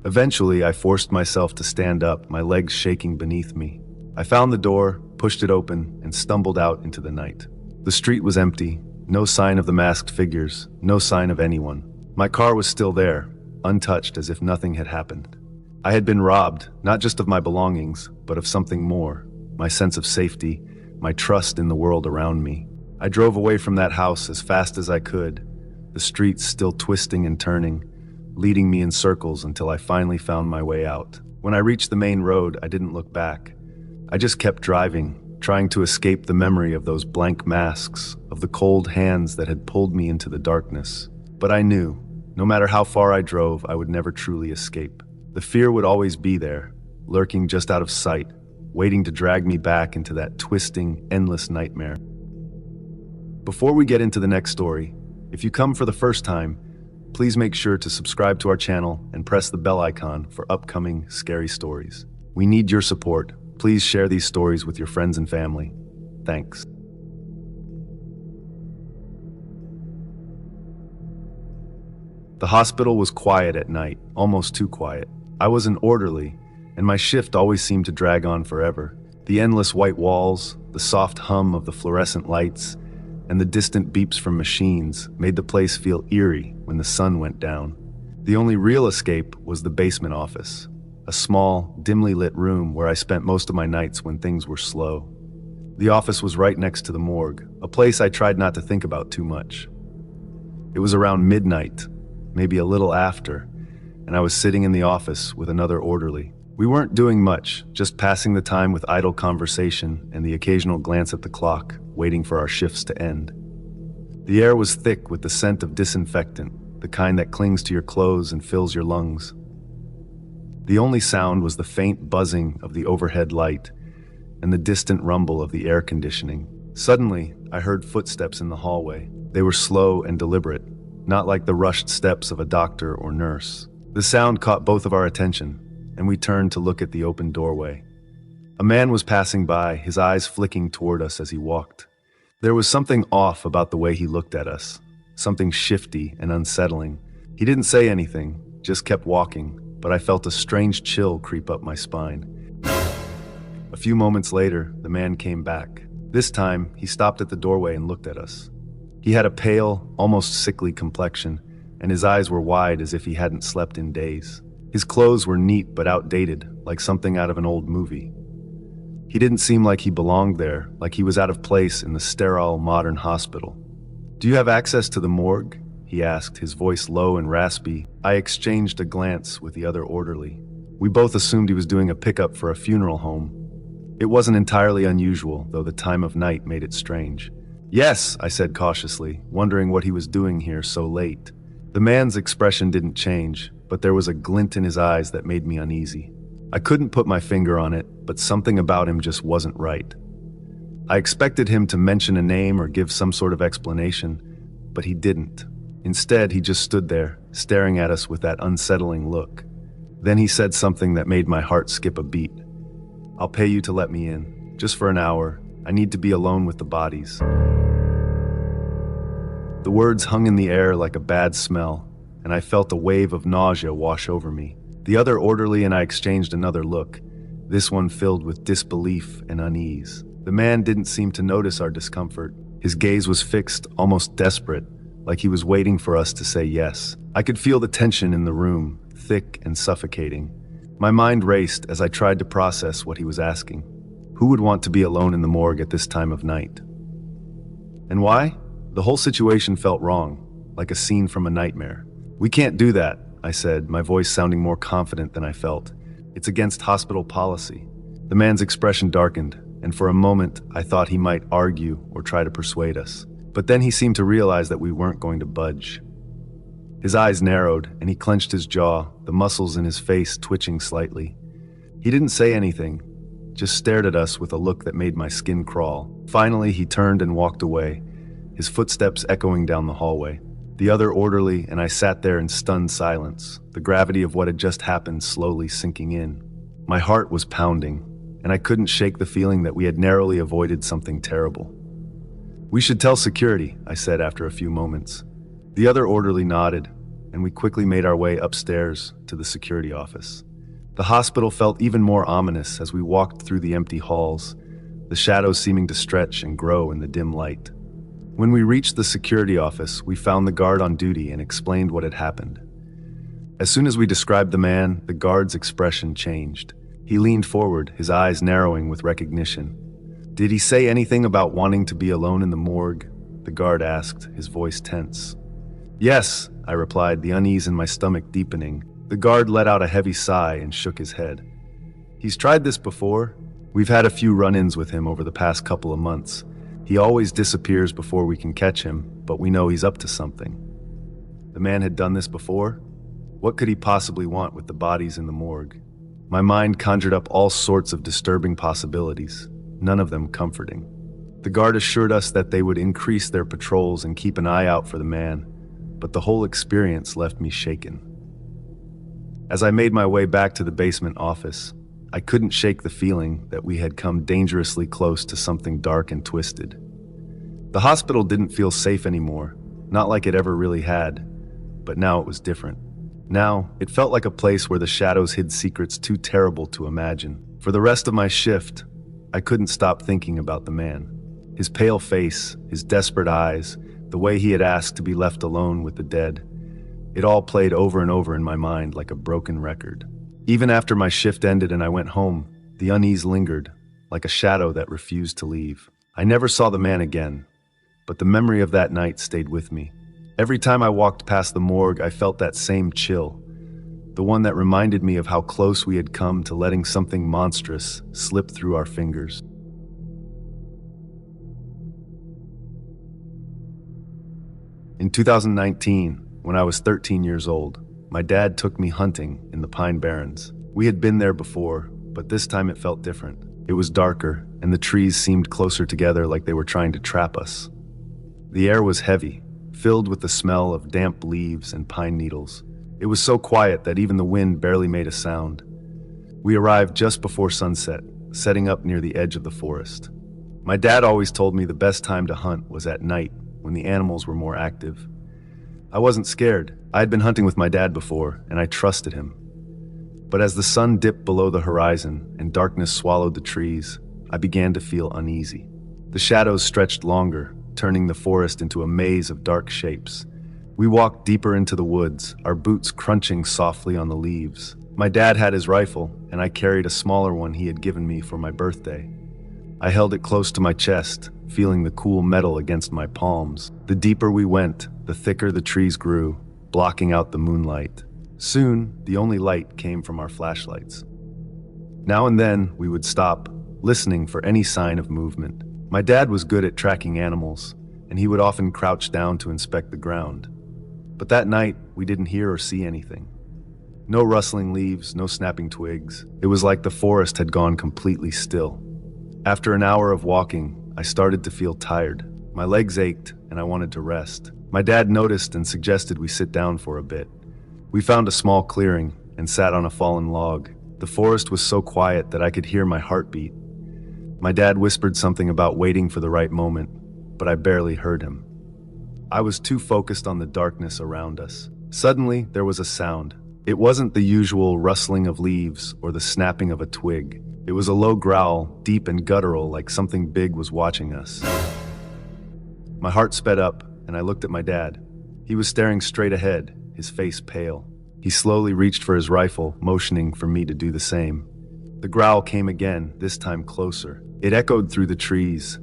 Eventually, I forced myself to stand up, my legs shaking beneath me. I found the door, pushed it open, and stumbled out into the night. The street was empty, no sign of the masked figures, no sign of anyone. My car was still there, untouched as if nothing had happened. I had been robbed, not just of my belongings, but of something more, my sense of safety, my trust in the world around me. I drove away from that house as fast as I could, the streets still twisting and turning, leading me in circles until I finally found my way out. When I reached the main road, I didn't look back. I just kept driving, trying to escape the memory of those blank masks, of the cold hands that had pulled me into the darkness. But I knew, no matter how far I drove, I would never truly escape. The fear would always be there, lurking just out of sight, waiting to drag me back into that twisting, endless nightmare. Before we get into the next story, if you come for the first time, please make sure to subscribe to our channel and press the bell icon for upcoming scary stories. We need your support. Please share these stories with your friends and family. Thanks. The hospital was quiet at night, almost too quiet. I was an orderly, and my shift always seemed to drag on forever. The endless white walls, the soft hum of the fluorescent lights, and the distant beeps from machines made the place feel eerie when the sun went down. The only real escape was the basement office, a small, dimly lit room where I spent most of my nights when things were slow. The office was right next to the morgue, a place I tried not to think about too much. It was around midnight, maybe a little after, and I was sitting in the office with another orderly. We weren't doing much, just passing the time with idle conversation and the occasional glance at the clock, waiting for our shifts to end. The air was thick with the scent of disinfectant, the kind that clings to your clothes and fills your lungs. The only sound was the faint buzzing of the overhead light and the distant rumble of the air conditioning. Suddenly, I heard footsteps in the hallway. They were slow and deliberate, not like the rushed steps of a doctor or nurse. The sound caught both of our attention, and we turned to look at the open doorway. A man was passing by, his eyes flicking toward us as he walked. There was something off about the way he looked at us, something shifty and unsettling. He didn't say anything, just kept walking, but I felt a strange chill creep up my spine. A few moments later, the man came back. This time, he stopped at the doorway and looked at us. He had a pale, almost sickly complexion, and his eyes were wide as if he hadn't slept in days. His clothes were neat but outdated, like something out of an old movie. He didn't seem like he belonged there, like he was out of place in the sterile, modern hospital. "Do you have access to the morgue?" he asked, his voice low and raspy. I exchanged a glance with the other orderly. We both assumed he was doing a pickup for a funeral home. It wasn't entirely unusual, though the time of night made it strange. "Yes," I said cautiously, wondering what he was doing here so late. The man's expression didn't change, but there was a glint in his eyes that made me uneasy. I couldn't put my finger on it, but something about him just wasn't right. I expected him to mention a name or give some sort of explanation, but he didn't. Instead, he just stood there, staring at us with that unsettling look. Then he said something that made my heart skip a beat. "I'll pay you to let me in, just for an hour. I need to be alone with the bodies." The words hung in the air like a bad smell, and I felt a wave of nausea wash over me. The other orderly and I exchanged another look, this one filled with disbelief and unease. The man didn't seem to notice our discomfort. His gaze was fixed, almost desperate, like he was waiting for us to say yes. I could feel the tension in the room, thick and suffocating. My mind raced as I tried to process what he was asking. Who would want to be alone in the morgue at this time of night? And why? The whole situation felt wrong, like a scene from a nightmare. "We can't do that," I said, my voice sounding more confident than I felt. "It's against hospital policy." The man's expression darkened, and for a moment I thought he might argue or try to persuade us. But then he seemed to realize that we weren't going to budge. His eyes narrowed, and he clenched his jaw, the muscles in his face twitching slightly. He didn't say anything, just stared at us with a look that made my skin crawl. Finally, he turned and walked away, his footsteps echoing down the hallway. The other orderly and I sat there in stunned silence, the gravity of what had just happened slowly sinking in. My heart was pounding, and I couldn't shake the feeling that we had narrowly avoided something terrible. "We should tell security," I said after a few moments. The other orderly nodded, and we quickly made our way upstairs to the security office. The hospital felt even more ominous as we walked through the empty halls, the shadows seeming to stretch and grow in the dim light. When we reached the security office, we found the guard on duty and explained what had happened. As soon as we described the man, the guard's expression changed. He leaned forward, his eyes narrowing with recognition. "Did he say anything about wanting to be alone in the morgue?" the guard asked, his voice tense. "Yes," I replied, the unease in my stomach deepening. The guard let out a heavy sigh and shook his head. "He's tried this before. We've had a few run-ins with him over the past couple of months. He always disappears before we can catch him, but we know he's up to something." The man had done this before? What could he possibly want with the bodies in the morgue? My mind conjured up all sorts of disturbing possibilities, none of them comforting. The guard assured us that they would increase their patrols and keep an eye out for the man, but the whole experience left me shaken. As I made my way back to the basement office, I couldn't shake the feeling that we had come dangerously close to something dark and twisted. The hospital didn't feel safe anymore, not like it ever really had, but now it was different. Now, it felt like a place where the shadows hid secrets too terrible to imagine. For the rest of my shift, I couldn't stop thinking about the man. His pale face, his desperate eyes, the way he had asked to be left alone with the dead. It all played over and over in my mind like a broken record. Even after my shift ended and I went home, the unease lingered, like a shadow that refused to leave. I never saw the man again, but the memory of that night stayed with me. Every time I walked past the morgue, I felt that same chill, the one that reminded me of how close we had come to letting something monstrous slip through our fingers. In 2019, when I was 13 years old, my dad took me hunting in the Pine Barrens. We had been there before, but this time it felt different. It was darker, and the trees seemed closer together like they were trying to trap us. The air was heavy, filled with the smell of damp leaves and pine needles. It was so quiet that even the wind barely made a sound. We arrived just before sunset, setting up near the edge of the forest. My dad always told me the best time to hunt was at night, when the animals were more active. I wasn't scared. I had been hunting with my dad before, and I trusted him. But as the sun dipped below the horizon and darkness swallowed the trees, I began to feel uneasy. The shadows stretched longer, turning the forest into a maze of dark shapes. We walked deeper into the woods, our boots crunching softly on the leaves. My dad had his rifle, and I carried a smaller one he had given me for my birthday. I held it close to my chest, feeling the cool metal against my palms. The deeper we went, the thicker the trees grew, blocking out the moonlight. Soon, the only light came from our flashlights. Now and then, we would stop, listening for any sign of movement. My dad was good at tracking animals, and he would often crouch down to inspect the ground. But that night, we didn't hear or see anything. No rustling leaves, no snapping twigs. It was like the forest had gone completely still. After an hour of walking, I started to feel tired. My legs ached, and I wanted to rest. My dad noticed and suggested we sit down for a bit. We found a small clearing and sat on a fallen log. The forest was so quiet that I could hear my heartbeat. My dad whispered something about waiting for the right moment, but I barely heard him. I was too focused on the darkness around us. Suddenly, there was a sound. It wasn't the usual rustling of leaves or the snapping of a twig. It was a low growl, deep and guttural, like something big was watching us. My heart sped up, and I looked at my dad. He was staring straight ahead, his face pale. He slowly reached for his rifle, motioning for me to do the same. The growl came again, this time closer. It echoed through the trees,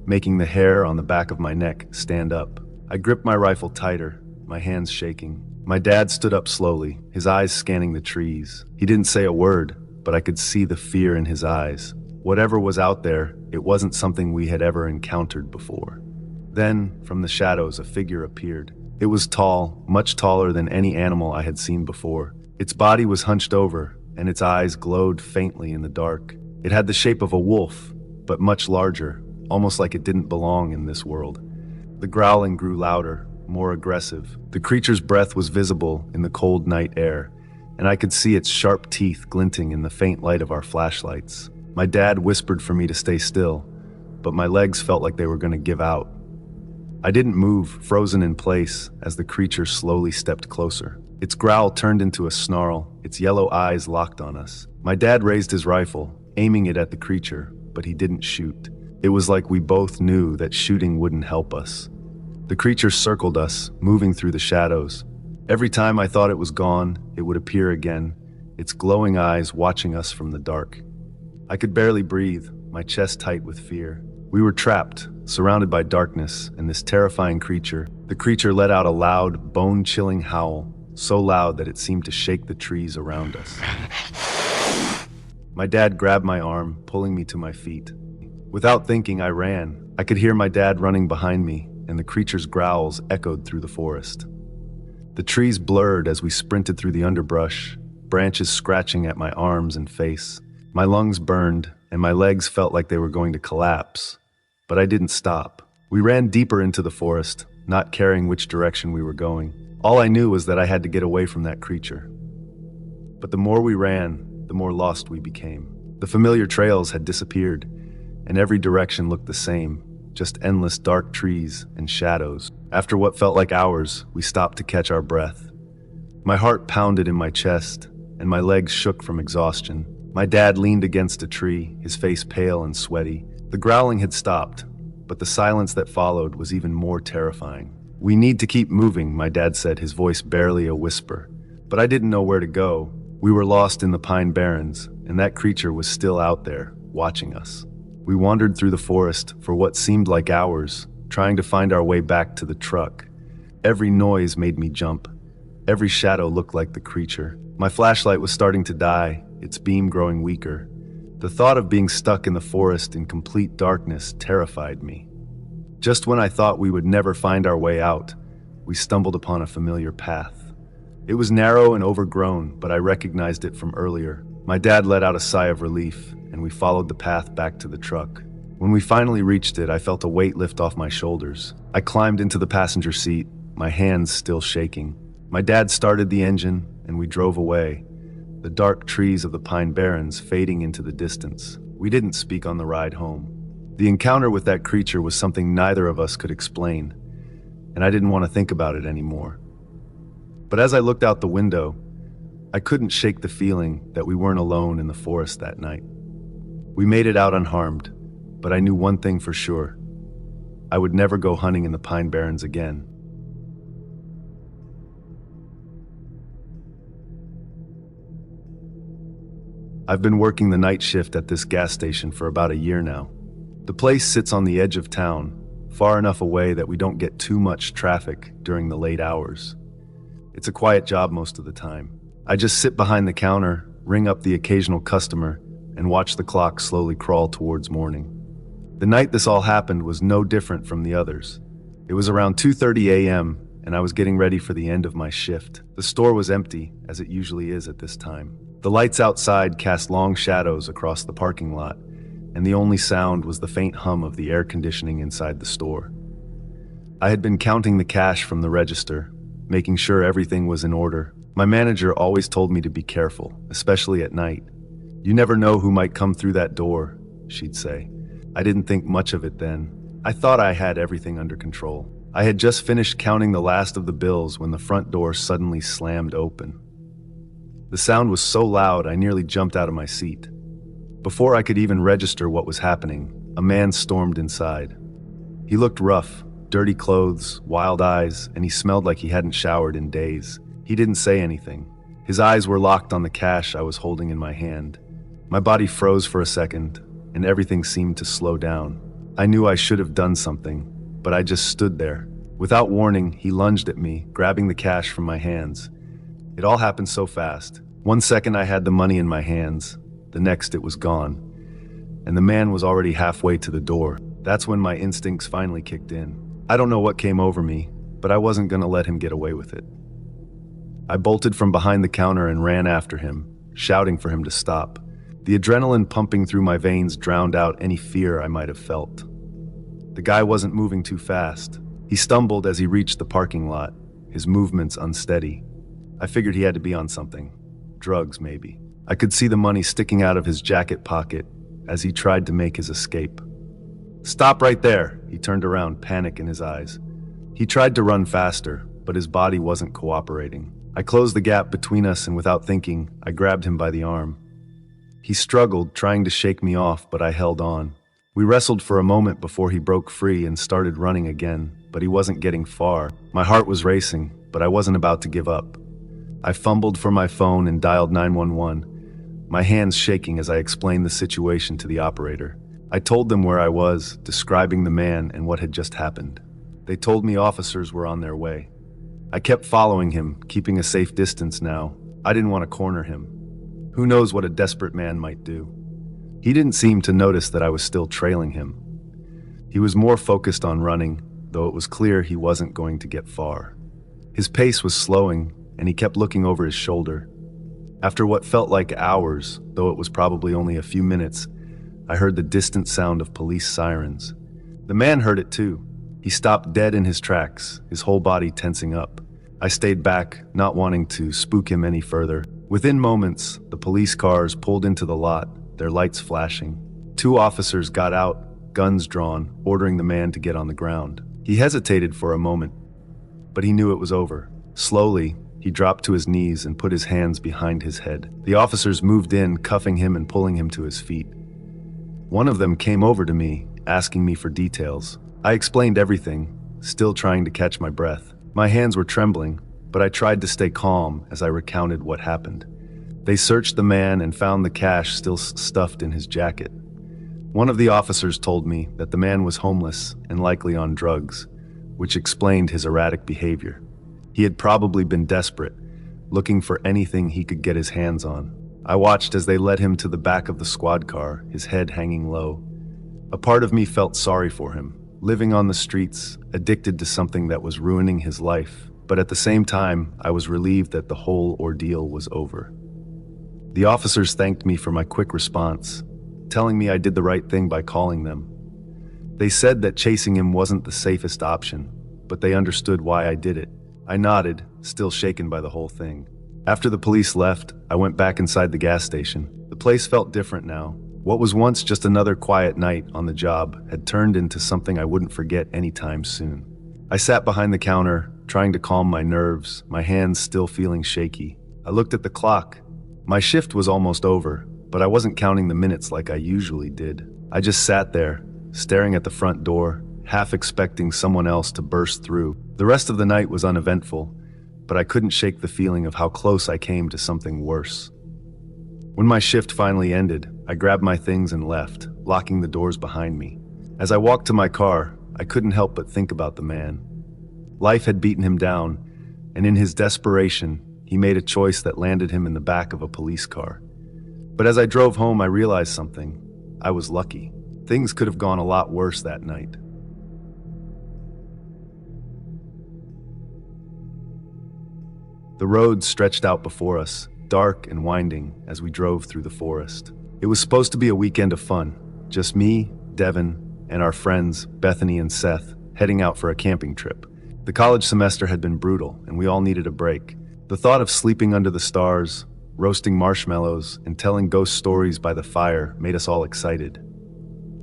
making the hair on the back of my neck stand up. I gripped my rifle tighter, my hands shaking. My dad stood up slowly, his eyes scanning the trees. He didn't say a word, but I could see the fear in his eyes. Whatever was out there, it wasn't something we had ever encountered before. Then, from the shadows, a figure appeared. It was tall, much taller than any animal I had seen before. Its body was hunched over, and its eyes glowed faintly in the dark. It had the shape of a wolf, but much larger, almost like it didn't belong in this world. The growling grew louder, more aggressive. The creature's breath was visible in the cold night air, and I could see its sharp teeth glinting in the faint light of our flashlights. My dad whispered for me to stay still, but my legs felt like they were going to give out. I didn't move, frozen in place, as the creature slowly stepped closer. Its growl turned into a snarl, its yellow eyes locked on us. My dad raised his rifle, aiming it at the creature, but he didn't shoot. It was like we both knew that shooting wouldn't help us. The creature circled us, moving through the shadows. Every time I thought it was gone, it would appear again, its glowing eyes watching us from the dark. I could barely breathe, my chest tight with fear. We were trapped, surrounded by darkness and this terrifying creature. The creature let out a loud, bone-chilling howl, so loud that it seemed to shake the trees around us. My dad grabbed my arm, pulling me to my feet. Without thinking, I ran. I could hear my dad running behind me, and the creature's growls echoed through the forest. The trees blurred as we sprinted through the underbrush, branches scratching at my arms and face. My lungs burned, and my legs felt like they were going to collapse. But I didn't stop. We ran deeper into the forest, not caring which direction we were going. All I knew was that I had to get away from that creature. But the more we ran, the more lost we became. The familiar trails had disappeared, and every direction looked the same, just endless dark trees and shadows. After what felt like hours, we stopped to catch our breath. My heart pounded in my chest, and my legs shook from exhaustion. My dad leaned against a tree, his face pale and sweaty. The growling had stopped, but the silence that followed was even more terrifying. "We need to keep moving," my dad said, his voice barely a whisper. But I didn't know where to go. We were lost in the Pine Barrens, and that creature was still out there, watching us. We wandered through the forest for what seemed like hours, trying to find our way back to the truck. Every noise made me jump. Every shadow looked like the creature. My flashlight was starting to die, its beam growing weaker. The thought of being stuck in the forest in complete darkness terrified me. Just when I thought we would never find our way out, we stumbled upon a familiar path. It was narrow and overgrown, but I recognized it from earlier. My dad let out a sigh of relief, and we followed the path back to the truck. When we finally reached it, I felt a weight lift off my shoulders. I climbed into the passenger seat, my hands still shaking. My dad started the engine, and we drove away, the dark trees of the Pine Barrens fading into the distance. We didn't speak on the ride home. The encounter with that creature was something neither of us could explain, and I didn't want to think about it anymore. But as I looked out the window, I couldn't shake the feeling that we weren't alone in the forest that night. We made it out unharmed, but I knew one thing for sure. I would never go hunting in the Pine Barrens again. I've been working the night shift at this gas station for about a year now. The place sits on the edge of town, far enough away that we don't get too much traffic during the late hours. It's a quiet job most of the time. I just sit behind the counter, ring up the occasional customer, and watch the clock slowly crawl towards morning. The night this all happened was no different from the others. It was around 2:30 a.m., and I was getting ready for the end of my shift. The store was empty, as it usually is at this time. The lights outside cast long shadows across the parking lot, and the only sound was the faint hum of the air conditioning inside the store. I had been counting the cash from the register, making sure everything was in order. My manager always told me to be careful, especially at night. "You never know who might come through that door," she'd say. I didn't think much of it then. I thought I had everything under control. I had just finished counting the last of the bills when the front door suddenly slammed open. The sound was so loud I nearly jumped out of my seat. Before I could even register what was happening, a man stormed inside. He looked rough, dirty clothes, wild eyes, and he smelled like he hadn't showered in days. He didn't say anything. His eyes were locked on the cash I was holding in my hand. My body froze for a second, and everything seemed to slow down. I knew I should have done something, but I just stood there. Without warning, he lunged at me, grabbing the cash from my hands. It all happened so fast. One second I had the money in my hands, the next it was gone, and the man was already halfway to the door. That's when my instincts finally kicked in. I don't know what came over me, but I wasn't going to let him get away with it. I bolted from behind the counter and ran after him, shouting for him to stop. The adrenaline pumping through my veins drowned out any fear I might have felt. The guy wasn't moving too fast. He stumbled as he reached the parking lot, his movements unsteady. I figured he had to be on something. Drugs, maybe. I could see the money sticking out of his jacket pocket as he tried to make his escape. "Stop right there!" He turned around, panic in his eyes. He tried to run faster, but his body wasn't cooperating. I closed the gap between us, and without thinking, I grabbed him by the arm. He struggled, trying to shake me off, but I held on. We wrestled for a moment before he broke free and started running again, but he wasn't getting far. My heart was racing, but I wasn't about to give up. I fumbled for my phone and dialed 911, my hands shaking as I explained the situation to the operator. I told them where I was, describing the man and what had just happened. They told me officers were on their way. I kept following him, keeping a safe distance now. I didn't want to corner him. Who knows what a desperate man might do? He didn't seem to notice that I was still trailing him. He was more focused on running, though it was clear he wasn't going to get far. His pace was slowing, and he kept looking over his shoulder. After what felt like hours, though it was probably only a few minutes, I heard the distant sound of police sirens. The man heard it too. He stopped dead in his tracks, his whole body tensing up. I stayed back, not wanting to spook him any further. Within moments, the police cars pulled into the lot, their lights flashing. 2 officers got out, guns drawn, ordering the man to get on the ground. He hesitated for a moment, but he knew it was over. Slowly, he dropped to his knees and put his hands behind his head. The officers moved in, cuffing him and pulling him to his feet. One of them came over to me, asking me for details. I explained everything, still trying to catch my breath. My hands were trembling, but I tried to stay calm as I recounted what happened. They searched the man and found the cash still stuffed in his jacket. One of the officers told me that the man was homeless and likely on drugs, which explained his erratic behavior. He had probably been desperate, looking for anything he could get his hands on. I watched as they led him to the back of the squad car, his head hanging low. A part of me felt sorry for him, living on the streets, addicted to something that was ruining his life. But at the same time, I was relieved that the whole ordeal was over. The officers thanked me for my quick response, telling me I did the right thing by calling them. They said that chasing him wasn't the safest option, but they understood why I did it. I nodded, still shaken by the whole thing. After the police left, I went back inside the gas station. The place felt different now. What was once just another quiet night on the job had turned into something I wouldn't forget anytime soon. I sat behind the counter, trying to calm my nerves, my hands still feeling shaky. I looked at the clock. My shift was almost over, but I wasn't counting the minutes like I usually did. I just sat there, staring at the front door, half expecting someone else to burst through. The rest of the night was uneventful, but I couldn't shake the feeling of how close I came to something worse. When my shift finally ended, I grabbed my things and left, locking the doors behind me. As I walked to my car, I couldn't help but think about the man. Life had beaten him down, and in his desperation, he made a choice that landed him in the back of a police car. But as I drove home, I realized something. I was lucky. Things could have gone a lot worse that night. The road stretched out before us, dark and winding as we drove through the forest. It was supposed to be a weekend of fun, just me, Devin, and our friends, Bethany and Seth, heading out for a camping trip. The college semester had been brutal, and we all needed a break. The thought of sleeping under the stars, roasting marshmallows, and telling ghost stories by the fire made us all excited.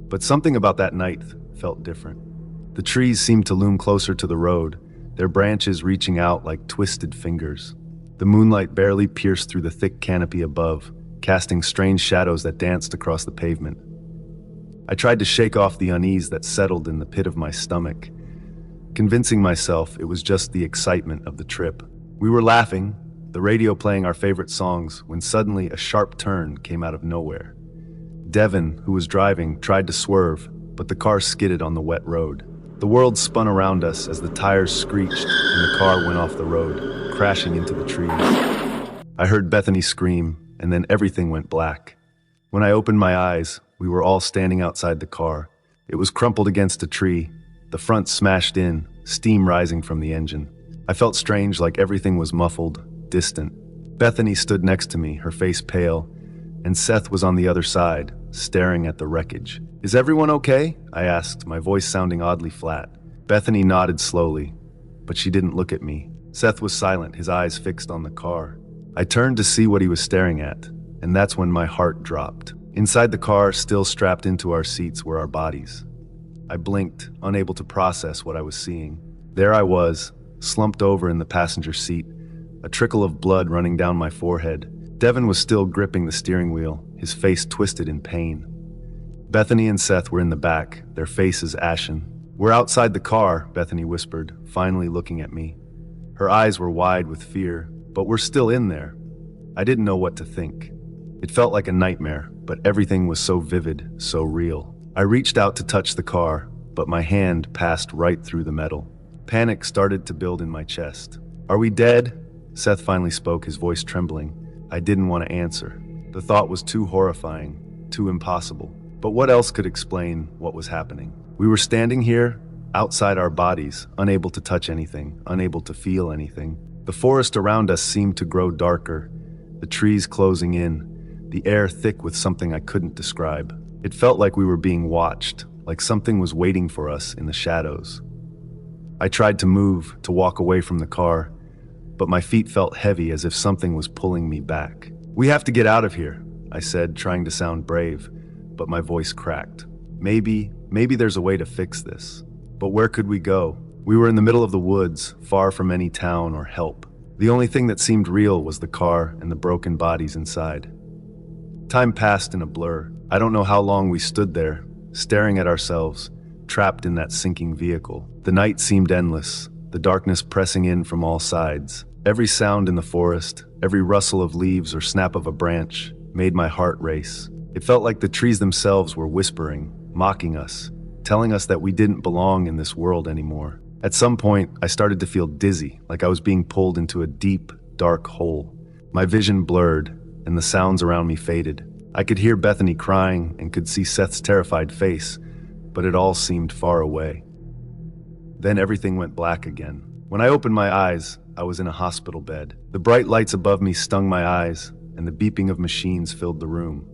But something about that night felt different. The trees seemed to loom closer to the road, their branches reaching out like twisted fingers. The moonlight barely pierced through the thick canopy above, casting strange shadows that danced across the pavement. I tried to shake off the unease that settled in the pit of my stomach, convincing myself it was just the excitement of the trip. We were laughing, the radio playing our favorite songs, when suddenly a sharp turn came out of nowhere. Devin, who was driving, tried to swerve, but the car skidded on the wet road. The world spun around us as the tires screeched and the car went off the road, crashing into the trees. I heard Bethany scream, and then everything went black. When I opened my eyes, we were all standing outside the car. It was crumpled against a tree, the front smashed in, steam rising from the engine. I felt strange, like everything was muffled, distant. Bethany stood next to me, her face pale, and Seth was on the other side, staring at the wreckage. "Is everyone okay?" I asked, my voice sounding oddly flat. Bethany nodded slowly, but she didn't look at me. Seth was silent, his eyes fixed on the car. I turned to see what he was staring at, and that's when my heart dropped. Inside the car, still strapped into our seats, were our bodies. I blinked, unable to process what I was seeing. There I was, slumped over in the passenger seat, a trickle of blood running down my forehead. Devin was still gripping the steering wheel, his face twisted in pain. Bethany and Seth were in the back, their faces ashen. "We're outside the car," Bethany whispered, finally looking at me. Her eyes were wide with fear, but we're still in there. I didn't know what to think. It felt like a nightmare, but everything was so vivid, so real. I reached out to touch the car, but my hand passed right through the metal. Panic started to build in my chest. "Are we dead?" Seth finally spoke, his voice trembling. I didn't want to answer. The thought was too horrifying, too impossible. But what else could explain what was happening? We were standing here, outside our bodies, unable to touch anything, unable to feel anything. The forest around us seemed to grow darker, the trees closing in, the air thick with something I couldn't describe. It felt like we were being watched, like something was waiting for us in the shadows. I tried to move, to walk away from the car, but my feet felt heavy as if something was pulling me back. "We have to get out of here," I said, trying to sound brave, but my voice cracked. Maybe there's a way to fix this. But where could we go? We were in the middle of the woods, far from any town or help. The only thing that seemed real was the car and the broken bodies inside. Time passed in a blur. I don't know how long we stood there, staring at ourselves, trapped in that sinking vehicle. The night seemed endless, the darkness pressing in from all sides. Every sound in the forest, every rustle of leaves or snap of a branch, made my heart race. It felt like the trees themselves were whispering, mocking us, telling us that we didn't belong in this world anymore. At some point, I started to feel dizzy, like I was being pulled into a deep, dark hole. My vision blurred, and the sounds around me faded. I could hear Bethany crying and could see Seth's terrified face, but it all seemed far away. Then everything went black again. When I opened my eyes, I was in a hospital bed. The bright lights above me stung my eyes, and the beeping of machines filled the room.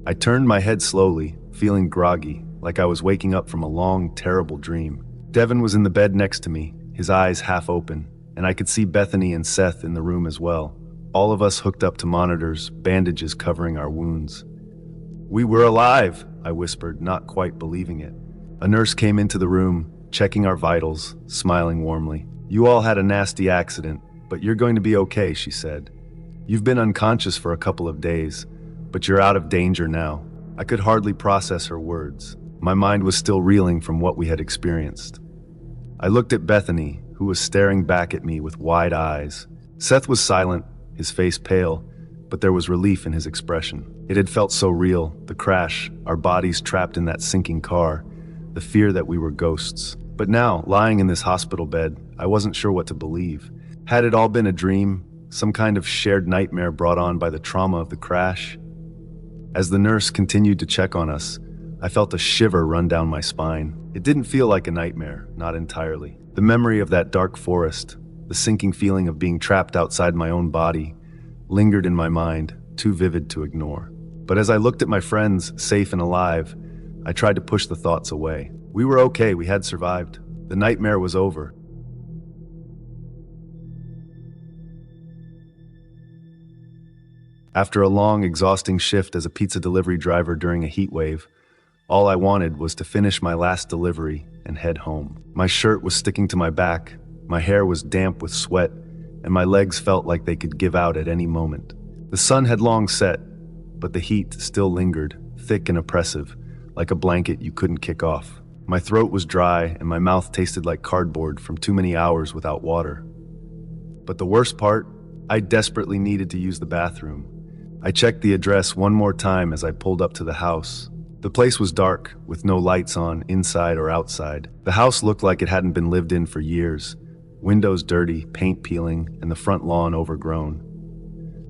I turned my head slowly, feeling groggy, like I was waking up from a long, terrible dream. Devin was in the bed next to me, his eyes half open, and I could see Bethany and Seth in the room as well. All of us hooked up to monitors, bandages covering our wounds. "We were alive," I whispered, not quite believing it. A nurse came into the room, checking our vitals, smiling warmly. "You all had a nasty accident, but you're going to be okay," she said. "You've been unconscious for a couple of days, but you're out of danger now." I could hardly process her words. My mind was still reeling from what we had experienced. I looked at Bethany, who was staring back at me with wide eyes. Seth was silent, his face pale, but there was relief in his expression. It had felt so real, the crash, our bodies trapped in that sinking car, the fear that we were ghosts. But now, lying in this hospital bed, I wasn't sure what to believe. Had it all been a dream, some kind of shared nightmare brought on by the trauma of the crash? As the nurse continued to check on us, I felt a shiver run down my spine. It didn't feel like a nightmare, not entirely. The memory of that dark forest, the sinking feeling of being trapped outside my own body, lingered in my mind, too vivid to ignore. But as I looked at my friends, safe and alive, I tried to push the thoughts away. We were okay, we had survived. The nightmare was over. After a long, exhausting shift as a pizza delivery driver during a heat wave, all I wanted was to finish my last delivery and head home. My shirt was sticking to my back, my hair was damp with sweat, and my legs felt like they could give out at any moment. The sun had long set, but the heat still lingered, thick and oppressive, like a blanket you couldn't kick off. My throat was dry and my mouth tasted like cardboard from too many hours without water. But the worst part, I desperately needed to use the bathroom. I checked the address one more time as I pulled up to the house. The place was dark, with no lights on, inside or outside. The house looked like it hadn't been lived in for years. Windows dirty, paint peeling, and the front lawn overgrown.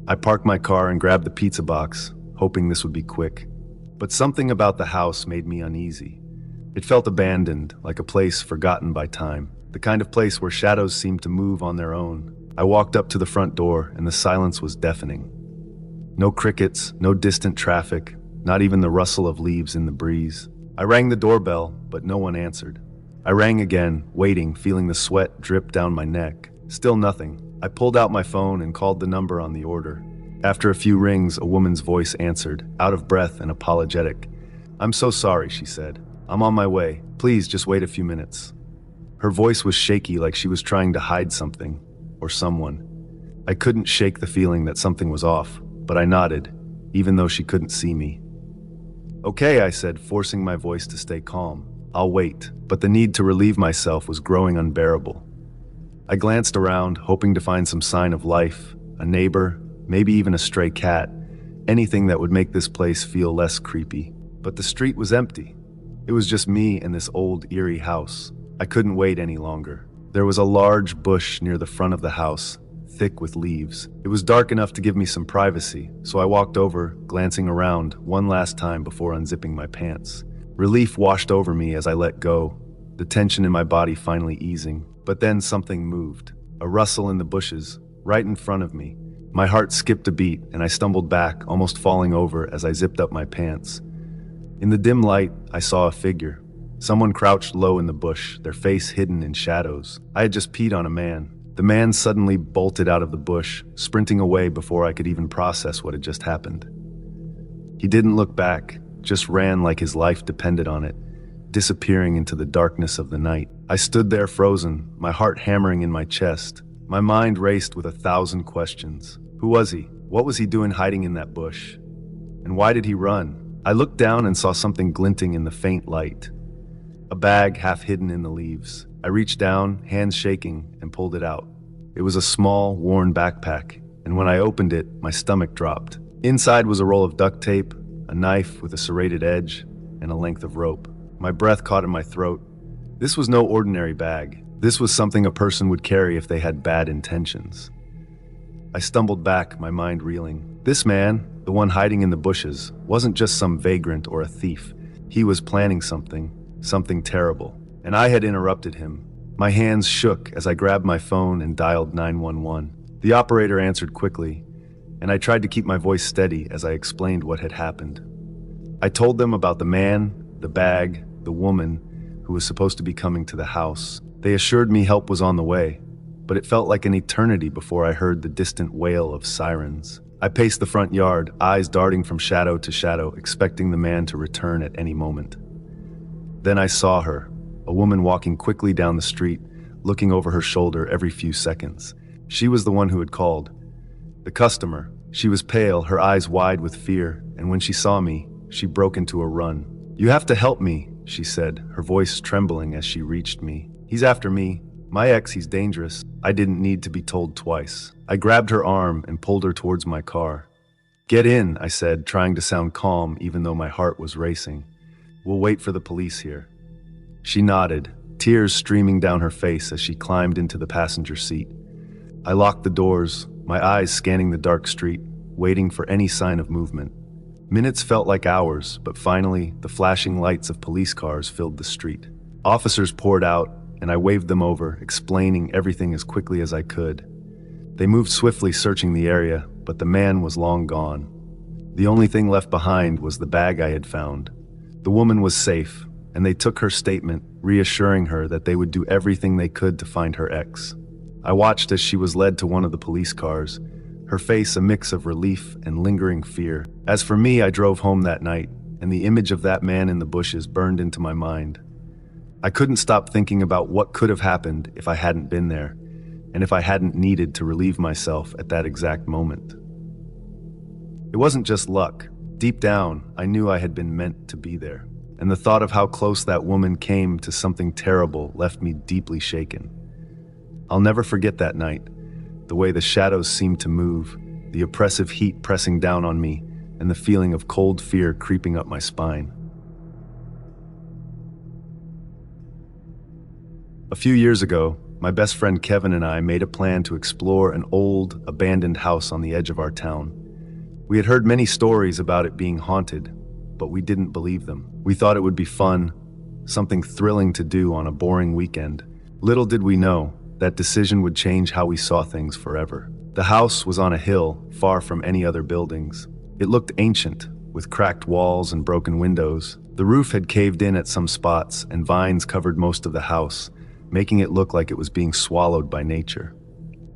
I parked my car and grabbed the pizza box, hoping this would be quick. But something about the house made me uneasy. It felt abandoned, like a place forgotten by time. The kind of place where shadows seemed to move on their own. I walked up to the front door, and the silence was deafening. No crickets, no distant traffic, not even the rustle of leaves in the breeze. I rang the doorbell, but no one answered. I rang again, waiting, feeling the sweat drip down my neck. Still nothing. I pulled out my phone and called the number on the order. After a few rings, a woman's voice answered, out of breath and apologetic. "I'm so sorry," she said. "I'm on my way. Please just wait a few minutes." Her voice was shaky, like she was trying to hide something, or someone. I couldn't shake the feeling that something was off, but I nodded, even though she couldn't see me. "Okay," I said, forcing my voice to stay calm. "I'll wait," but the need to relieve myself was growing unbearable. I glanced around, hoping to find some sign of life, a neighbor, maybe even a stray cat, anything that would make this place feel less creepy. But the street was empty. It was just me and this old, eerie house. I couldn't wait any longer. There was a large bush near the front of the house, thick with leaves. It was dark enough to give me some privacy, so I walked over, glancing around one last time before unzipping my pants. Relief washed over me as I let go, the tension in my body finally easing. But then something moved, a rustle in the bushes, right in front of me. My heart skipped a beat, and I stumbled back, almost falling over as I zipped up my pants. In the dim light, I saw a figure. Someone crouched low in the bush, their face hidden in shadows. I had just peed on a man. The man suddenly bolted out of the bush, sprinting away before I could even process what had just happened. He didn't look back, just ran like his life depended on it, disappearing into the darkness of the night. I stood there frozen, my heart hammering in my chest. My mind raced with 1,000 questions. Who was he? What was he doing hiding in that bush? And why did he run? I looked down and saw something glinting in the faint light. A bag half hidden in the leaves. I reached down, hands shaking, and pulled it out. It was a small, worn backpack, and when I opened it, my stomach dropped. Inside was a roll of duct tape, a knife with a serrated edge, and a length of rope. My breath caught in my throat. This was no ordinary bag. This was something a person would carry if they had bad intentions. I stumbled back, my mind reeling. This man, the one hiding in the bushes, wasn't just some vagrant or a thief. He was planning something terrible. And I had interrupted him. My hands shook as I grabbed my phone and dialed 911. The operator answered quickly, and I tried to keep my voice steady as I explained what had happened. I told them about the man, the bag, the woman who was supposed to be coming to the house. They assured me help was on the way, but it felt like an eternity before I heard the distant wail of sirens. I paced the front yard, eyes darting from shadow to shadow, expecting the man to return at any moment. Then I saw her, a woman walking quickly down the street, looking over her shoulder every few seconds. She was the one who had called. The customer. She was pale, her eyes wide with fear, and when she saw me, she broke into a run. "You have to help me," she said, her voice trembling as she reached me. "He's after me. My ex, he's dangerous." I didn't need to be told twice. I grabbed her arm and pulled her towards my car. "Get in," I said, trying to sound calm even though my heart was racing. "We'll wait for the police here." She nodded, tears streaming down her face as she climbed into the passenger seat. I locked the doors, my eyes scanning the dark street, waiting for any sign of movement. Minutes felt like hours, but finally, the flashing lights of police cars filled the street. Officers poured out, and I waved them over, explaining everything as quickly as I could. They moved swiftly, searching the area, but the man was long gone. The only thing left behind was the bag I had found. The woman was safe, and they took her statement, reassuring her that they would do everything they could to find her ex. I watched as she was led to one of the police cars, her face a mix of relief and lingering fear. As for me, I drove home that night, and the image of that man in the bushes burned into my mind. I couldn't stop thinking about what could have happened if I hadn't been there, and if I hadn't needed to relieve myself at that exact moment. It wasn't just luck. Deep down, I knew I had been meant to be there, and the thought of how close that woman came to something terrible left me deeply shaken. I'll never forget that night, the way the shadows seemed to move, the oppressive heat pressing down on me, and the feeling of cold fear creeping up my spine. A few years ago, my best friend Kevin and I made a plan to explore an old, abandoned house on the edge of our town. We had heard many stories about it being haunted, but we didn't believe them. We thought it would be fun, something thrilling to do on a boring weekend. Little did we know, that decision would change how we saw things forever. The house was on a hill, far from any other buildings. It looked ancient, with cracked walls and broken windows, The roof had caved in at some spots, and vines covered most of the house, making it look like it was being swallowed by nature.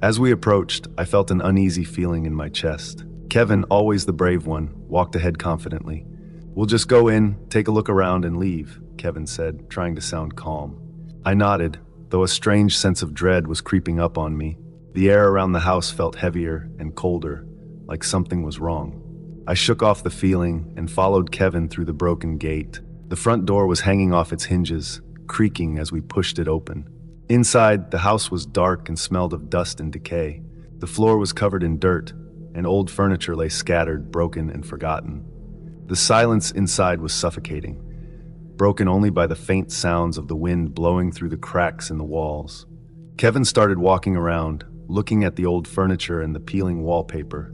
As we approached, I felt an uneasy feeling in my chest. Kevin, always the brave one, walked ahead confidently. "We'll just go in, take a look around, and leave," Kevin said, trying to sound calm. I nodded, though a strange sense of dread was creeping up on me. The air around the house felt heavier and colder, like something was wrong. I shook off the feeling and followed Kevin through the broken gate. The front door was hanging off its hinges, creaking as we pushed it open. Inside, the house was dark and smelled of dust and decay. The floor was covered in dirt, and old furniture lay scattered, broken and forgotten. The silence inside was suffocating, broken only by the faint sounds of the wind blowing through the cracks in the walls. Kevin started walking around, looking at the old furniture and the peeling wallpaper.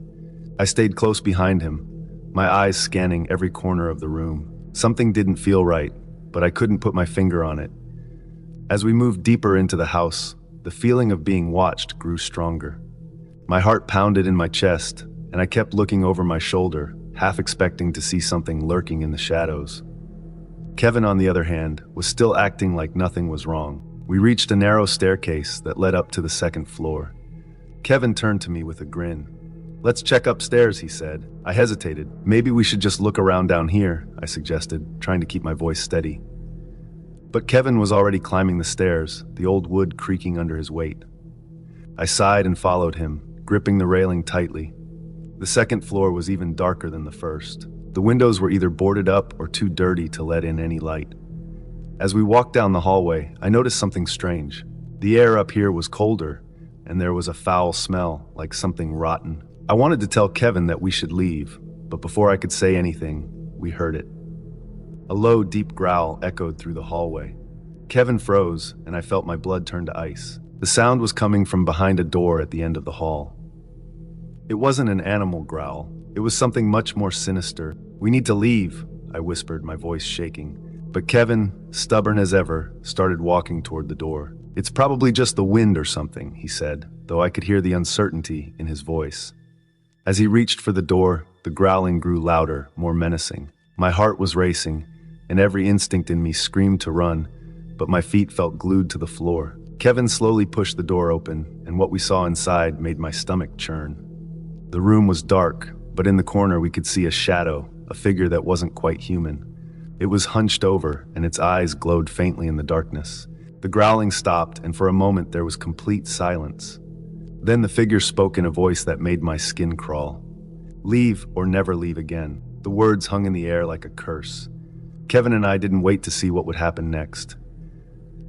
I stayed close behind him, my eyes scanning every corner of the room. Something didn't feel right, but I couldn't put my finger on it. As we moved deeper into the house, the feeling of being watched grew stronger. My heart pounded in my chest, and I kept looking over my shoulder, half expecting to see something lurking in the shadows. Kevin, on the other hand, was still acting like nothing was wrong. We reached a narrow staircase that led up to the second floor. Kevin turned to me with a grin. "Let's check upstairs," he said. I hesitated. "Maybe we should just look around down here," I suggested, trying to keep my voice steady. But Kevin was already climbing the stairs, the old wood creaking under his weight. I sighed and followed him, gripping the railing tightly. The second floor was even darker than the first. The windows were either boarded up or too dirty to let in any light. As we walked down the hallway, I noticed something strange. The air up here was colder, and there was a foul smell, like something rotten. I wanted to tell Kevin that we should leave, but before I could say anything, we heard it. A low, deep growl echoed through the hallway. Kevin froze, and I felt my blood turn to ice. The sound was coming from behind a door at the end of the hall. It wasn't an animal growl. It was something much more sinister. "We need to leave," I whispered, my voice shaking. But Kevin, stubborn as ever, started walking toward the door. "It's probably just the wind or something," he said, though I could hear the uncertainty in his voice. As he reached for the door, the growling grew louder, more menacing. My heart was racing, and every instinct in me screamed to run, but my feet felt glued to the floor. Kevin slowly pushed the door open, and what we saw inside made my stomach churn. The room was dark, but in the corner we could see a shadow, a figure that wasn't quite human. It was hunched over, and its eyes glowed faintly in the darkness. The growling stopped, and for a moment there was complete silence. Then the figure spoke in a voice that made my skin crawl. "Leave or never leave again." The words hung in the air like a curse. Kevin and I didn't wait to see what would happen next.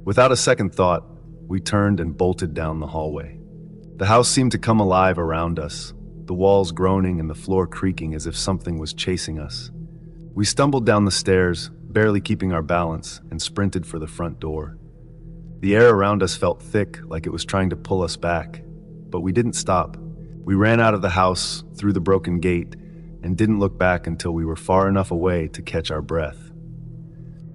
Without a second thought, we turned and bolted down the hallway. The house seemed to come alive around us, the walls groaning and the floor creaking as if something was chasing us. We stumbled down the stairs, barely keeping our balance, and sprinted for the front door. The air around us felt thick, like it was trying to pull us back. But we didn't stop. We ran out of the house, through the broken gate, and didn't look back until we were far enough away to catch our breath.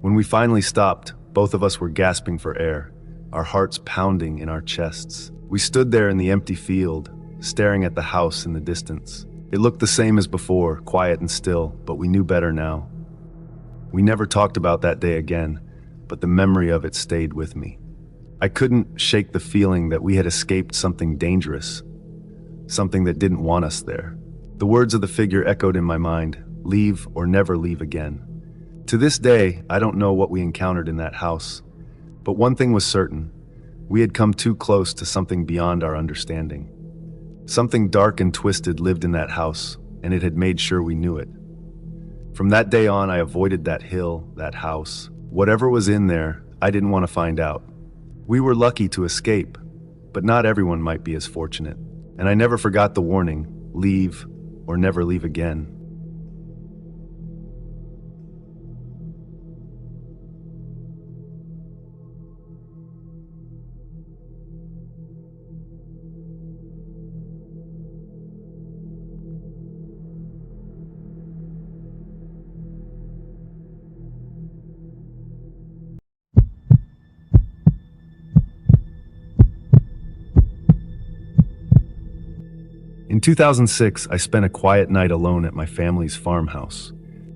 When we finally stopped, both of us were gasping for air, our hearts pounding in our chests. We stood there in the empty field, staring at the house in the distance. It looked the same as before, quiet and still, but we knew better now. We never talked about that day again, but the memory of it stayed with me. I couldn't shake the feeling that we had escaped something dangerous, something that didn't want us there. The words of the figure echoed in my mind, "Leave or never leave again." To this day, I don't know what we encountered in that house, but one thing was certain: we had come too close to something beyond our understanding. Something dark and twisted lived in that house, and it had made sure we knew it. From that day on, I avoided that hill, that house. Whatever was in there, I didn't want to find out. We were lucky to escape, but not everyone might be as fortunate. And I never forgot the warning, "Leave or never leave again." In 2006, I spent a quiet night alone at my family's farmhouse.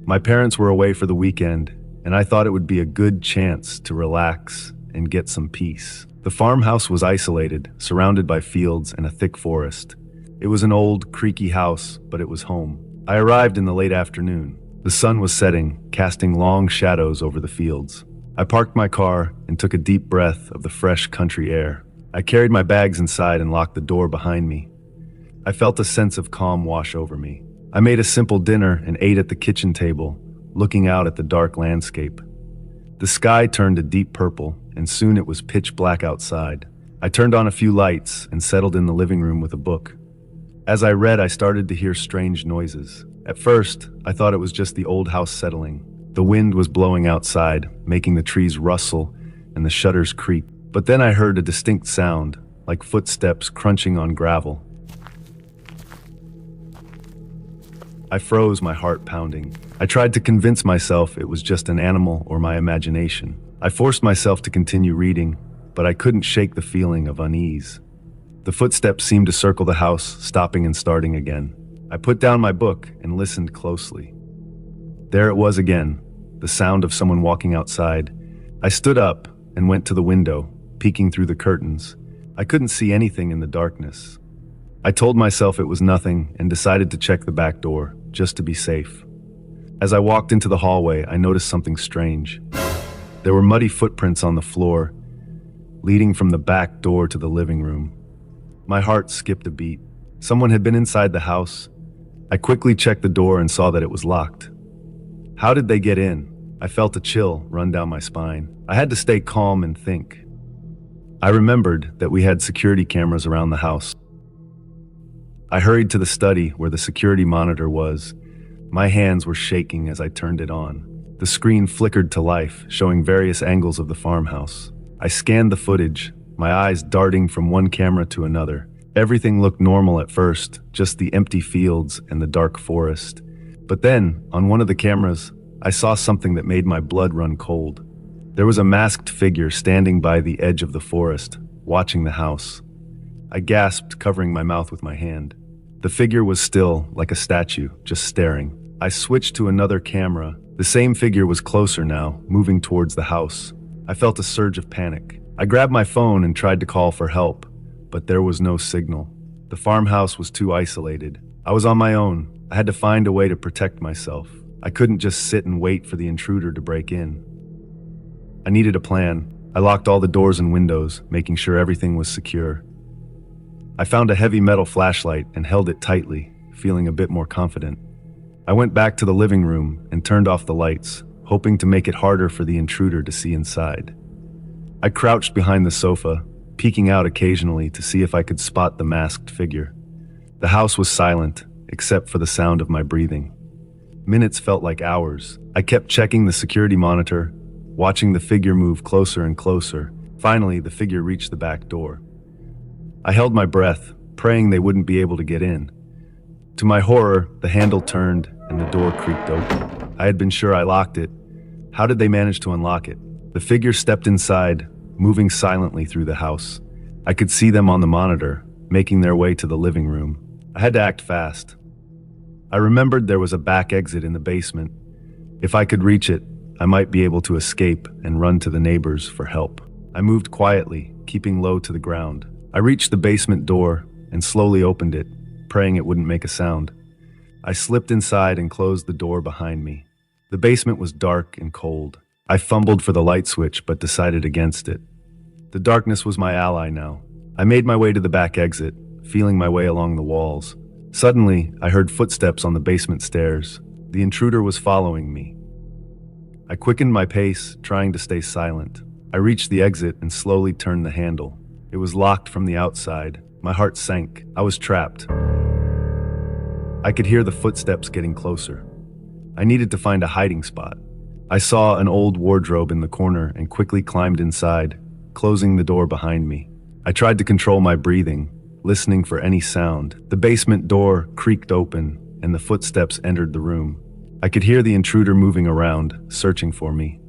My parents were away for the weekend, and I thought it would be a good chance to relax and get some peace. The farmhouse was isolated, surrounded by fields and a thick forest. It was an old, creaky house, but it was home. I arrived in the late afternoon. The sun was setting, casting long shadows over the fields. I parked my car and took a deep breath of the fresh country air. I carried my bags inside and locked the door behind me. I felt a sense of calm wash over me. I made a simple dinner and ate at the kitchen table, looking out at the dark landscape. The sky turned a deep purple, and soon it was pitch black outside. I turned on a few lights and settled in the living room with a book. As I read, I started to hear strange noises. At first, I thought it was just the old house settling. The wind was blowing outside, making the trees rustle and the shutters creak. But then I heard a distinct sound, like footsteps crunching on gravel. I froze, my heart pounding. I tried to convince myself it was just an animal or my imagination. I forced myself to continue reading, but I couldn't shake the feeling of unease. The footsteps seemed to circle the house, stopping and starting again. I put down my book and listened closely. There it was again, the sound of someone walking outside. I stood up and went to the window, peeking through the curtains. I couldn't see anything in the darkness. I told myself it was nothing and decided to check the back door, just to be safe. As I walked into the hallway, I noticed something strange. There were muddy footprints on the floor, leading from the back door to the living room. My heart skipped a beat. Someone had been inside the house. I quickly checked the door and saw that it was locked. How did they get in? I felt a chill run down my spine. I had to stay calm and think. I remembered that we had security cameras around the house. I hurried to the study where the security monitor was. My hands were shaking as I turned it on. The screen flickered to life, showing various angles of the farmhouse. I scanned the footage, my eyes darting from one camera to another. Everything looked normal at first, just the empty fields and the dark forest. But then, on one of the cameras, I saw something that made my blood run cold. There was a masked figure standing by the edge of the forest, watching the house. I gasped, covering my mouth with my hand. The figure was still, like a statue, just staring. I switched to another camera. The same figure was closer now, moving towards the house. I felt a surge of panic. I grabbed my phone and tried to call for help, but there was no signal. The farmhouse was too isolated. I was on my own. I had to find a way to protect myself. I couldn't just sit and wait for the intruder to break in. I needed a plan. I locked all the doors and windows, making sure everything was secure. I found a heavy metal flashlight and held it tightly, feeling a bit more confident. I went back to the living room and turned off the lights, hoping to make it harder for the intruder to see inside. I crouched behind the sofa, peeking out occasionally to see if I could spot the masked figure. The house was silent, except for the sound of my breathing. Minutes felt like hours. I kept checking the security monitor, watching the figure move closer and closer. Finally, the figure reached the back door. I held my breath, praying they wouldn't be able to get in. To my horror, the handle turned and the door creaked open. I had been sure I locked it. How did they manage to unlock it? The figure stepped inside, moving silently through the house. I could see them on the monitor, making their way to the living room. I had to act fast. I remembered there was a back exit in the basement. If I could reach it, I might be able to escape and run to the neighbors for help. I moved quietly, keeping low to the ground. I reached the basement door and slowly opened it, praying it wouldn't make a sound. I slipped inside and closed the door behind me. The basement was dark and cold. I fumbled for the light switch but decided against it. The darkness was my ally now. I made my way to the back exit, feeling my way along the walls. Suddenly, I heard footsteps on the basement stairs. The intruder was following me. I quickened my pace, trying to stay silent. I reached the exit and slowly turned the handle. It was locked from the outside. My heart sank. I was trapped. I could hear the footsteps getting closer. I needed to find a hiding spot. I saw an old wardrobe in the corner and quickly climbed inside, closing the door behind me. I tried to control my breathing, listening for any sound. The basement door creaked open and the footsteps entered the room. I could hear the intruder moving around, searching for me.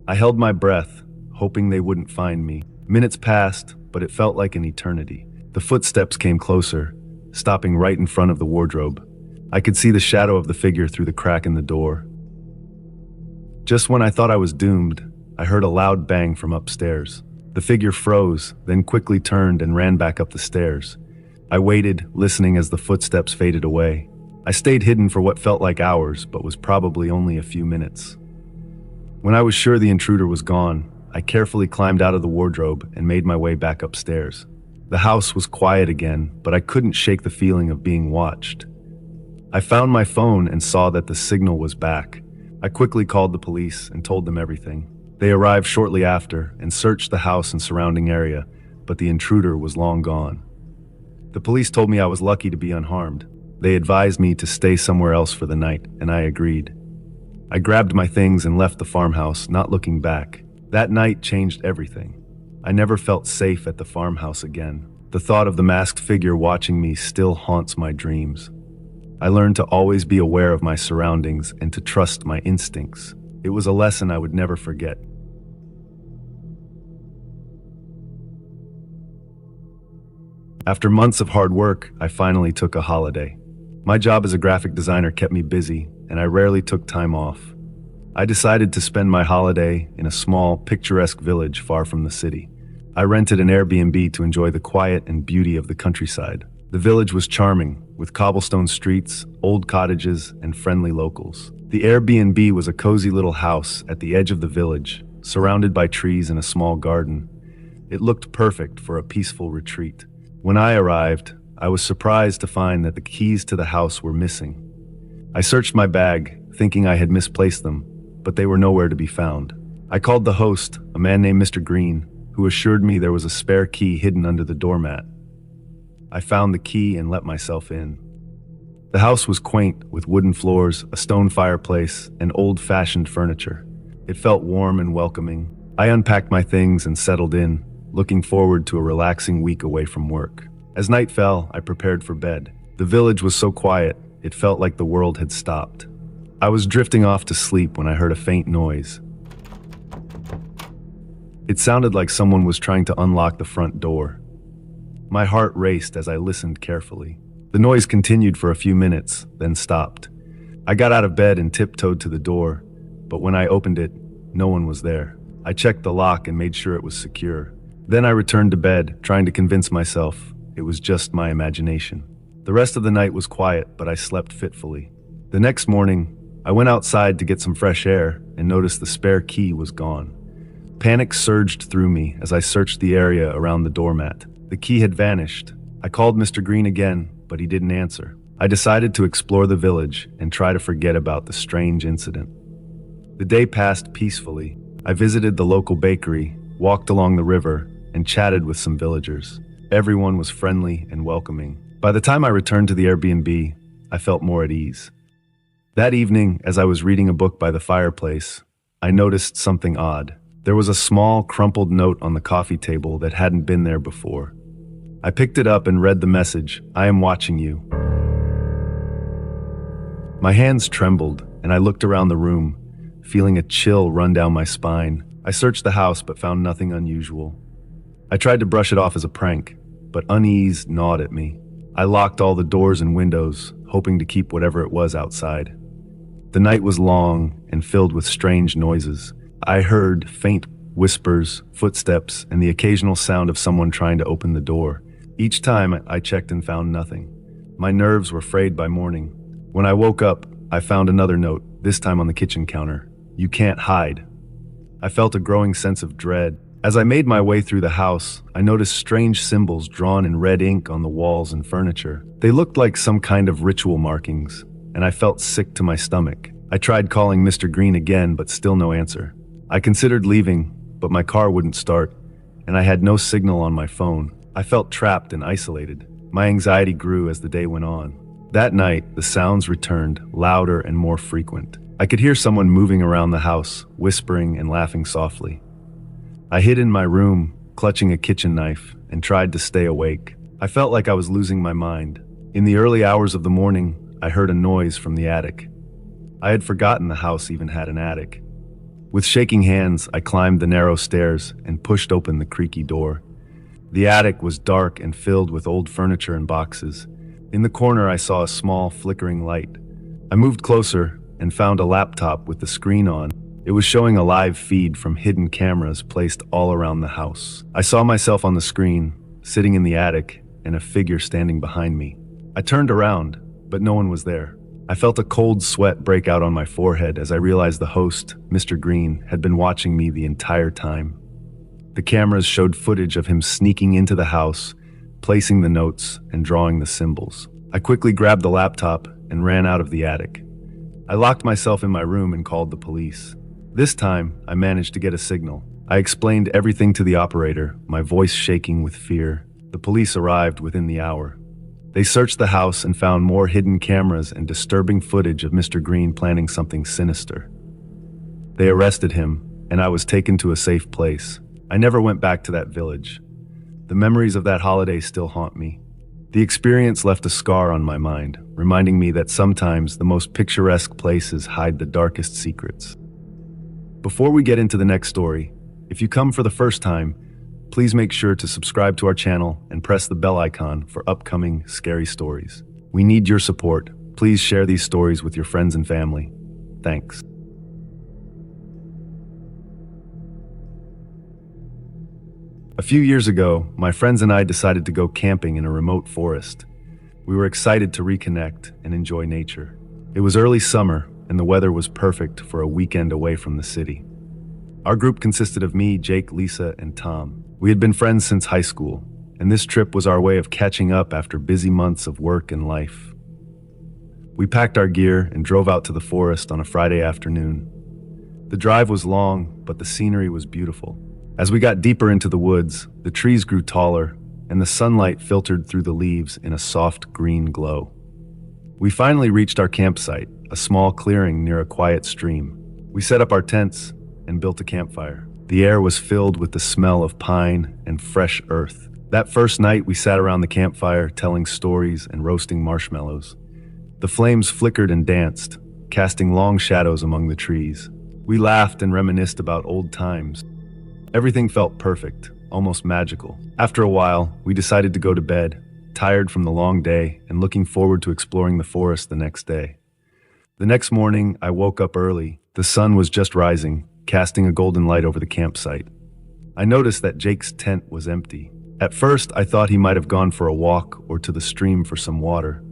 I held my breath, hoping they wouldn't find me. Minutes passed, but it felt like an eternity. The footsteps came closer, stopping right in front of the wardrobe. I could see the shadow of the figure through the crack in the door. Just when I thought I was doomed, I heard a loud bang from upstairs. The figure froze, then quickly turned and ran back up the stairs. I waited, listening as the footsteps faded away. I stayed hidden for what felt like hours, but was probably only a few minutes. When I was sure the intruder was gone, I carefully climbed out of the wardrobe and made my way back upstairs. The house was quiet again, but I couldn't shake the feeling of being watched. I found my phone and saw that the signal was back. I quickly called the police and told them everything. They arrived shortly after and searched the house and surrounding area, but the intruder was long gone. The police told me I was lucky to be unharmed. They advised me to stay somewhere else for the night, and I agreed. I grabbed my things and left the farmhouse, not looking back. That night changed everything. I never felt safe at the farmhouse again. The thought of the masked figure watching me still haunts my dreams. I learned to always be aware of my surroundings and to trust my instincts. It was a lesson I would never forget. After months of hard work, I finally took a holiday. My job as a graphic designer kept me busy, and I rarely took time off. I decided to spend my holiday in a small, picturesque village far from the city. I rented an Airbnb to enjoy the quiet and beauty of the countryside. The village was charming, with cobblestone streets, old cottages, and friendly locals. The Airbnb was a cozy little house at the edge of the village, surrounded by trees and a small garden. It looked perfect for a peaceful retreat. When I arrived, I was surprised to find that the keys to the house were missing. I searched my bag, thinking I had misplaced them, but they were nowhere to be found. I called the host, a man named Mr. Green, who assured me there was a spare key hidden under the doormat. I found the key and let myself in. The house was quaint, with wooden floors, a stone fireplace, and old-fashioned furniture. It felt warm and welcoming. I unpacked my things and settled in, looking forward to a relaxing week away from work. As night fell, I prepared for bed. The village was so quiet, it felt like the world had stopped. I was drifting off to sleep when I heard a faint noise. It sounded like someone was trying to unlock the front door. My heart raced as I listened carefully. The noise continued for a few minutes, then stopped. I got out of bed and tiptoed to the door, but when I opened it, no one was there. I checked the lock and made sure it was secure. Then I returned to bed, trying to convince myself it was just my imagination. The rest of the night was quiet, but I slept fitfully. The next morning, I went outside to get some fresh air and noticed the spare key was gone. Panic surged through me as I searched the area around the doormat. The key had vanished. I called Mr. Green again, but he didn't answer. I decided to explore the village and try to forget about the strange incident. The day passed peacefully. I visited the local bakery, walked along the river, and chatted with some villagers. Everyone was friendly and welcoming. By the time I returned to the Airbnb, I felt more at ease. That evening, as I was reading a book by the fireplace, I noticed something odd. There was a small, crumpled note on the coffee table that hadn't been there before. I picked it up and read the message, "I am watching you." My hands trembled, and I looked around the room, feeling a chill run down my spine. I searched the house but found nothing unusual. I tried to brush it off as a prank, but unease gnawed at me. I locked all the doors and windows, hoping to keep whatever it was outside. The night was long and filled with strange noises. I heard faint whispers, footsteps, and the occasional sound of someone trying to open the door. Each time I checked and found nothing. My nerves were frayed by morning. When I woke up, I found another note, this time on the kitchen counter. "You can't hide." I felt a growing sense of dread. As I made my way through the house, I noticed strange symbols drawn in red ink on the walls and furniture. They looked like some kind of ritual markings, and I felt sick to my stomach. I tried calling Mr. Green again, but still no answer. I considered leaving, but my car wouldn't start, and I had no signal on my phone. I felt trapped and isolated. My anxiety grew as the day went on. That night, the sounds returned, louder and more frequent. I could hear someone moving around the house, whispering and laughing softly. I hid in my room, clutching a kitchen knife, and tried to stay awake. I felt like I was losing my mind. In the early hours of the morning, I heard a noise from the attic. I had forgotten the house even had an attic. With shaking hands, I climbed the narrow stairs and pushed open the creaky door. The attic was dark and filled with old furniture and boxes. In the corner, I saw a small, flickering light. I moved closer and found a laptop with the screen on. It was showing a live feed from hidden cameras placed all around the house. I saw myself on the screen, sitting in the attic, and a figure standing behind me. I turned around, but no one was there. I felt a cold sweat break out on my forehead as I realized the host, Mr. Green, had been watching me the entire time. The cameras showed footage of him sneaking into the house, placing the notes, and drawing the symbols. I quickly grabbed the laptop and ran out of the attic. I locked myself in my room and called the police. This time, I managed to get a signal. I explained everything to the operator, my voice shaking with fear. The police arrived within the hour. They searched the house and found more hidden cameras and disturbing footage of Mr. Green planning something sinister. They arrested him, and I was taken to a safe place. I never went back to that village. The memories of that holiday still haunt me. The experience left a scar on my mind, reminding me that sometimes the most picturesque places hide the darkest secrets. Before we get into the next story, if you come for the first time, please make sure to subscribe to our channel and press the bell icon for upcoming scary stories. We need your support. Please share these stories with your friends and family. Thanks. A few years ago, my friends and I decided to go camping in a remote forest. We were excited to reconnect and enjoy nature. It was early summer, and the weather was perfect for a weekend away from the city. Our group consisted of me, Jake, Lisa, and Tom. We had been friends since high school, and this trip was our way of catching up after busy months of work and life. We packed our gear and drove out to the forest on a Friday afternoon. The drive was long, but the scenery was beautiful. As we got deeper into the woods, the trees grew taller, and the sunlight filtered through the leaves in a soft green glow. We finally reached our campsite, a small clearing near a quiet stream. We set up our tents and built a campfire. The air was filled with the smell of pine and fresh earth. That first night, we sat around the campfire telling stories and roasting marshmallows. The flames flickered and danced, casting long shadows among the trees. We laughed and reminisced about old times. Everything felt perfect, almost magical. After a while, we decided to go to bed, tired from the long day and looking forward to exploring the forest the next day. The next morning, I woke up early. The sun was just rising, casting a golden light over the campsite. I noticed that Jake's tent was empty. At first, I thought he might have gone for a walk or to the stream for some water.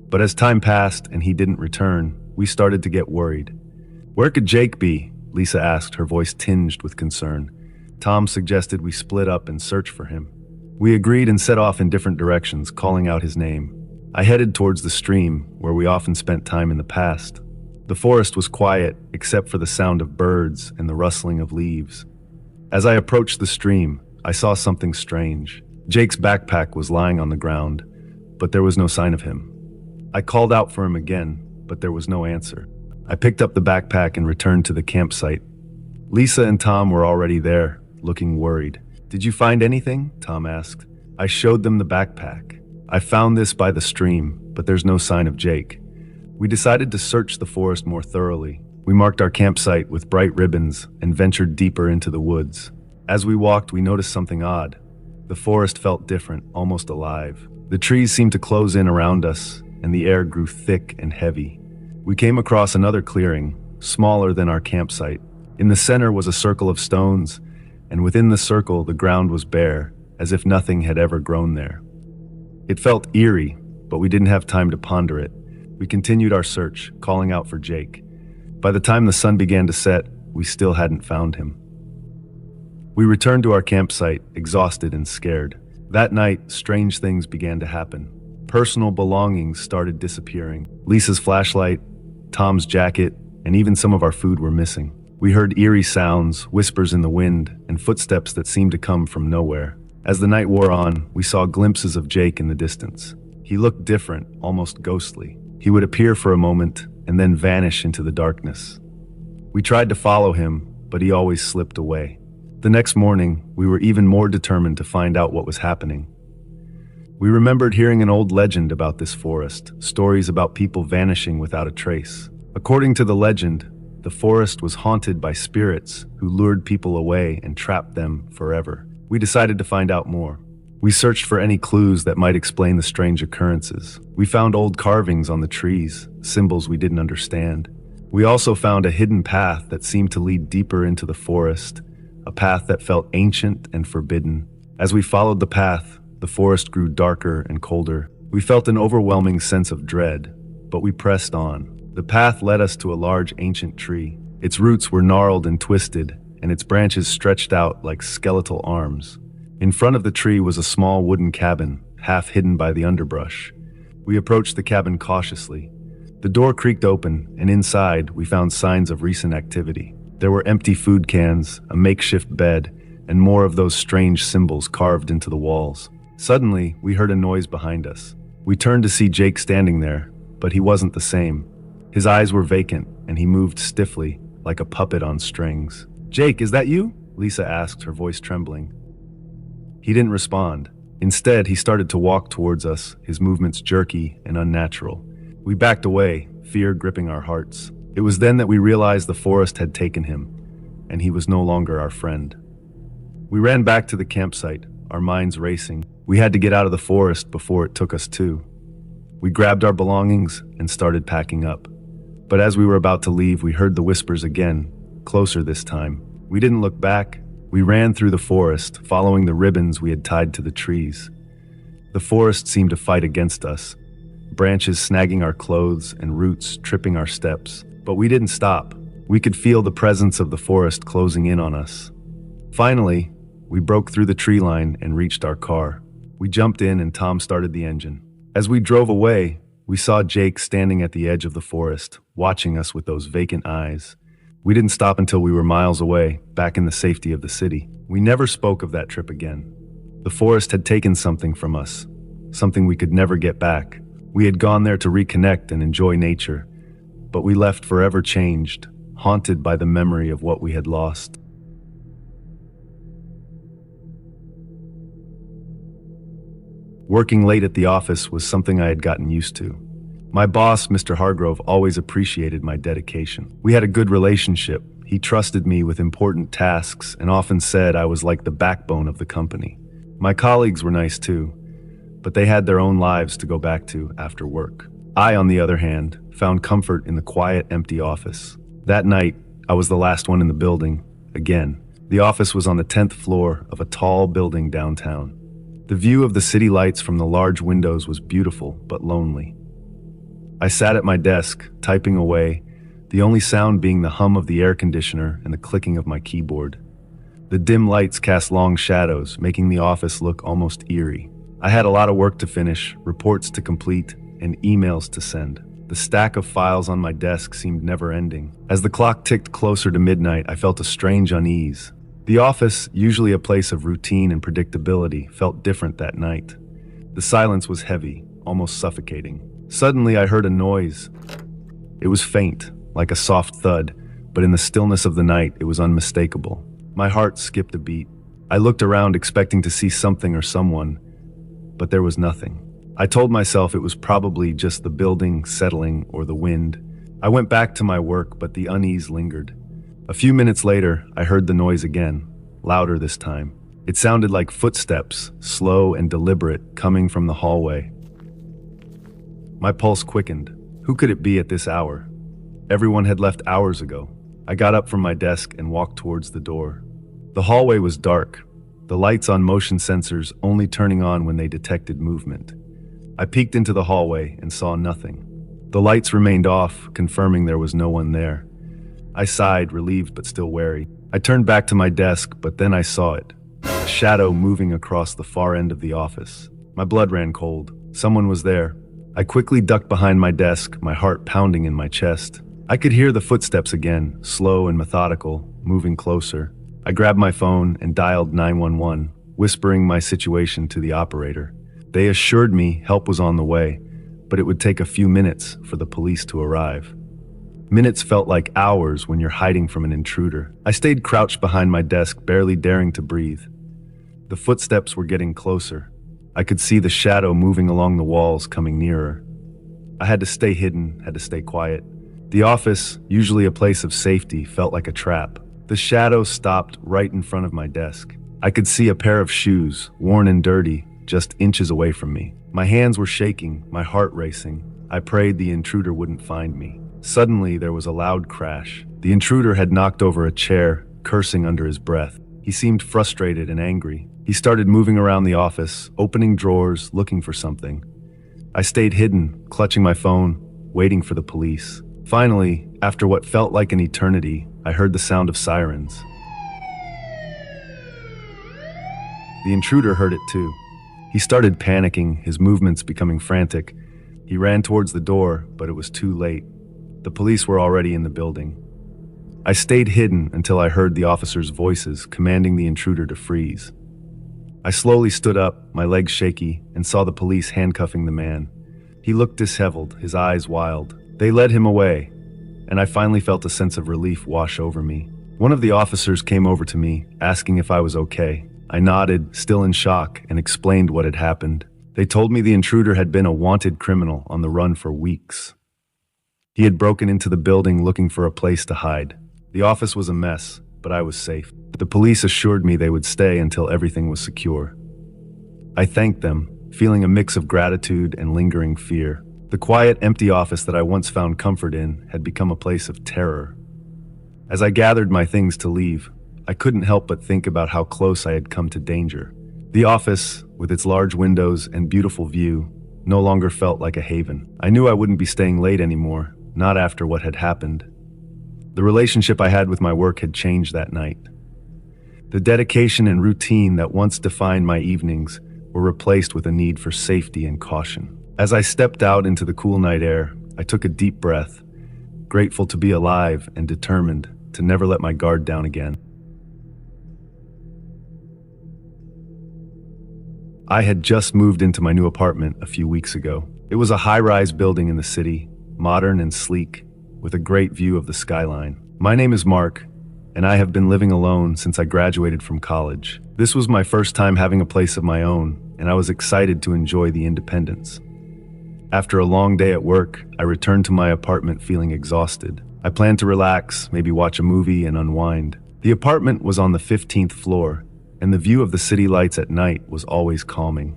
But as time passed and he didn't return, we started to get worried. "Where could Jake be?" Lisa asked, her voice tinged with concern. Tom suggested we split up and search for him. We agreed and set off in different directions, calling out his name. I headed towards the stream, where we often spent time in the past. The forest was quiet, except for the sound of birds and the rustling of leaves. As I approached the stream, I saw something strange. Jake's backpack was lying on the ground, but there was no sign of him. I called out for him again, but there was no answer. I picked up the backpack and returned to the campsite. Lisa and Tom were already there, looking worried. "Did you find anything?" Tom asked. I showed them the backpack. "I found this by the stream, but there's no sign of Jake." We decided to search the forest more thoroughly. We marked our campsite with bright ribbons and ventured deeper into the woods. As we walked, we noticed something odd. The forest felt different, almost alive. The trees seemed to close in around us, and the air grew thick and heavy. We came across another clearing, smaller than our campsite. In the center was a circle of stones, and within the circle, the ground was bare, as if nothing had ever grown there. It felt eerie, but we didn't have time to ponder it. We continued our search, calling out for Jake. By the time the sun began to set, we still hadn't found him. We returned to our campsite, exhausted and scared. That night, strange things began to happen. Personal belongings started disappearing. Lisa's flashlight, Tom's jacket, and even some of our food were missing. We heard eerie sounds, whispers in the wind, and footsteps that seemed to come from nowhere. As the night wore on, we saw glimpses of Jake in the distance. He looked different, almost ghostly. He would appear for a moment and then vanish into the darkness. We tried to follow him, but he always slipped away. The next morning, we were even more determined to find out what was happening. We remembered hearing an old legend about this forest, stories about people vanishing without a trace. According to the legend, the forest was haunted by spirits who lured people away and trapped them forever. We decided to find out more. We searched for any clues that might explain the strange occurrences. We found old carvings on the trees, symbols we didn't understand. We also found a hidden path that seemed to lead deeper into the forest, a path that felt ancient and forbidden. As we followed the path, the forest grew darker and colder. We felt an overwhelming sense of dread, but we pressed on. The path led us to a large ancient tree. Its roots were gnarled and twisted, and its branches stretched out like skeletal arms. In front of the tree was a small wooden cabin, half hidden by the underbrush. We approached the cabin cautiously. The door creaked open, and inside we found signs of recent activity. There were empty food cans, a makeshift bed, and more of those strange symbols carved into the walls. Suddenly, we heard a noise behind us. We turned to see Jake standing there, but he wasn't the same. His eyes were vacant, and he moved stiffly, like a puppet on strings. "Jake, is that you?" Lisa asked, her voice trembling. He didn't respond. Instead, he started to walk towards us, his movements jerky and unnatural. We backed away, fear gripping our hearts. It was then that we realized the forest had taken him, and he was no longer our friend. We ran back to the campsite, our minds racing. We had to get out of the forest before it took us too. We grabbed our belongings and started packing up. But as we were about to leave, we heard the whispers again, closer this time. We didn't look back. We ran through the forest, following the ribbons we had tied to the trees. The forest seemed to fight against us, branches snagging our clothes and roots tripping our steps. But we didn't stop. We could feel the presence of the forest closing in on us. Finally, we broke through the tree line and reached our car. We jumped in and Tom started the engine. As we drove away, we saw Jake standing at the edge of the forest, watching us with those vacant eyes. We didn't stop until we were miles away, back in the safety of the city. We never spoke of that trip again. The forest had taken something from us, something we could never get back. We had gone there to reconnect and enjoy nature, but we left forever changed, haunted by the memory of what we had lost. Working late at the office was something I had gotten used to. My boss, Mr. Hargrove, always appreciated my dedication. We had a good relationship. He trusted me with important tasks and often said I was like the backbone of the company. My colleagues were nice too, but they had their own lives to go back to after work. I, on the other hand, found comfort in the quiet, empty office. That night, I was the last one in the building, again. The office was on the 10th floor of a tall building downtown. The view of the city lights from the large windows was beautiful, but lonely. I sat at my desk, typing away, the only sound being the hum of the air conditioner and the clicking of my keyboard. The dim lights cast long shadows, making the office look almost eerie. I had a lot of work to finish, reports to complete, and emails to send. The stack of files on my desk seemed never-ending. As the clock ticked closer to midnight, I felt a strange unease. The office, usually a place of routine and predictability, felt different that night. The silence was heavy, almost suffocating. Suddenly, I heard a noise. It was faint, like a soft thud, but in the stillness of the night, it was unmistakable. My heart skipped a beat. I looked around expecting to see something or someone, but there was nothing. I told myself it was probably just the building settling or the wind. I went back to my work, but the unease lingered. A few minutes later, I heard the noise again, louder this time. It sounded like footsteps, slow and deliberate, coming from the hallway. My pulse quickened. Who could it be at this hour? Everyone had left hours ago. I got up from my desk and walked towards the door. The hallway was dark, the lights on motion sensors only turning on when they detected movement. I peeked into the hallway and saw nothing. The lights remained off, confirming there was no one there. I sighed, relieved but still wary. I turned back to my desk, but then I saw it. A shadow moving across the far end of the office. My blood ran cold. Someone was there. I quickly ducked behind my desk, my heart pounding in my chest. I could hear the footsteps again, slow and methodical, moving closer. I grabbed my phone and dialed 911, whispering my situation to the operator. They assured me help was on the way, but it would take a few minutes for the police to arrive. Minutes felt like hours when you're hiding from an intruder. I stayed crouched behind my desk, barely daring to breathe. The footsteps were getting closer. I could see the shadow moving along the walls, coming nearer. I had to stay hidden, had to stay quiet. The office, usually a place of safety, felt like a trap. The shadow stopped right in front of my desk. I could see a pair of shoes, worn and dirty, just inches away from me. My hands were shaking, my heart racing. I prayed the intruder wouldn't find me. Suddenly, there was a loud crash. The intruder had knocked over a chair, cursing under his breath. He seemed frustrated and angry. He started moving around the office, opening drawers, looking for something. I stayed hidden, clutching my phone, waiting for the police. Finally, after what felt like an eternity, I heard the sound of sirens. The intruder heard it too. He started panicking, his movements becoming frantic. He ran towards the door, but it was too late. The police were already in the building. I stayed hidden until I heard the officers' voices commanding the intruder to freeze. I slowly stood up, my legs shaky, and saw the police handcuffing the man. He looked disheveled, his eyes wild. They led him away, and I finally felt a sense of relief wash over me. One of the officers came over to me, asking if I was okay. I nodded, still in shock, and explained what had happened. They told me the intruder had been a wanted criminal on the run for weeks. He had broken into the building looking for a place to hide. The office was a mess, but I was safe. The police assured me they would stay until everything was secure. I thanked them, feeling a mix of gratitude and lingering fear. The quiet, empty office that I once found comfort in had become a place of terror. As I gathered my things to leave, I couldn't help but think about how close I had come to danger. The office, with its large windows and beautiful view, no longer felt like a haven. I knew I wouldn't be staying late anymore, not after what had happened. The relationship I had with my work had changed that night. The dedication and routine that once defined my evenings were replaced with a need for safety and caution. As I stepped out into the cool night air, I took a deep breath, grateful to be alive and determined to never let my guard down again. I had just moved into my new apartment a few weeks ago. It was a high-rise building in the city, modern and sleek, with a great view of the skyline. My name is Mark, and I have been living alone since I graduated from college. This was my first time having a place of my own, and I was excited to enjoy the independence. After a long day at work, I returned to my apartment feeling exhausted. I planned to relax, maybe watch a movie and unwind. The apartment was on the 15th floor, and the view of the city lights at night was always calming.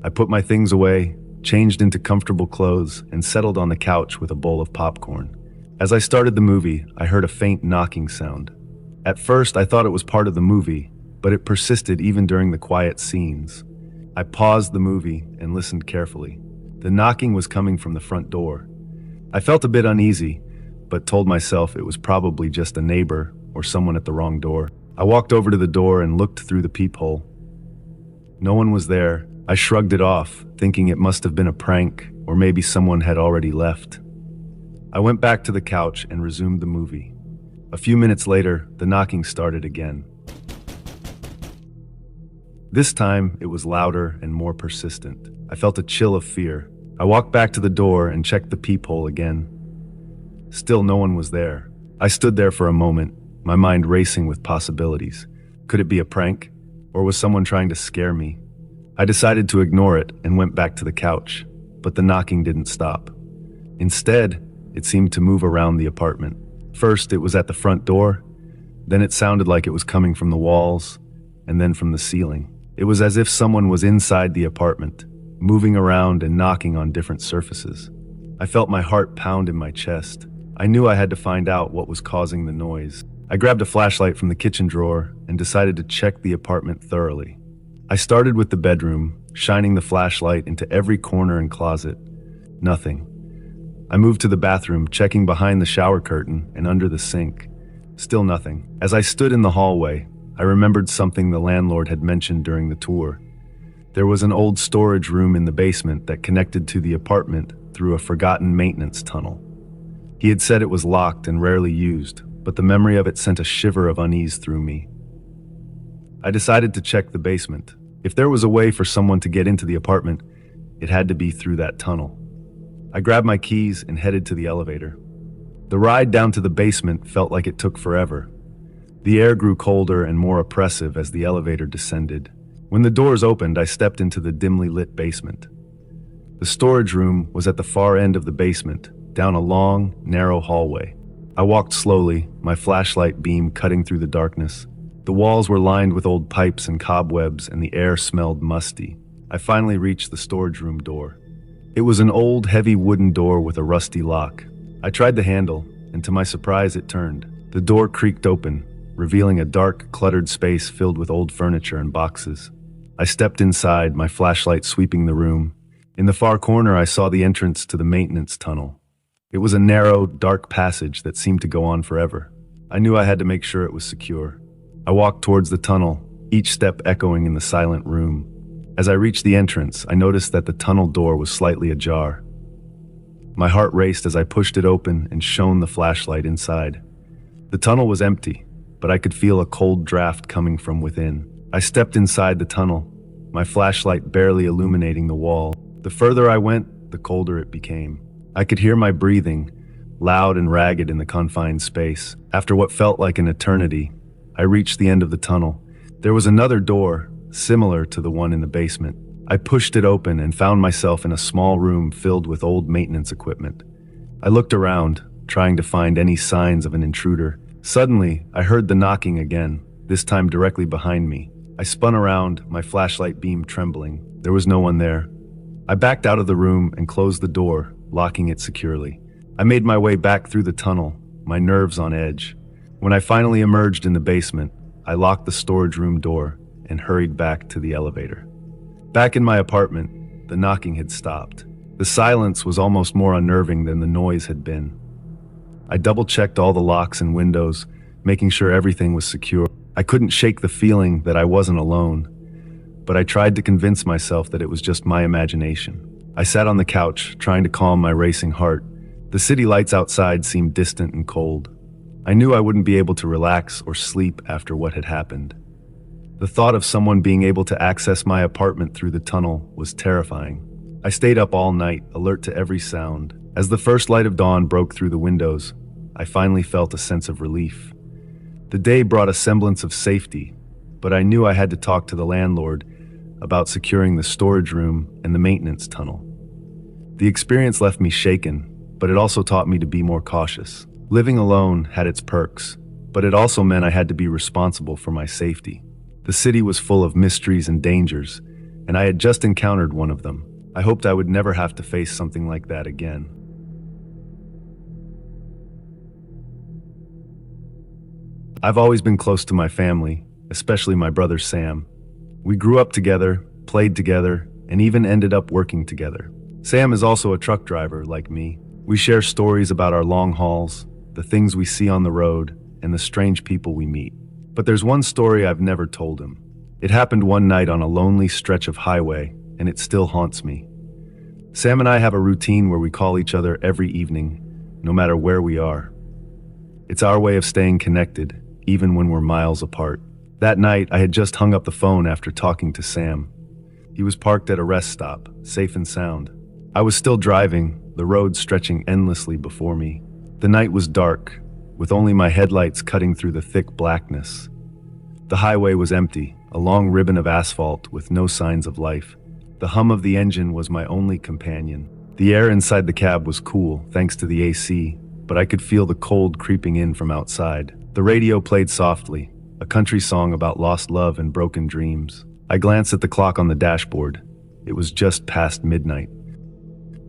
I put my things away, changed into comfortable clothes, and settled on the couch with a bowl of popcorn. As I started the movie, I heard a faint knocking sound. At first, I thought it was part of the movie, but it persisted even during the quiet scenes. I paused the movie and listened carefully. The knocking was coming from the front door. I felt a bit uneasy, but told myself it was probably just a neighbor or someone at the wrong door. I walked over to the door and looked through the peephole. No one was there. I shrugged it off, thinking it must have been a prank, or maybe someone had already left. I went back to the couch and resumed the movie. A few minutes later, the knocking started again. This time, it was louder and more persistent. I felt a chill of fear. I walked back to the door and checked the peephole again. Still no one was there. I stood there for a moment, my mind racing with possibilities. Could it be a prank? Or was someone trying to scare me? I decided to ignore it and went back to the couch, but the knocking didn't stop. Instead, it seemed to move around the apartment. First, it was at the front door, then it sounded like it was coming from the walls, and then from the ceiling. It was as if someone was inside the apartment, moving around and knocking on different surfaces. I felt my heart pound in my chest. I knew I had to find out what was causing the noise. I grabbed a flashlight from the kitchen drawer and decided to check the apartment thoroughly. I started with the bedroom, shining the flashlight into every corner and closet. Nothing. I moved to the bathroom, checking behind the shower curtain and under the sink. Still nothing. As I stood in the hallway, I remembered something the landlord had mentioned during the tour. There was an old storage room in the basement that connected to the apartment through a forgotten maintenance tunnel. He had said it was locked and rarely used, but the memory of it sent a shiver of unease through me. I decided to check the basement. If there was a way for someone to get into the apartment, it had to be through that tunnel. I grabbed my keys and headed to the elevator. The ride down to the basement felt like it took forever. The air grew colder and more oppressive as the elevator descended. When the doors opened, I stepped into the dimly lit basement. The storage room was at the far end of the basement, down a long, narrow hallway. I walked slowly, my flashlight beam cutting through the darkness. The walls were lined with old pipes and cobwebs, and the air smelled musty. I finally reached the storage room door. It was an old, heavy wooden door with a rusty lock. I tried the handle, and to my surprise, it turned. The door creaked open, revealing a dark, cluttered space filled with old furniture and boxes. I stepped inside, my flashlight sweeping the room. In the far corner, I saw the entrance to the maintenance tunnel. It was a narrow, dark passage that seemed to go on forever. I knew I had to make sure it was secure. I walked towards the tunnel, each step echoing in the silent room. As I reached the entrance, I noticed that the tunnel door was slightly ajar. My heart raced as I pushed it open and shone the flashlight inside. The tunnel was empty, but I could feel a cold draft coming from within. I stepped inside the tunnel, my flashlight barely illuminating the wall. The further I went, the colder it became. I could hear my breathing, loud and ragged in the confined space. After what felt like an eternity, I reached the end of the tunnel. There was another door, similar to the one in the basement. I pushed it open and found myself in a small room filled with old maintenance equipment. I looked around, trying to find any signs of an intruder. Suddenly, I heard the knocking again, this time directly behind me. I spun around, my flashlight beam trembling. There was no one there. I backed out of the room and closed the door, locking it securely. I made my way back through the tunnel, my nerves on edge. When I finally emerged in the basement, I locked the storage room door and hurried back to the elevator. Back in my apartment, the knocking had stopped. The silence was almost more unnerving than the noise had been. I double-checked all the locks and windows, making sure everything was secure. I couldn't shake the feeling that I wasn't alone, but I tried to convince myself that it was just my imagination. I sat on the couch, trying to calm my racing heart. The city lights outside seemed distant and cold. I knew I wouldn't be able to relax or sleep after what had happened. The thought of someone being able to access my apartment through the tunnel was terrifying. I stayed up all night, alert to every sound. As the first light of dawn broke through the windows, I finally felt a sense of relief. The day brought a semblance of safety, but I knew I had to talk to the landlord about securing the storage room and the maintenance tunnel. The experience left me shaken, but it also taught me to be more cautious. Living alone had its perks, but it also meant I had to be responsible for my safety. The city was full of mysteries and dangers, and I had just encountered one of them. I hoped I would never have to face something like that again. I've always been close to my family, especially my brother Sam. We grew up together, played together, and even ended up working together. Sam is also a truck driver like me. We share stories about our long hauls, the things we see on the road, and the strange people we meet. But there's one story I've never told him. It happened one night on a lonely stretch of highway, and it still haunts me. Sam and I have a routine where we call each other every evening, no matter where we are. It's our way of staying connected, even when we're miles apart. That night, I had just hung up the phone after talking to Sam. He was parked at a rest stop, safe and sound. I was still driving, the road stretching endlessly before me. The night was dark, with only my headlights cutting through the thick blackness. The highway was empty, a long ribbon of asphalt with no signs of life. The hum of the engine was my only companion. The air inside the cab was cool, thanks to the AC, but I could feel the cold creeping in from outside. The radio played softly, a country song about lost love and broken dreams. I glanced at the clock on the dashboard. It was just past midnight.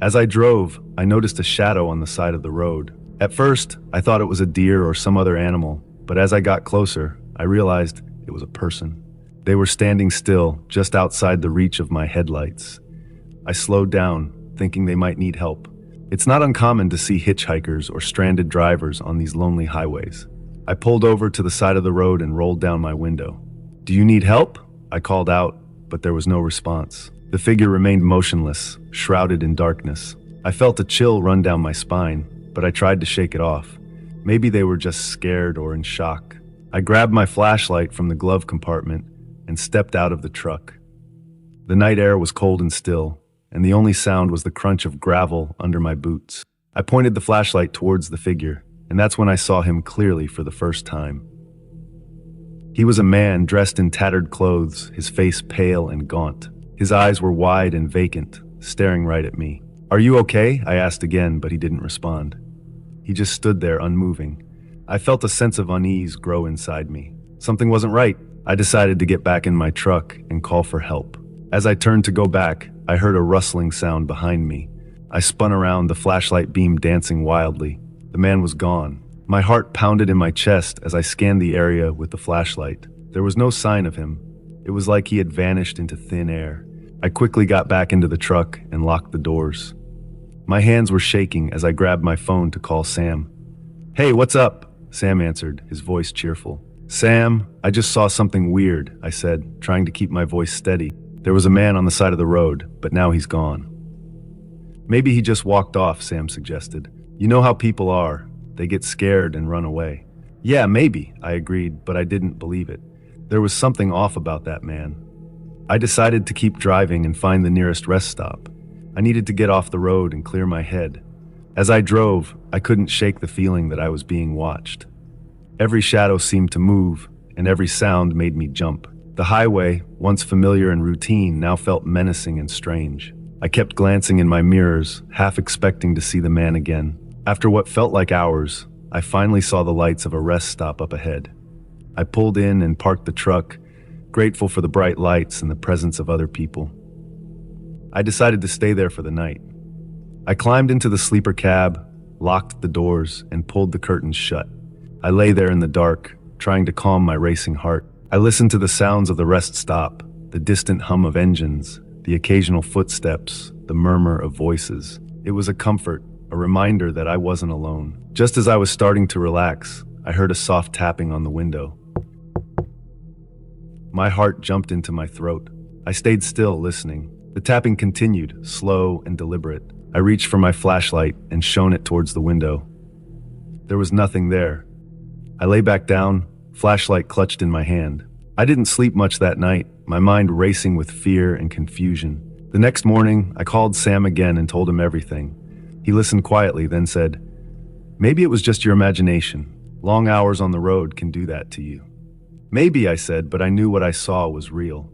As I drove, I noticed a shadow on the side of the road. At first, I thought it was a deer or some other animal, but as I got closer, I realized it was a person. They were standing still, just outside the reach of my headlights. I slowed down, thinking they might need help. It's not uncommon to see hitchhikers or stranded drivers on these lonely highways. I pulled over to the side of the road and rolled down my window. "Do you need help?" I called out, but there was no response. The figure remained motionless, shrouded in darkness. I felt a chill run down my spine, but I tried to shake it off. Maybe they were just scared or in shock. I grabbed my flashlight from the glove compartment and stepped out of the truck. The night air was cold and still, and the only sound was the crunch of gravel under my boots. I pointed the flashlight towards the figure, and that's when I saw him clearly for the first time. He was a man dressed in tattered clothes, his face pale and gaunt. His eyes were wide and vacant, staring right at me. "Are you okay?" I asked again, but he didn't respond. He just stood there unmoving. I felt a sense of unease grow inside me. Something wasn't right. I decided to get back in my truck and call for help. As I turned to go back, I heard a rustling sound behind me. I spun around, the flashlight beam dancing wildly. The man was gone. My heart pounded in my chest as I scanned the area with the flashlight. There was no sign of him. It was like he had vanished into thin air. I quickly got back into the truck and locked the doors. My hands were shaking as I grabbed my phone to call Sam. "Hey, what's up?" Sam answered, his voice cheerful. "Sam, I just saw something weird," I said, trying to keep my voice steady. "There was a man on the side of the road, but now he's gone." "Maybe he just walked off," Sam suggested. "You know how people are. They get scared and run away." "Yeah, maybe," I agreed, but I didn't believe it. There was something off about that man. I decided to keep driving and find the nearest rest stop. I needed to get off the road and clear my head. As I drove, I couldn't shake the feeling that I was being watched. Every shadow seemed to move, and every sound made me jump. The highway, once familiar and routine, now felt menacing and strange. I kept glancing in my mirrors, half expecting to see the man again. After what felt like hours, I finally saw the lights of a rest stop up ahead. I pulled in and parked the truck, grateful for the bright lights and the presence of other people. I decided to stay there for the night. I climbed into the sleeper cab, locked the doors, and pulled the curtains shut. I lay there in the dark, trying to calm my racing heart. I listened to the sounds of the rest stop, the distant hum of engines, the occasional footsteps, the murmur of voices. It was a comfort, a reminder that I wasn't alone. Just as I was starting to relax, I heard a soft tapping on the window. My heart jumped into my throat. I stayed still, listening. The tapping continued, slow and deliberate. I reached for my flashlight and shone it towards the window. There was nothing there. I lay back down, flashlight clutched in my hand. I didn't sleep much that night, my mind racing with fear and confusion. The next morning, I called Sam again and told him everything. He listened quietly, then said, "Maybe it was just your imagination. Long hours on the road can do that to you." "Maybe," I said, but I knew what I saw was real.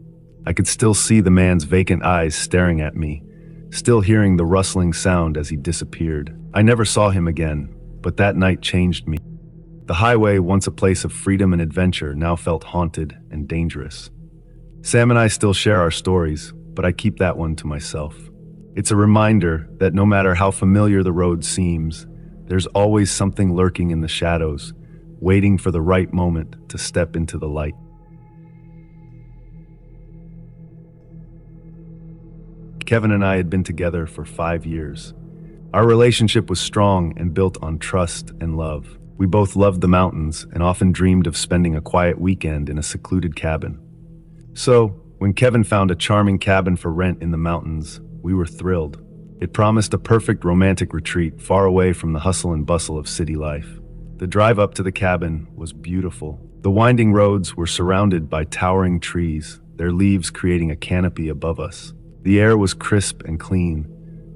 I could still see the man's vacant eyes staring at me, still hearing the rustling sound as he disappeared. I never saw him again, but that night changed me. The highway, once a place of freedom and adventure, now felt haunted and dangerous. Sam and I still share our stories, but I keep that one to myself. It's a reminder that no matter how familiar the road seems, there's always something lurking in the shadows, waiting for the right moment to step into the light. Kevin and I had been together for 5 years. Our relationship was strong and built on trust and love. We both loved the mountains and often dreamed of spending a quiet weekend in a secluded cabin. So, when Kevin found a charming cabin for rent in the mountains, we were thrilled. It promised a perfect romantic retreat far away from the hustle and bustle of city life. The drive up to the cabin was beautiful. The winding roads were surrounded by towering trees, their leaves creating a canopy above us. The air was crisp and clean,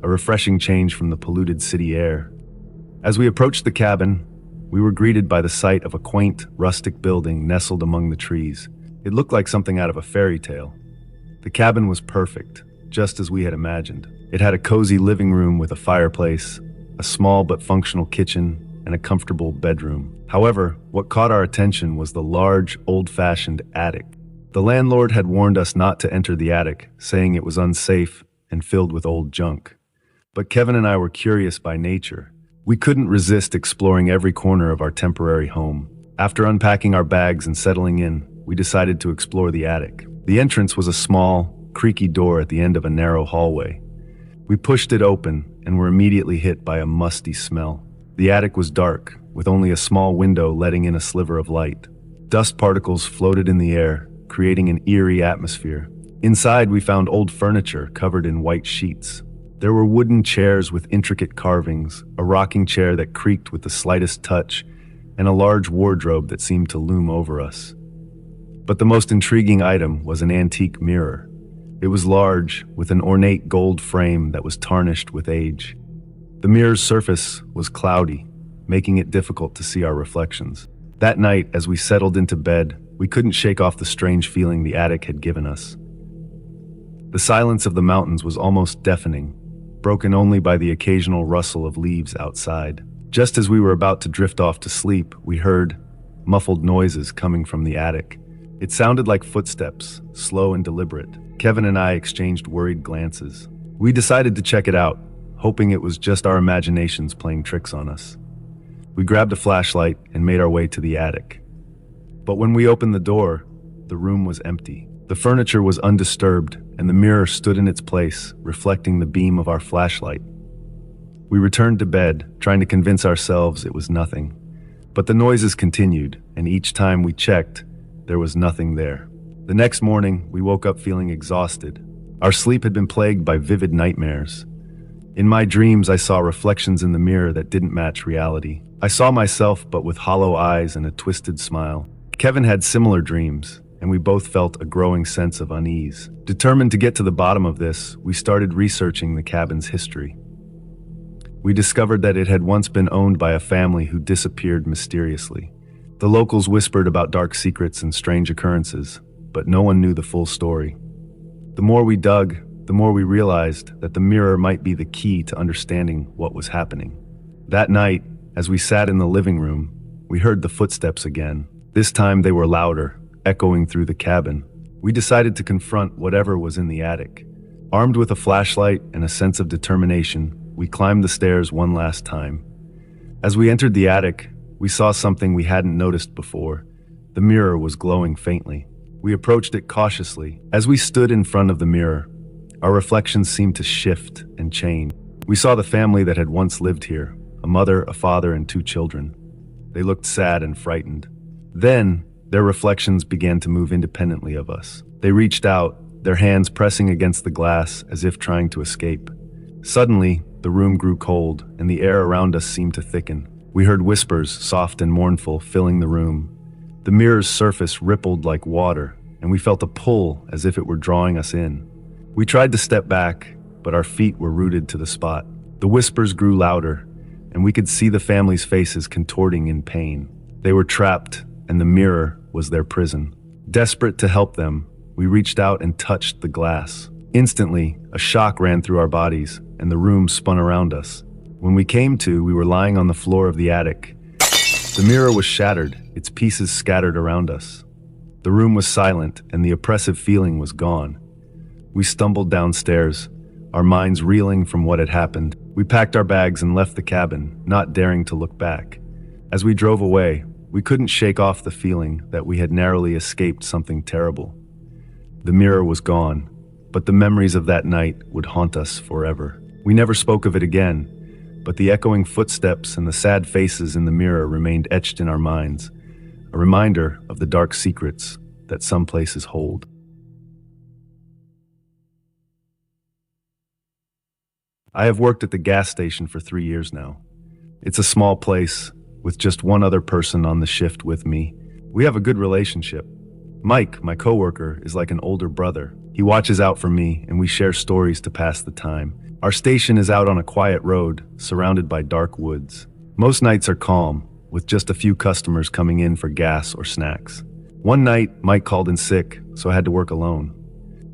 a refreshing change from the polluted city air. As we approached the cabin, we were greeted by the sight of a quaint, rustic building nestled among the trees. It looked like something out of a fairy tale. The cabin was perfect, just as we had imagined. It had a cozy living room with a fireplace, a small but functional kitchen, and a comfortable bedroom. However, what caught our attention was the large, old-fashioned attic. The landlord had warned us not to enter the attic, saying it was unsafe and filled with old junk. But Kevin and I were curious by nature. We couldn't resist exploring every corner of our temporary home. After unpacking our bags and settling in, we decided to explore the attic. The entrance was a small, creaky door at the end of a narrow hallway. We pushed it open and were immediately hit by a musty smell. The attic was dark, with only a small window letting in a sliver of light. Dust particles floated in the air, creating an eerie atmosphere. Inside, we found old furniture covered in white sheets. There were wooden chairs with intricate carvings, a rocking chair that creaked with the slightest touch, and a large wardrobe that seemed to loom over us. But the most intriguing item was an antique mirror. It was large, with an ornate gold frame that was tarnished with age. The mirror's surface was cloudy, making it difficult to see our reflections. That night, as we settled into bed, we couldn't shake off the strange feeling the attic had given us. The silence of the mountains was almost deafening, broken only by the occasional rustle of leaves outside. Just as we were about to drift off to sleep, we heard muffled noises coming from the attic. It sounded like footsteps, slow and deliberate. Kevin and I exchanged worried glances. We decided to check it out, hoping it was just our imaginations playing tricks on us. We grabbed a flashlight and made our way to the attic. But when we opened the door, the room was empty. The furniture was undisturbed, and the mirror stood in its place, reflecting the beam of our flashlight. We returned to bed, trying to convince ourselves it was nothing. But the noises continued, and each time we checked, there was nothing there. The next morning, we woke up feeling exhausted. Our sleep had been plagued by vivid nightmares. In my dreams, I saw reflections in the mirror that didn't match reality. I saw myself, but with hollow eyes and a twisted smile. Kevin had similar dreams, and we both felt a growing sense of unease. Determined to get to the bottom of this, we started researching the cabin's history. We discovered that it had once been owned by a family who disappeared mysteriously. The locals whispered about dark secrets and strange occurrences, but no one knew the full story. The more we dug, the more we realized that the mirror might be the key to understanding what was happening. That night, as we sat in the living room, we heard the footsteps again. This time they were louder, echoing through the cabin. We decided to confront whatever was in the attic. Armed with a flashlight and a sense of determination, we climbed the stairs one last time. As we entered the attic, we saw something we hadn't noticed before. The mirror was glowing faintly. We approached it cautiously. As we stood in front of the mirror, our reflections seemed to shift and change. We saw the family that had once lived here, a mother, a father, and 2 children. They looked sad and frightened. Then, their reflections began to move independently of us. They reached out, their hands pressing against the glass as if trying to escape. Suddenly, the room grew cold, and the air around us seemed to thicken. We heard whispers, soft and mournful, filling the room. The mirror's surface rippled like water, and we felt a pull as if it were drawing us in. We tried to step back, but our feet were rooted to the spot. The whispers grew louder, and we could see the family's faces contorting in pain. They were trapped, and the mirror was their prison. Desperate to help them, we reached out and touched the glass. Instantly, a shock ran through our bodies, and the room spun around us. When we came to, we were lying on the floor of the attic. The mirror was shattered, its pieces scattered around us. The room was silent, and the oppressive feeling was gone. We stumbled downstairs, our minds reeling from what had happened. We packed our bags and left the cabin, not daring to look back. As we drove away, we couldn't shake off the feeling that we had narrowly escaped something terrible. The mirror was gone, but the memories of that night would haunt us forever. We never spoke of it again, but the echoing footsteps and the sad faces in the mirror remained etched in our minds, a reminder of the dark secrets that some places hold. I have worked at the gas station for 3 years now. It's a small place with just one other person on the shift with me. We have a good relationship. Mike, my coworker, is like an older brother. He watches out for me, and we share stories to pass the time. Our station is out on a quiet road, surrounded by dark woods. Most nights are calm, with just a few customers coming in for gas or snacks. One night, Mike called in sick, so I had to work alone.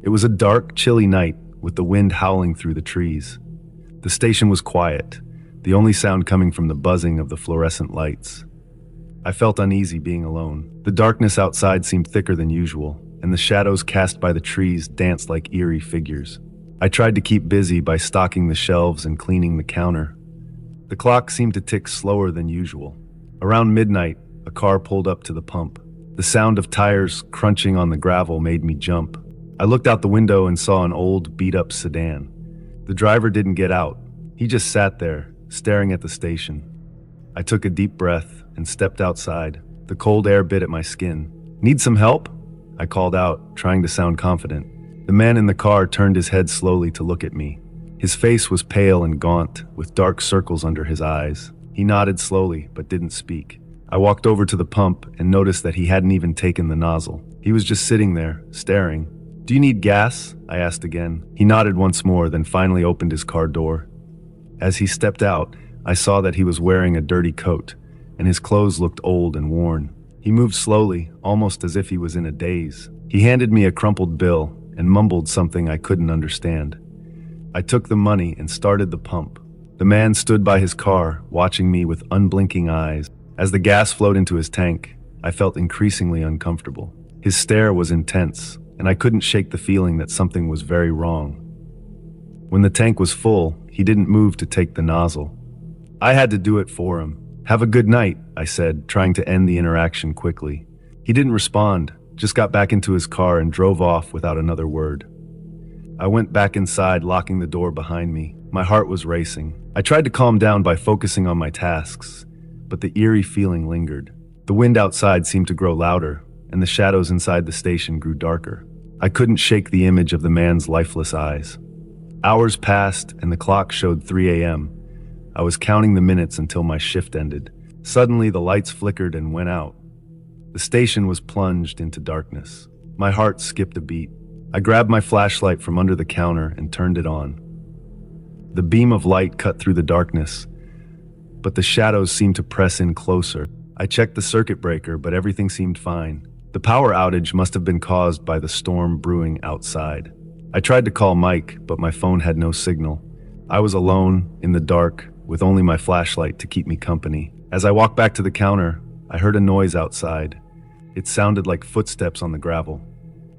It was a dark, chilly night, with the wind howling through the trees. The station was quiet, the only sound coming from the buzzing of the fluorescent lights. I felt uneasy being alone. The darkness outside seemed thicker than usual, and the shadows cast by the trees danced like eerie figures. I tried to keep busy by stocking the shelves and cleaning the counter. The clock seemed to tick slower than usual. Around midnight, a car pulled up to the pump. The sound of tires crunching on the gravel made me jump. I looked out the window and saw an old, beat-up sedan. The driver didn't get out. He just sat there, staring at the station. I took a deep breath and stepped outside. The cold air bit at my skin. "Need some help?" I called out, trying to sound confident. The man in the car turned his head slowly to look at me. His face was pale and gaunt, with dark circles under his eyes. He nodded slowly, but didn't speak. I walked over to the pump and noticed that he hadn't even taken the nozzle. He was just sitting there, staring. "Do you need gas?" I asked again. He nodded once more, then finally opened his car door. As he stepped out, I saw that he was wearing a dirty coat, and his clothes looked old and worn. He moved slowly, almost as if he was in a daze. He handed me a crumpled bill and mumbled something I couldn't understand. I took the money and started the pump. The man stood by his car, watching me with unblinking eyes. As the gas flowed into his tank, I felt increasingly uncomfortable. His stare was intense, and I couldn't shake the feeling that something was very wrong. When the tank was full, he didn't move to take the nozzle. I had to do it for him. "Have a good night," I said, trying to end the interaction quickly. He didn't respond, just got back into his car and drove off without another word. I went back inside, locking the door behind me. My heart was racing. I tried to calm down by focusing on my tasks, but the eerie feeling lingered. The wind outside seemed to grow louder, and the shadows inside the station grew darker. I couldn't shake the image of the man's lifeless eyes. Hours passed, and the clock showed 3 a.m. I was counting the minutes until my shift ended. Suddenly, the lights flickered and went out. The station was plunged into darkness. My heart skipped a beat. I grabbed my flashlight from under the counter and turned it on. The beam of light cut through the darkness, but the shadows seemed to press in closer. I checked the circuit breaker, but everything seemed fine. The power outage must have been caused by the storm brewing outside. I tried to call Mike, but my phone had no signal. I was alone, in the dark, with only my flashlight to keep me company. As I walked back to the counter, I heard a noise outside. It sounded like footsteps on the gravel.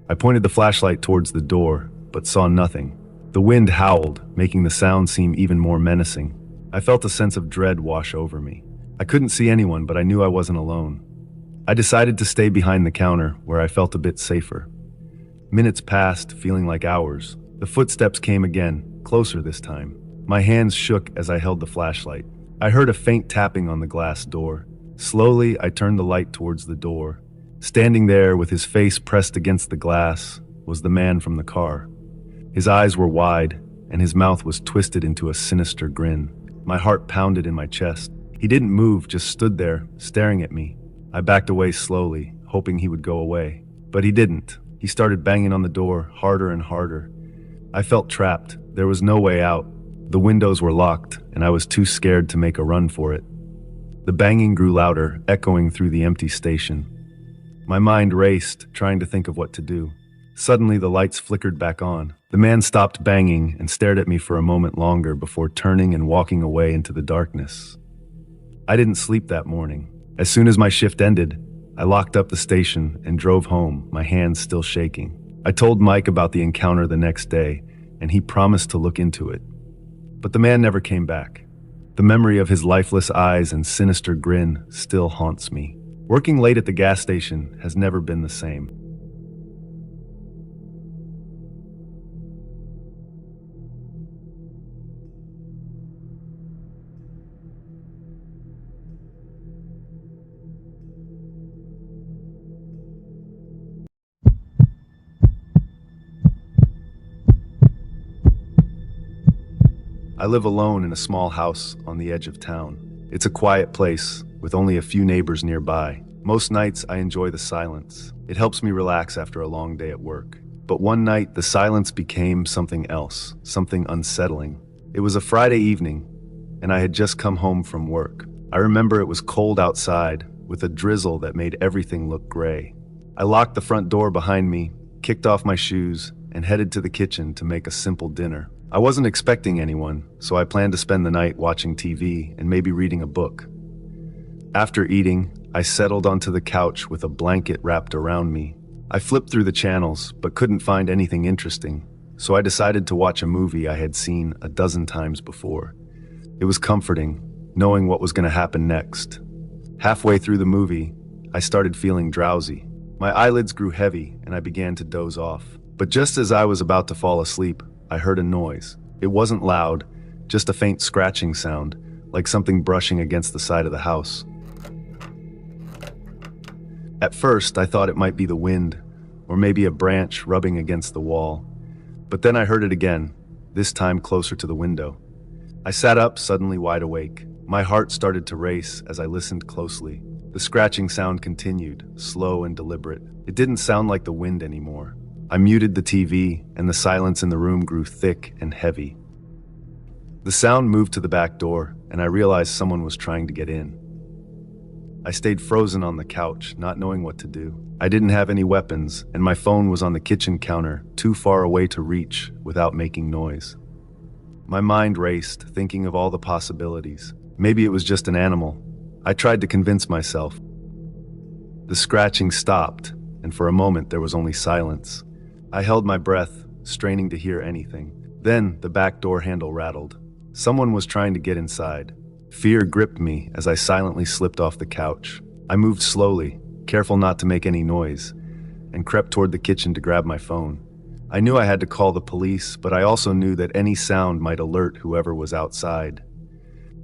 I pointed the flashlight towards the door, but saw nothing. The wind howled, making the sound seem even more menacing. I felt a sense of dread wash over me. I couldn't see anyone, but I knew I wasn't alone. I decided to stay behind the counter, where I felt a bit safer. Minutes passed, feeling like hours. The footsteps came again, closer this time. My hands shook as I held the flashlight. I heard a faint tapping on the glass door. Slowly, I turned the light towards the door. Standing there with his face pressed against the glass was the man from the car. His eyes were wide, and his mouth was twisted into a sinister grin. My heart pounded in my chest. He didn't move, just stood there, staring at me. I backed away slowly, hoping he would go away. But he didn't. He started banging on the door, harder and harder. I felt trapped. There was no way out. The windows were locked, and I was too scared to make a run for it. The banging grew louder, echoing through the empty station. My mind raced, trying to think of what to do. Suddenly, the lights flickered back on. The man stopped banging and stared at me for a moment longer before turning and walking away into the darkness. I didn't sleep that morning. As soon as my shift ended, I locked up the station and drove home, my hands still shaking. I told Mike about the encounter the next day, and he promised to look into it. But the man never came back. The memory of his lifeless eyes and sinister grin still haunts me. Working late at the gas station has never been the same. I live alone in a small house on the edge of town. It's a quiet place with only a few neighbors nearby. Most nights I enjoy the silence. It helps me relax after a long day at work. But one night the silence became something else, something unsettling. It was a Friday evening, and I had just come home from work. I remember it was cold outside, with a drizzle that made everything look gray. I locked the front door behind me, kicked off my shoes, and headed to the kitchen to make a simple dinner. I wasn't expecting anyone, so I planned to spend the night watching TV and maybe reading a book. After eating, I settled onto the couch with a blanket wrapped around me. I flipped through the channels, but couldn't find anything interesting, so I decided to watch a movie I had seen a dozen times before. It was comforting, knowing what was going to happen next. Halfway through the movie, I started feeling drowsy. My eyelids grew heavy, and I began to doze off. But just as I was about to fall asleep, I heard a noise. It wasn't loud, just a faint scratching sound, like something brushing against the side of the house. At first, I thought it might be the wind, or maybe a branch rubbing against the wall. But then I heard it again, this time closer to the window. I sat up, suddenly wide awake. My heart started to race as I listened closely. The scratching sound continued, slow and deliberate. It didn't sound like the wind anymore. I muted the TV, and the silence in the room grew thick and heavy. The sound moved to the back door, and I realized someone was trying to get in. I stayed frozen on the couch, not knowing what to do. I didn't have any weapons, and my phone was on the kitchen counter, too far away to reach without making noise. My mind raced, thinking of all the possibilities. Maybe it was just an animal. I tried to convince myself. The scratching stopped, and for a moment there was only silence. I held my breath, straining to hear anything. Then the back door handle rattled. Someone was trying to get inside. Fear gripped me as I silently slipped off the couch. I moved slowly, careful not to make any noise, and crept toward the kitchen to grab my phone. I knew I had to call the police, but I also knew that any sound might alert whoever was outside.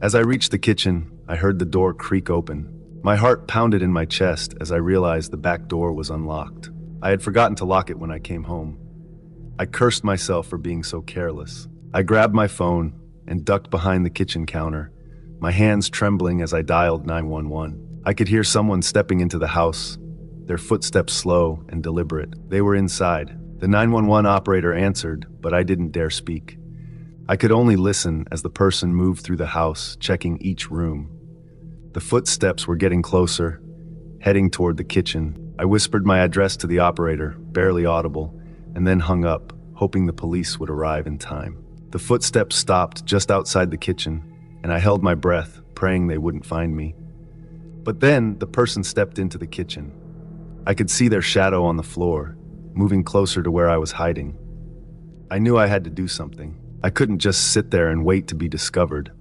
As I reached the kitchen, I heard the door creak open. My heart pounded in my chest as I realized the back door was unlocked. I had forgotten to lock it when I came home. I cursed myself for being so careless. I grabbed my phone and ducked behind the kitchen counter, my hands trembling as I dialed 911. I could hear someone stepping into the house, their footsteps slow and deliberate. They were inside. The 911 operator answered, but I didn't dare speak. I could only listen as the person moved through the house, checking each room. The footsteps were getting closer, heading toward the kitchen. I whispered my address to the operator, barely audible, and then hung up, hoping the police would arrive in time. The footsteps stopped just outside the kitchen, and I held my breath, praying they wouldn't find me. But then the person stepped into the kitchen. I could see their shadow on the floor, moving closer to where I was hiding. I knew I had to do something. I couldn't just sit there and wait to be discovered.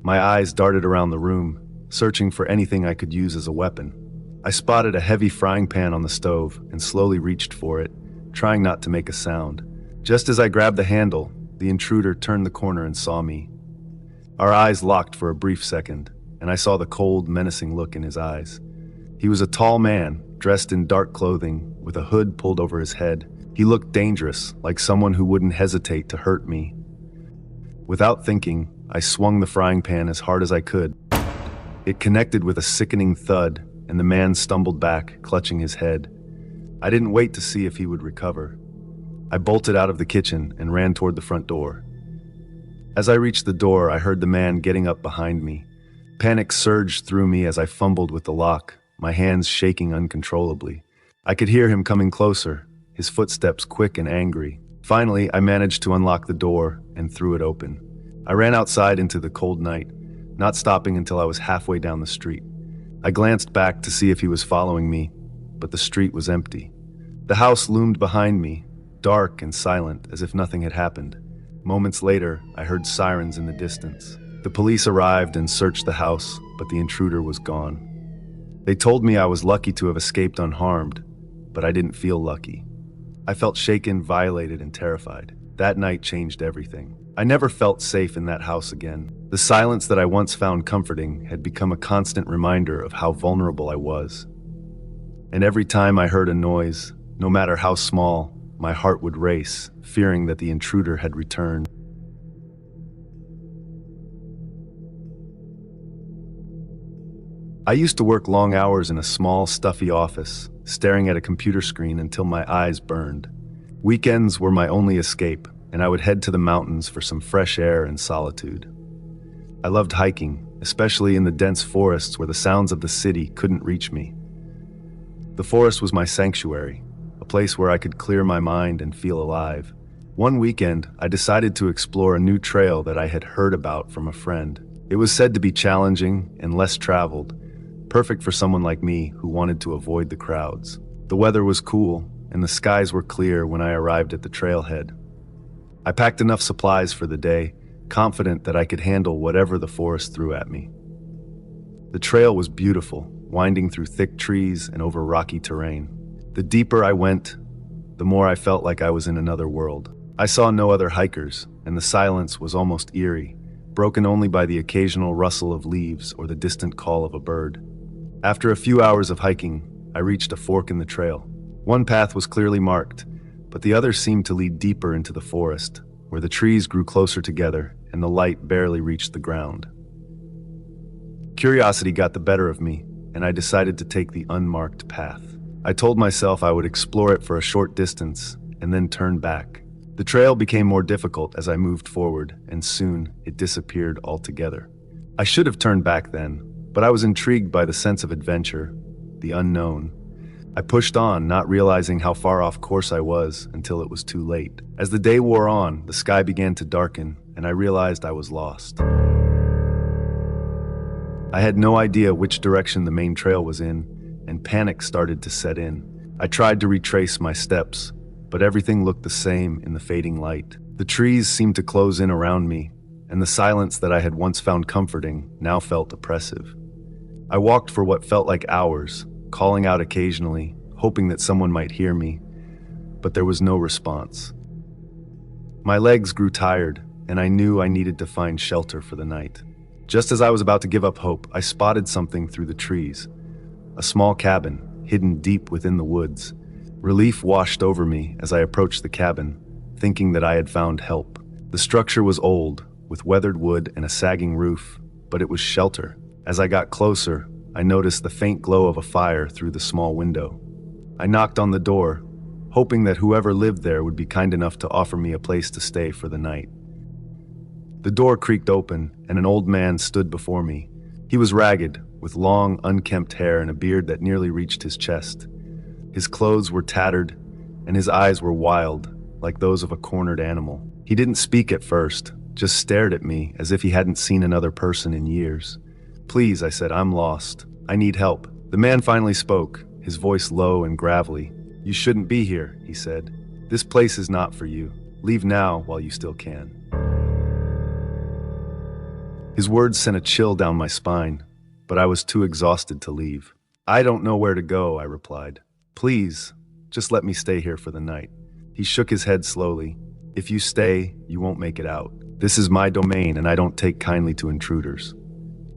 My eyes darted around the room, searching for anything I could use as a weapon. I spotted a heavy frying pan on the stove and slowly reached for it, trying not to make a sound. Just as I grabbed the handle, the intruder turned the corner and saw me. Our eyes locked for a brief second, and I saw the cold, menacing look in his eyes. He was a tall man, dressed in dark clothing, with a hood pulled over his head. He looked dangerous, like someone who wouldn't hesitate to hurt me. Without thinking, I swung the frying pan as hard as I could. It connected with a sickening thud, and the man stumbled back, clutching his head. I didn't wait to see if he would recover. I bolted out of the kitchen and ran toward the front door. As I reached the door, I heard the man getting up behind me. Panic surged through me as I fumbled with the lock, my hands shaking uncontrollably. I could hear him coming closer, his footsteps quick and angry. Finally, I managed to unlock the door and threw it open. I ran outside into the cold night, not stopping until I was halfway down the street. I glanced back to see if he was following me, but the street was empty. The house loomed behind me, dark and silent, as if nothing had happened. Moments later, I heard sirens in the distance. The police arrived and searched the house, but the intruder was gone. They told me I was lucky to have escaped unharmed, but I didn't feel lucky. I felt shaken, violated, and terrified. That night changed everything. I never felt safe in that house again. The silence that I once found comforting had become a constant reminder of how vulnerable I was. And every time I heard a noise, no matter how small, my heart would race, fearing that the intruder had returned. I used to work long hours in a small, stuffy office, staring at a computer screen until my eyes burned. Weekends were my only escape, and I would head to the mountains for some fresh air and solitude. I loved hiking, especially in the dense forests where the sounds of the city couldn't reach me. The forest was my sanctuary, a place where I could clear my mind and feel alive. One weekend, I decided to explore a new trail that I had heard about from a friend. It was said to be challenging and less traveled, perfect for someone like me who wanted to avoid the crowds. The weather was cool, and the skies were clear when I arrived at the trailhead. I packed enough supplies for the day, confident that I could handle whatever the forest threw at me. The trail was beautiful, winding through thick trees and over rocky terrain. The deeper I went, the more I felt like I was in another world. I saw no other hikers, and the silence was almost eerie, broken only by the occasional rustle of leaves or the distant call of a bird. After a few hours of hiking, I reached a fork in the trail. One path was clearly marked, but the other seemed to lead deeper into the forest, where the trees grew closer together and the light barely reached the ground. Curiosity got the better of me, and I decided to take the unmarked path. I told myself I would explore it for a short distance and then turn back. The trail became more difficult as I moved forward, and soon it disappeared altogether. I should have turned back then, but I was intrigued by the sense of adventure, the unknown. I pushed on, not realizing how far off course I was until it was too late. As the day wore on, the sky began to darken, and I realized I was lost. I had no idea which direction the main trail was in, and panic started to set in. I tried to retrace my steps, but everything looked the same in the fading light. The trees seemed to close in around me, and the silence that I had once found comforting now felt oppressive. I walked for what felt like hours, calling out occasionally, hoping that someone might hear me, but there was no response. My legs grew tired, and I knew I needed to find shelter for the night. Just as I was about to give up hope, I spotted something through the trees. A small cabin, hidden deep within the woods. Relief washed over me as I approached the cabin, thinking that I had found help. The structure was old, with weathered wood and a sagging roof, but it was shelter. As I got closer, I noticed the faint glow of a fire through the small window. I knocked on the door, hoping that whoever lived there would be kind enough to offer me a place to stay for the night. The door creaked open, and an old man stood before me. He was ragged, with long, unkempt hair and a beard that nearly reached his chest. His clothes were tattered, and his eyes were wild, like those of a cornered animal. He didn't speak at first, just stared at me as if he hadn't seen another person in years. "Please," I said, "I'm lost. I need help." The man finally spoke, his voice low and gravelly. "You shouldn't be here," he said. "This place is not for you. Leave now while you still can." His words sent a chill down my spine, but I was too exhausted to leave. "I don't know where to go," I replied. "Please, just let me stay here for the night." He shook his head slowly. "If you stay, you won't make it out. This is my domain, and I don't take kindly to intruders."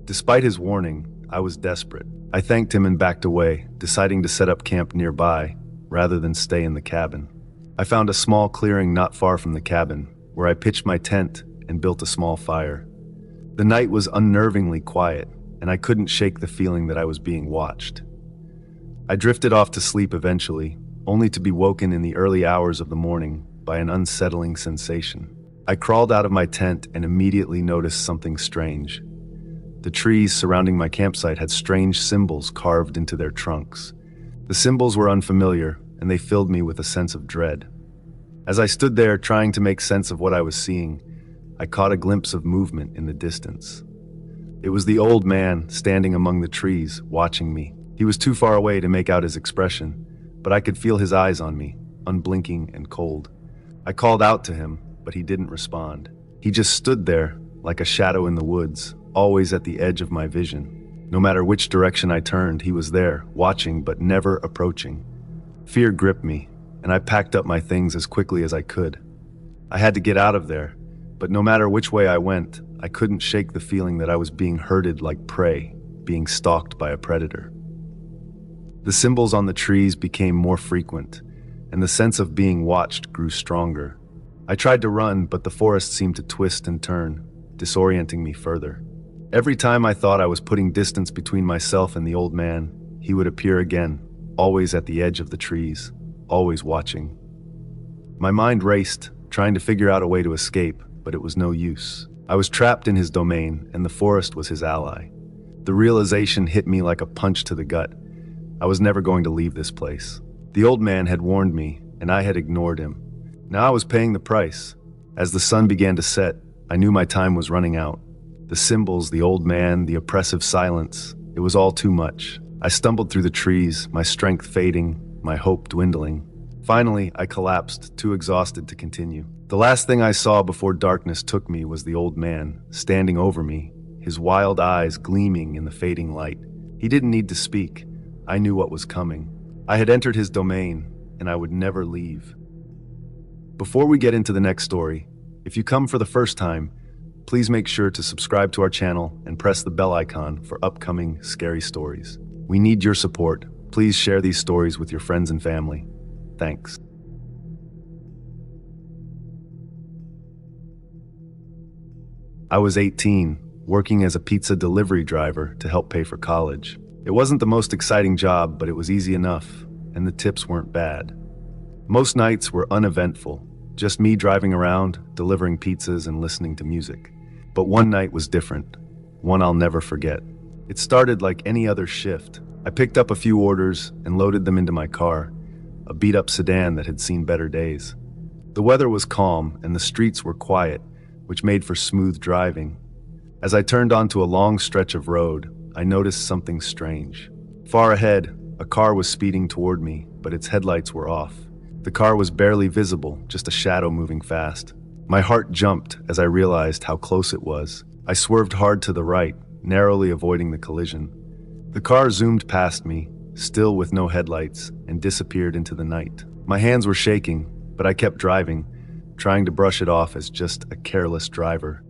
Despite his warning, I was desperate. I thanked him and backed away, deciding to set up camp nearby, rather than stay in the cabin. I found a small clearing not far from the cabin, where I pitched my tent and built a small fire. The night was unnervingly quiet, and I couldn't shake the feeling that I was being watched. I drifted off to sleep eventually, only to be woken in the early hours of the morning by an unsettling sensation. I crawled out of my tent and immediately noticed something strange. The trees surrounding my campsite had strange symbols carved into their trunks. The symbols were unfamiliar, and they filled me with a sense of dread. As I stood there trying to make sense of what I was seeing, I caught a glimpse of movement in the distance. It was the old man standing among the trees, watching me. He was too far away to make out his expression, but I could feel his eyes on me, unblinking and cold. I called out to him, but he didn't respond. He just stood there, like a shadow in the woods, always at the edge of my vision. No matter which direction I turned, he was there, watching but never approaching. Fear gripped me, and I packed up my things as quickly as I could. I had to get out of there, but no matter which way I went, I couldn't shake the feeling that I was being herded like prey, being stalked by a predator. The symbols on the trees became more frequent, and the sense of being watched grew stronger. I tried to run, but the forest seemed to twist and turn, disorienting me further. Every time I thought I was putting distance between myself and the old man, he would appear again, always at the edge of the trees, always watching. My mind raced, trying to figure out a way to escape, but it was no use. I was trapped in his domain, and the forest was his ally. The realization hit me like a punch to the gut. I was never going to leave this place. The old man had warned me, and I had ignored him. Now I was paying the price. As the sun began to set, I knew my time was running out. The symbols, the old man, the oppressive silence, it was all too much. I stumbled through the trees, my strength fading, my hope dwindling. Finally, I collapsed, too exhausted to continue. The last thing I saw before darkness took me was the old man, standing over me, his wild eyes gleaming in the fading light. He didn't need to speak. I knew what was coming. I had entered his domain, and I would never leave. Before we get into the next story, if you come for the first time, please make sure to subscribe to our channel and press the bell icon for upcoming scary stories. We need your support. Please share these stories with your friends and family. Thanks. I was 18, working as a pizza delivery driver to help pay for college. It wasn't the most exciting job, but it was easy enough, and the tips weren't bad. Most nights were uneventful, just me driving around, delivering pizzas and listening to music. But one night was different, one I'll never forget. It started like any other shift. I picked up a few orders and loaded them into my car, a beat-up sedan that had seen better days. The weather was calm and the streets were quiet, which made for smooth driving. As I turned onto a long stretch of road, I noticed something strange. Far ahead, a car was speeding toward me, but its headlights were off. The car was barely visible, just a shadow moving fast. My heart jumped as I realized how close it was. I swerved hard to the right, narrowly avoiding the collision. The car zoomed past me, still with no headlights, and disappeared into the night. My hands were shaking, but I kept driving, trying to brush it off as just a careless driver.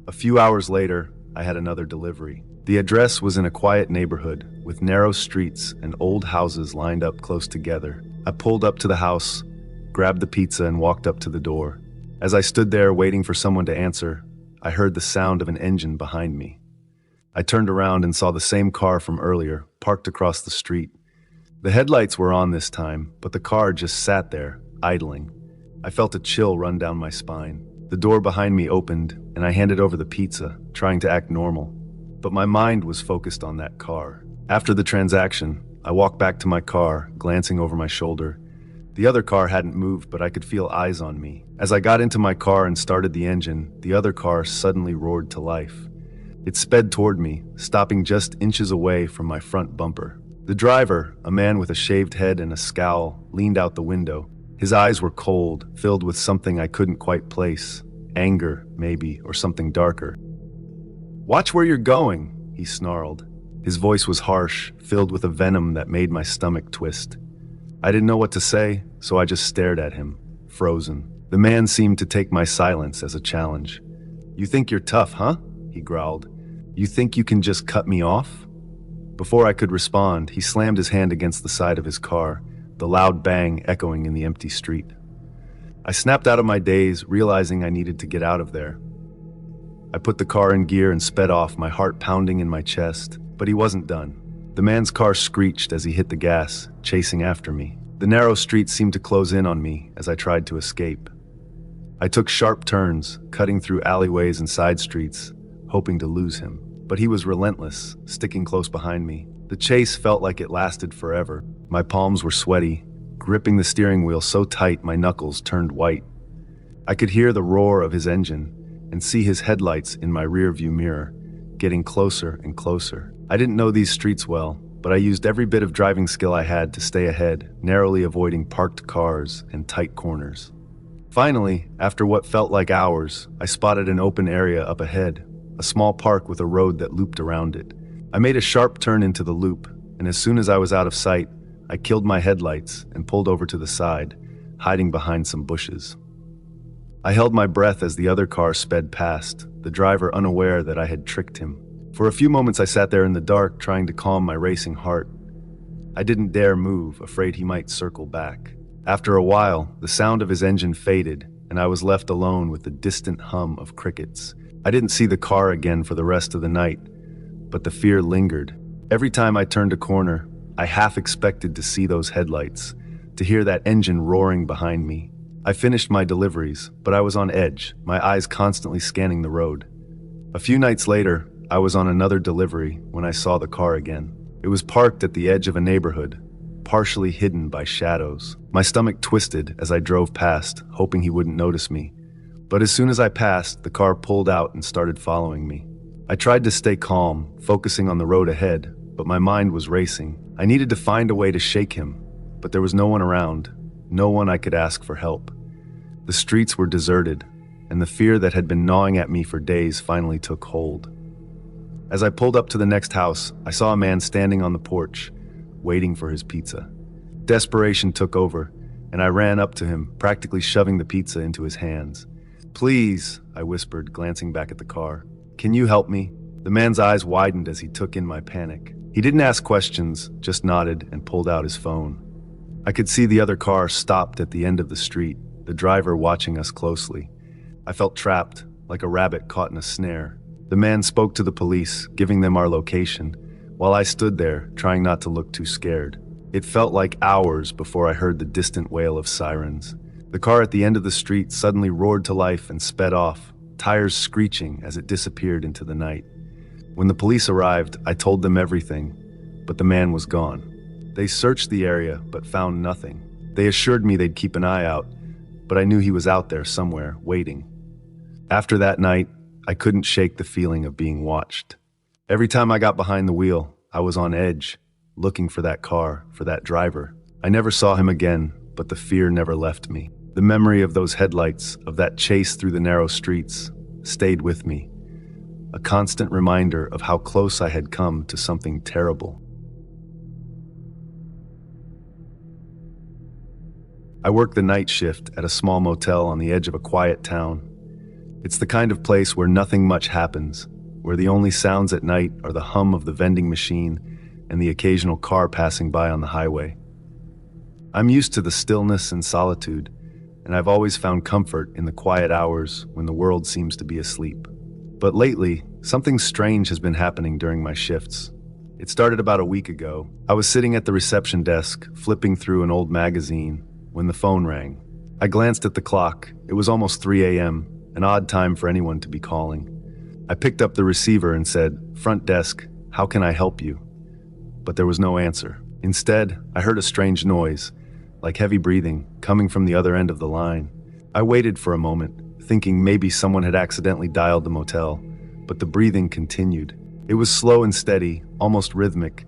A few hours later, I had another delivery. The address was in a quiet neighborhood with narrow streets and old houses lined up close together. I pulled up to the house, grabbed the pizza, and walked up to the door. As I stood there waiting for someone to answer, I heard the sound of an engine behind me. I turned around and saw the same car from earlier, parked across the street. The headlights were on this time, but the car just sat there, idling. I felt a chill run down my spine. The door behind me opened, and I handed over the pizza, trying to act normal. But my mind was focused on that car. After the transaction, I walked back to my car, glancing over my shoulder. The other car hadn't moved, but I could feel eyes on me. As I got into my car and started the engine, the other car suddenly roared to life. It sped toward me, stopping just inches away from my front bumper. The driver, a man with a shaved head and a scowl, leaned out the window. His eyes were cold, filled with something I couldn't quite place. Anger, maybe, or something darker. "Watch where you're going," he snarled. His voice was harsh, filled with a venom that made my stomach twist. I didn't know what to say, so I just stared at him, frozen. The man seemed to take my silence as a challenge. "You think you're tough, huh?" he growled. "You think you can just cut me off?" Before I could respond, he slammed his hand against the side of his car, the loud bang echoing in the empty street. I snapped out of my daze, realizing I needed to get out of there. I put the car in gear and sped off, my heart pounding in my chest, but he wasn't done. The man's car screeched as he hit the gas, chasing after me. The narrow street seemed to close in on me as I tried to escape. I took sharp turns, cutting through alleyways and side streets, hoping to lose him. But he was relentless, sticking close behind me. The chase felt like it lasted forever. My palms were sweaty, gripping the steering wheel so tight my knuckles turned white. I could hear the roar of his engine and see his headlights in my rearview mirror, getting closer and closer. I didn't know these streets well, but I used every bit of driving skill I had to stay ahead, narrowly avoiding parked cars and tight corners. Finally, after what felt like hours, I spotted an open area up ahead, a small park with a road that looped around it. I made a sharp turn into the loop, and as soon as I was out of sight, I killed my headlights and pulled over to the side, hiding behind some bushes. I held my breath as the other car sped past, the driver unaware that I had tricked him. For a few moments I sat there in the dark, trying to calm my racing heart. I didn't dare move, afraid he might circle back. After a while, the sound of his engine faded, and I was left alone with the distant hum of crickets. I didn't see the car again for the rest of the night, but the fear lingered. Every time I turned a corner, I half expected to see those headlights, to hear that engine roaring behind me. I finished my deliveries, but I was on edge, my eyes constantly scanning the road. A few nights later, I was on another delivery when I saw the car again. It was parked at the edge of a neighborhood, partially hidden by shadows. My stomach twisted as I drove past, hoping he wouldn't notice me. But as soon as I passed, the car pulled out and started following me. I tried to stay calm, focusing on the road ahead, but my mind was racing. I needed to find a way to shake him, but there was no one around, no one I could ask for help. The streets were deserted, and the fear that had been gnawing at me for days finally took hold. As I pulled up to the next house, I saw a man standing on the porch, waiting for his pizza. Desperation took over, and I ran up to him, practically shoving the pizza into his hands. "Please," I whispered, glancing back at the car. "Can you help me?" The man's eyes widened as he took in my panic. He didn't ask questions, just nodded and pulled out his phone. I could see the other car stopped at the end of the street, the driver watching us closely. I felt trapped, like a rabbit caught in a snare. The man spoke to the police, giving them our location, while I stood there, trying not to look too scared. It felt like hours before I heard the distant wail of sirens. The car at the end of the street suddenly roared to life and sped off, tires screeching as it disappeared into the night. When the police arrived, I told them everything, but the man was gone. They searched the area, but found nothing. They assured me they'd keep an eye out, but I knew he was out there somewhere, waiting. After that night, I couldn't shake the feeling of being watched. Every time I got behind the wheel, I was on edge, looking for that car, for that driver. I never saw him again, but the fear never left me. The memory of those headlights, of that chase through the narrow streets, stayed with me, a constant reminder of how close I had come to something terrible. I work the night shift at a small motel on the edge of a quiet town. It's the kind of place where nothing much happens, where the only sounds at night are the hum of the vending machine and the occasional car passing by on the highway. I'm used to the stillness and solitude, and I've always found comfort in the quiet hours when the world seems to be asleep. But lately, something strange has been happening during my shifts. It started about a week ago. I was sitting at the reception desk, flipping through an old magazine, when the phone rang. I glanced at the clock. It was almost 3 a.m., an odd time for anyone to be calling. I picked up the receiver and said, "Front desk, how can I help you?" But there was no answer. Instead, I heard a strange noise, like heavy breathing, coming from the other end of the line. I waited for a moment, thinking maybe someone had accidentally dialed the motel, but the breathing continued. It was slow and steady, almost rhythmic,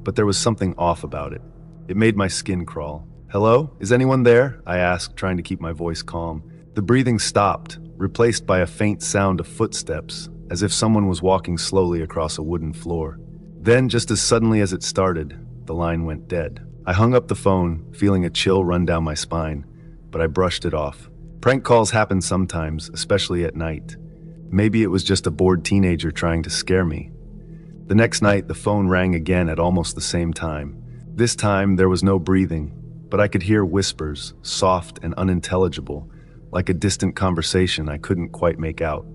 but there was something off about it. It made my skin crawl. "Hello? Is anyone there?" I asked, trying to keep my voice calm. The breathing stopped, replaced by a faint sound of footsteps, as if someone was walking slowly across a wooden floor. Then, just as suddenly as it started, the line went dead. I hung up the phone, feeling a chill run down my spine, but I brushed it off. Prank calls happen sometimes, especially at night. Maybe it was just a bored teenager trying to scare me. The next night, the phone rang again at almost the same time. This time, there was no breathing, but I could hear whispers, soft and unintelligible, like a distant conversation I couldn't quite make out.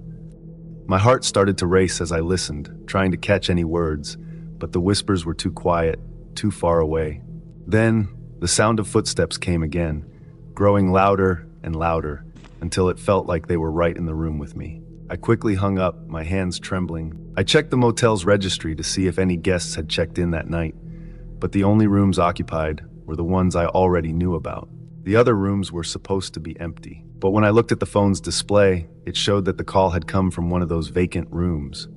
My heart started to race as I listened, trying to catch any words, but the whispers were too quiet, too far away. Then, the sound of footsteps came again, growing louder and louder, until it felt like they were right in the room with me. I quickly hung up, my hands trembling. I checked the motel's registry to see if any guests had checked in that night, but the only rooms occupied were the ones I already knew about. The other rooms were supposed to be empty, but when I looked at the phone's display, it showed that the call had come from one of those vacant rooms,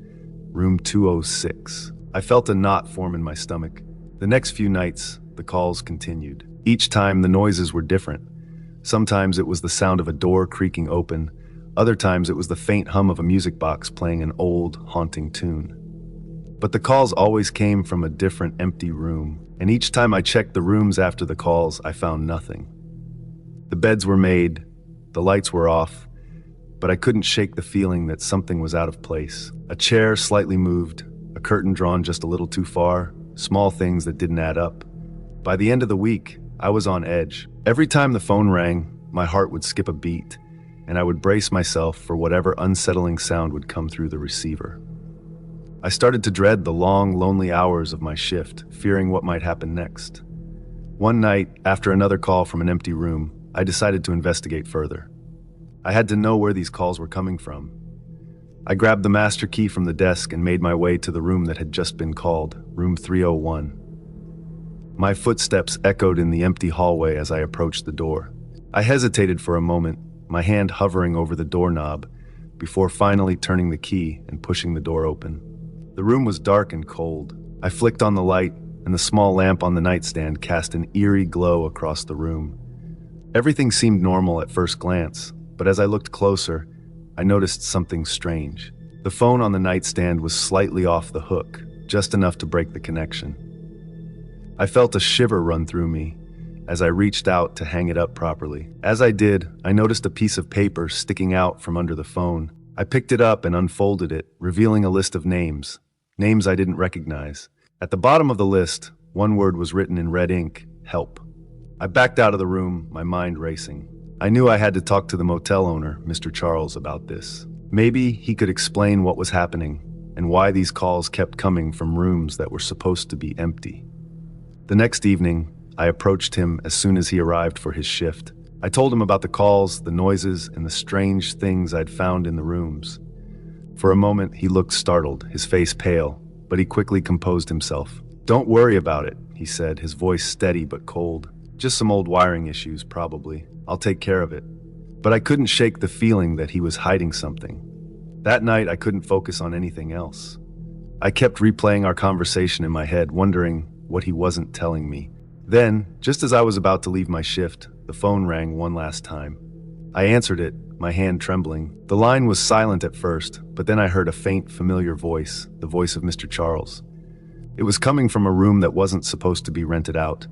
room 206. I felt a knot form in my stomach. The next few nights, the calls continued. Each time, the noises were different. Sometimes it was the sound of a door creaking open. Other times it was the faint hum of a music box playing an old, haunting tune. But the calls always came from a different empty room, and each time I checked the rooms after the calls, I found nothing. The beds were made, the lights were off, but I couldn't shake the feeling that something was out of place. A chair slightly moved, a curtain drawn just a little too far, small things that didn't add up. By the end of the week, I was on edge. Every time the phone rang, my heart would skip a beat, and I would brace myself for whatever unsettling sound would come through the receiver. I started to dread the long, lonely hours of my shift, fearing what might happen next. One night, after another call from an empty room, I decided to investigate further. I had to know where these calls were coming from. I grabbed the master key from the desk and made my way to the room that had just been called, room 301. My footsteps echoed in the empty hallway as I approached the door. I hesitated for a moment, my hand hovering over the doorknob, before finally turning the key and pushing the door open. The room was dark and cold. I flicked on the light, and the small lamp on the nightstand cast an eerie glow across the room. Everything seemed normal at first glance, but as I looked closer, I noticed something strange. The phone on the nightstand was slightly off the hook, just enough to break the connection. I felt a shiver run through me as I reached out to hang it up properly. As I did, I noticed a piece of paper sticking out from under the phone. I picked it up and unfolded it, revealing a list of names I didn't recognize. At the bottom of the list, one word was written in red ink: help. I backed out of the room, my mind racing. I knew I had to talk to the motel owner, Mr. Charles, about this. Maybe he could explain what was happening and why these calls kept coming from rooms that were supposed to be empty. The next evening, I approached him as soon as he arrived for his shift. I told him about the calls, the noises, and the strange things I'd found in the rooms. For a moment, he looked startled, his face pale, but he quickly composed himself. "Don't worry about it," he said, his voice steady but cold. "Just some old wiring issues, probably. I'll take care of it." But I couldn't shake the feeling that he was hiding something. That night, I couldn't focus on anything else. I kept replaying our conversation in my head, wondering what he wasn't telling me. Then, just as I was about to leave my shift, The phone rang one last time. I answered it, my hand trembling. The line was silent at first, but then I heard a faint, familiar voice, the voice of Mr. Charles. It was coming from a room that wasn't supposed to be rented out,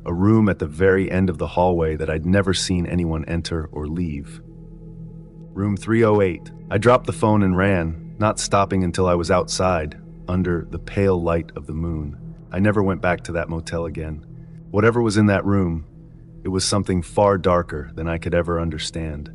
a room at the very end of the hallway that I'd never seen anyone enter or leave. Room 308. I dropped the phone and ran, not stopping until I was outside, under the pale light of the moon. I never went back to that motel again. Whatever was in that room, it was something far darker than I could ever understand.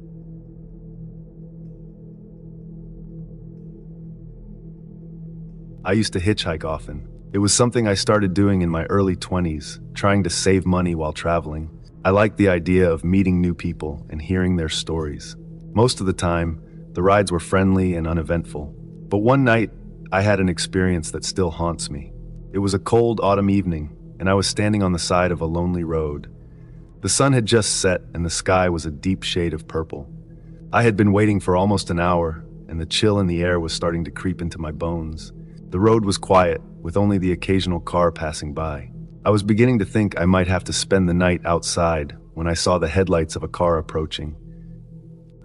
I used to hitchhike often. It was something I started doing in my early 20s, trying to save money while traveling. I liked the idea of meeting new people and hearing their stories. Most of the time, the rides were friendly and uneventful. But one night, I had an experience that still haunts me. It was a cold autumn evening, and I was standing on the side of a lonely road. The sun had just set, and the sky was a deep shade of purple. I had been waiting for almost an hour, and the chill in the air was starting to creep into my bones. The road was quiet, with only the occasional car passing by. I was beginning to think I might have to spend the night outside when I saw the headlights of a car approaching.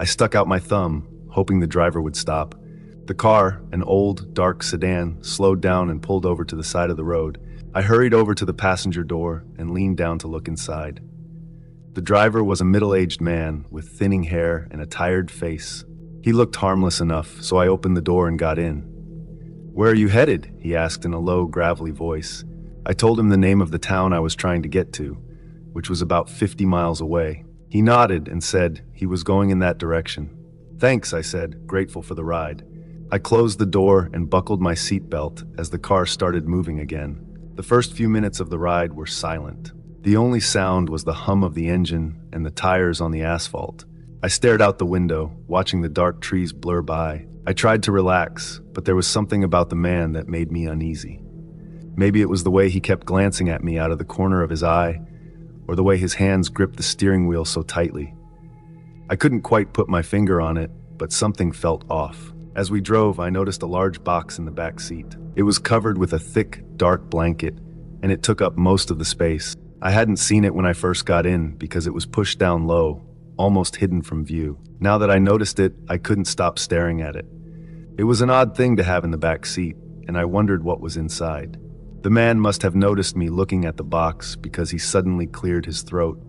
I stuck out my thumb, hoping the driver would stop. The car, an old, dark sedan, slowed down and pulled over to the side of the road. I hurried over to the passenger door and leaned down to look inside. The driver was a middle-aged man with thinning hair and a tired face. He looked harmless enough, so I opened the door and got in. "Where are you headed?" he asked in a low, gravelly voice. I told him the name of the town I was trying to get to, which was about 50 miles away. He nodded and said he was going in that direction. "Thanks," I said, grateful for the ride. I closed the door and buckled my seatbelt as the car started moving again. The first few minutes of the ride were silent. The only sound was the hum of the engine and the tires on the asphalt. I stared out the window, watching the dark trees blur by. I tried to relax, but there was something about the man that made me uneasy. Maybe it was the way he kept glancing at me out of the corner of his eye, or the way his hands gripped the steering wheel so tightly. I couldn't quite put my finger on it, but something felt off. As we drove, I noticed a large box in the back seat. It was covered with a thick, dark blanket, and it took up most of the space. I hadn't seen it when I first got in because it was pushed down low, almost hidden from view. Now that I noticed it, I couldn't stop staring at it. It was an odd thing to have in the back seat, and I wondered what was inside. The man must have noticed me looking at the box because he suddenly cleared his throat.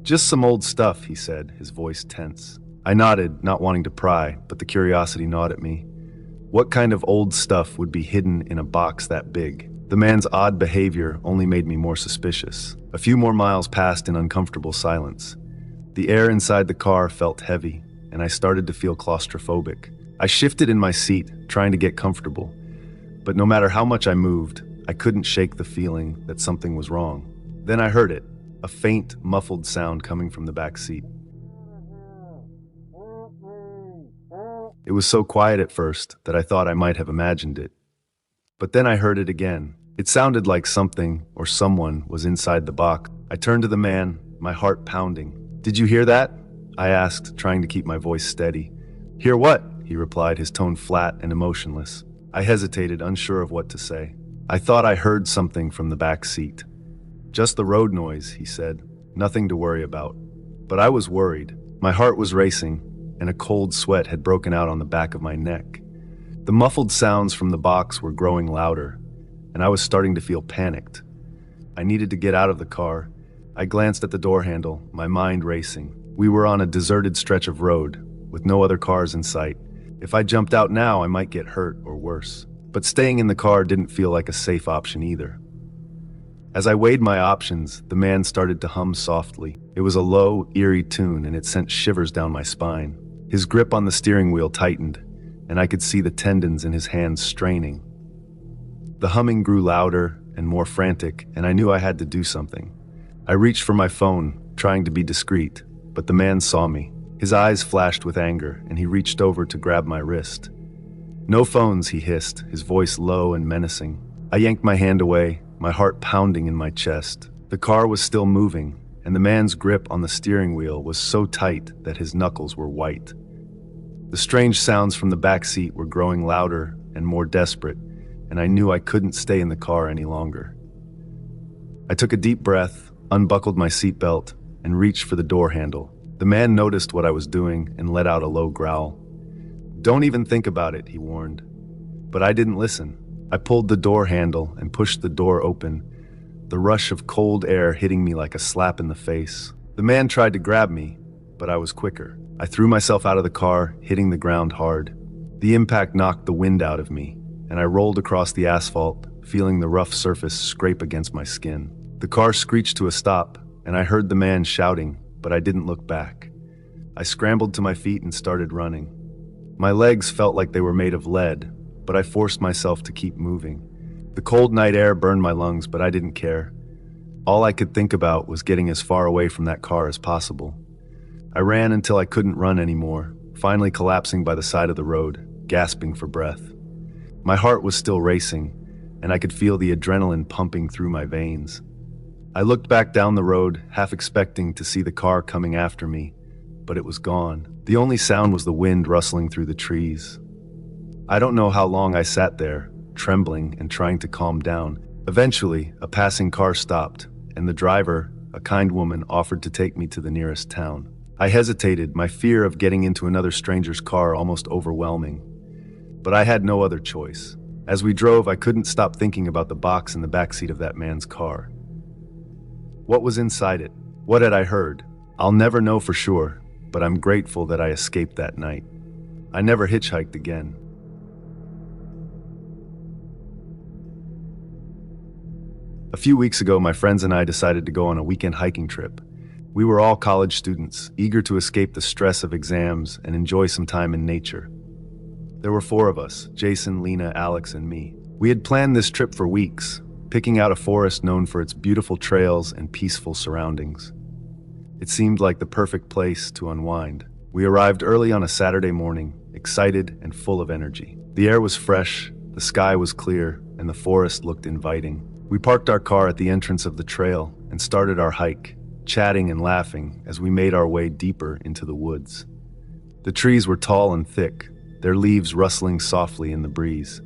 "Just some old stuff," he said, his voice tense. I nodded, not wanting to pry, but the curiosity gnawed at me. What kind of old stuff would be hidden in a box that big? The man's odd behavior only made me more suspicious. A few more miles passed in uncomfortable silence. The air inside the car felt heavy, and I started to feel claustrophobic. I shifted in my seat, trying to get comfortable. But no matter how much I moved, I couldn't shake the feeling that something was wrong. Then I heard it, a faint, muffled sound coming from the back seat. It was so quiet at first that I thought I might have imagined it. But then I heard it again. It sounded like something or someone was inside the box. I turned to the man, my heart pounding. "Did you hear that?" I asked, trying to keep my voice steady. "Hear what?" he replied, his tone flat and emotionless. I hesitated, unsure of what to say. "I thought I heard something from the back seat." "Just the road noise," he said. "Nothing to worry about." But I was worried. My heart was racing, and a cold sweat had broken out on the back of my neck. The muffled sounds from the box were growing louder, and I was starting to feel panicked. I needed to get out of the car. I glanced at the door handle, my mind racing. We were on a deserted stretch of road, with no other cars in sight. If I jumped out now, I might get hurt or worse. But staying in the car didn't feel like a safe option either. As I weighed my options, the man started to hum softly. It was a low, eerie tune, and it sent shivers down my spine. His grip on the steering wheel tightened, and I could see the tendons in his hands straining. The humming grew louder and more frantic, and I knew I had to do something. I reached for my phone, trying to be discreet, but the man saw me. His eyes flashed with anger, and he reached over to grab my wrist. "No phones," he hissed, his voice low and menacing. I yanked my hand away, my heart pounding in my chest. The car was still moving, and the man's grip on the steering wheel was so tight that his knuckles were white. The strange sounds from the back seat were growing louder and more desperate, and I knew I couldn't stay in the car any longer. I took a deep breath, unbuckled my seatbelt, and reached for the door handle. The man noticed what I was doing and let out a low growl. "Don't even think about it," he warned. But I didn't listen. I pulled the door handle and pushed the door open, the rush of cold air hitting me like a slap in the face. The man tried to grab me, but I was quicker. I threw myself out of the car, hitting the ground hard. The impact knocked the wind out of me, and I rolled across the asphalt, feeling the rough surface scrape against my skin. The car screeched to a stop, and I heard the man shouting, but I didn't look back. I scrambled to my feet and started running. My legs felt like they were made of lead, but I forced myself to keep moving. The cold night air burned my lungs, but I didn't care. All I could think about was getting as far away from that car as possible. I ran until I couldn't run anymore, finally collapsing by the side of the road, gasping for breath. My heart was still racing, and I could feel the adrenaline pumping through my veins. I looked back down the road, half expecting to see the car coming after me, but it was gone. The only sound was the wind rustling through the trees. I don't know how long I sat there, trembling and trying to calm down. Eventually, a passing car stopped, and the driver, a kind woman, offered to take me to the nearest town. I hesitated, my fear of getting into another stranger's car almost overwhelming. But I had no other choice. As we drove, I couldn't stop thinking about the box in the backseat of that man's car. What was inside it? What had I heard? I'll never know for sure, but I'm grateful that I escaped that night. I never hitchhiked again. A few weeks ago, my friends and I decided to go on a weekend hiking trip. We were all college students, eager to escape the stress of exams and enjoy some time in nature. There were 4 of us: Jason, Lena, Alex, and me. We had planned this trip for weeks, picking out a forest known for its beautiful trails and peaceful surroundings. It seemed like the perfect place to unwind. We arrived early on a Saturday morning, excited and full of energy. The air was fresh, the sky was clear, and the forest looked inviting. We parked our car at the entrance of the trail and started our hike, chatting and laughing as we made our way deeper into the woods. The trees were tall and thick, their leaves rustling softly in the breeze.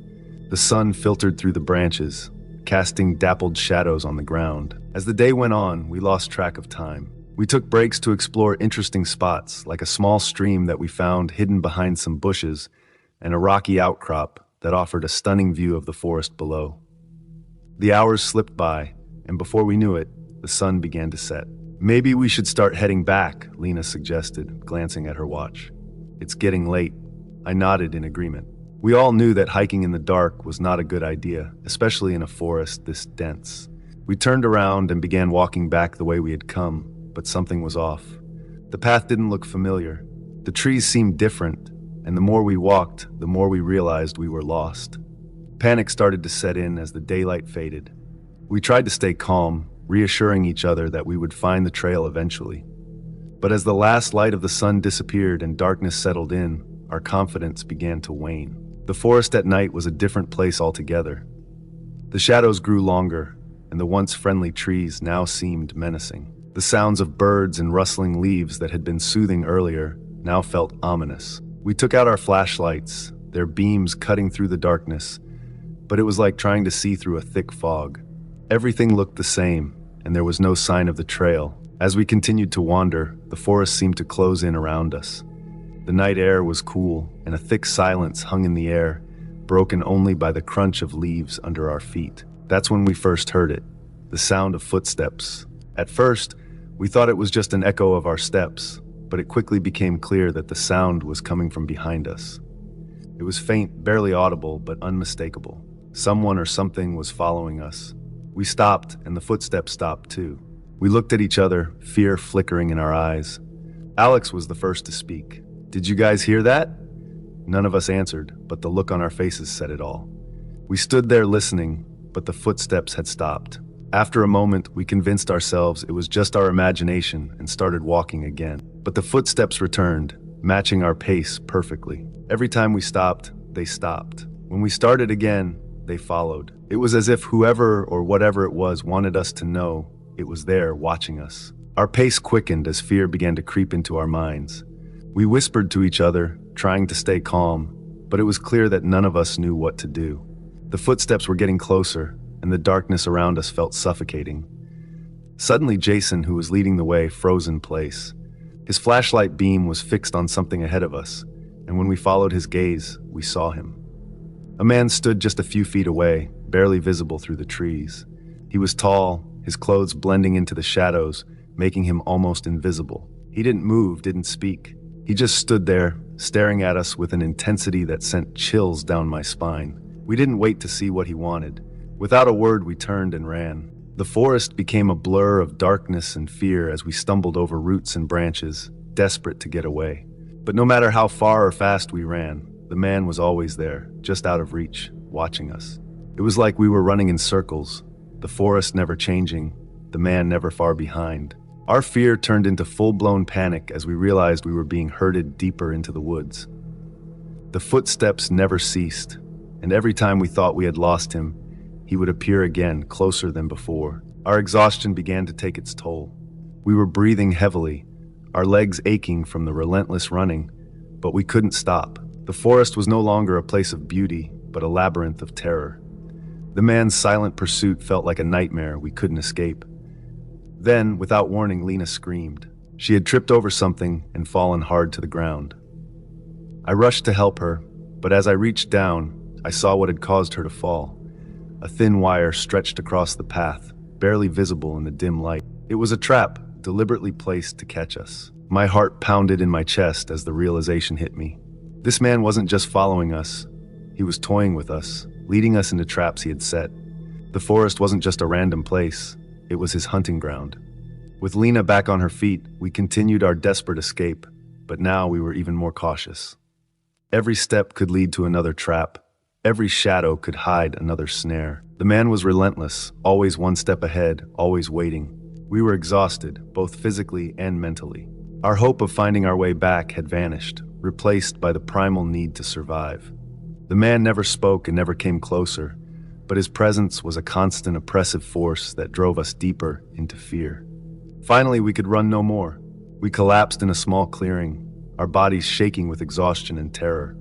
The sun filtered through the branches, casting dappled shadows on the ground. As the day went on, we lost track of time. We took breaks to explore interesting spots, like a small stream that we found hidden behind some bushes and a rocky outcrop that offered a stunning view of the forest below. The hours slipped by, and before we knew it, the sun began to set. "Maybe we should start heading back," Lena suggested, glancing at her watch. "It's getting late." I nodded in agreement. We all knew that hiking in the dark was not a good idea, especially in a forest this dense. We turned around and began walking back the way we had come, but something was off. The path didn't look familiar. The trees seemed different, and the more we walked, the more we realized we were lost. Panic started to set in as the daylight faded. We tried to stay calm, reassuring each other that we would find the trail eventually. But as the last light of the sun disappeared and darkness settled in, our confidence began to wane. The forest at night was a different place altogether. The shadows grew longer, and the once friendly trees now seemed menacing. The sounds of birds and rustling leaves that had been soothing earlier now felt ominous. We took out our flashlights, their beams cutting through the darkness, but it was like trying to see through a thick fog. Everything looked the same, and there was no sign of the trail. As we continued to wander, the forest seemed to close in around us. The night air was cool, and a thick silence hung in the air, broken only by the crunch of leaves under our feet. That's when we first heard it, the sound of footsteps. At first, we thought it was just an echo of our steps, but it quickly became clear that the sound was coming from behind us. It was faint, barely audible, but unmistakable. Someone or something was following us. We stopped, and the footsteps stopped too. We looked at each other, fear flickering in our eyes. Alex was the first to speak. "Did you guys hear that?" None of us answered, but the look on our faces said it all. We stood there listening, but the footsteps had stopped. After a moment, we convinced ourselves it was just our imagination and started walking again. But the footsteps returned, matching our pace perfectly. Every time we stopped, they stopped. When we started again, they followed. It was as if whoever or whatever it was wanted us to know it was there watching us. Our pace quickened as fear began to creep into our minds. We whispered to each other, trying to stay calm, but it was clear that none of us knew what to do. The footsteps were getting closer, and the darkness around us felt suffocating. Suddenly, Jason, who was leading the way, froze in place. His flashlight beam was fixed on something ahead of us, and when we followed his gaze, we saw him. A man stood just a few feet away, barely visible through the trees. He was tall, his clothes blending into the shadows, making him almost invisible. He didn't move, didn't speak. He just stood there, staring at us with an intensity that sent chills down my spine. We didn't wait to see what he wanted. Without a word, we turned and ran. The forest became a blur of darkness and fear as we stumbled over roots and branches, desperate to get away. But no matter how far or fast we ran, the man was always there, just out of reach, watching us. It was like we were running in circles, the forest never changing, the man never far behind. Our fear turned into full-blown panic as we realized we were being herded deeper into the woods. The footsteps never ceased, and every time we thought we had lost him, he would appear again, closer than before. Our exhaustion began to take its toll. We were breathing heavily, our legs aching from the relentless running, but we couldn't stop. The forest was no longer a place of beauty, but a labyrinth of terror. The man's silent pursuit felt like a nightmare we couldn't escape. Then, without warning, Lena screamed. She had tripped over something and fallen hard to the ground. I rushed to help her, but as I reached down, I saw what had caused her to fall. A thin wire stretched across the path, barely visible in the dim light. It was a trap, deliberately placed to catch us. My heart pounded in my chest as the realization hit me. This man wasn't just following us, he was toying with us, leading us into traps he had set. The forest wasn't just a random place, it was his hunting ground. With Lena back on her feet, we continued our desperate escape, but now we were even more cautious. Every step could lead to another trap. Every shadow could hide another snare. The man was relentless, always one step ahead, always waiting. We were exhausted, both physically and mentally. Our hope of finding our way back had vanished, replaced by the primal need to survive. The man never spoke and never came closer, but his presence was a constant oppressive force that drove us deeper into fear. Finally, we could run no more. We collapsed in a small clearing, our bodies shaking with exhaustion and terror.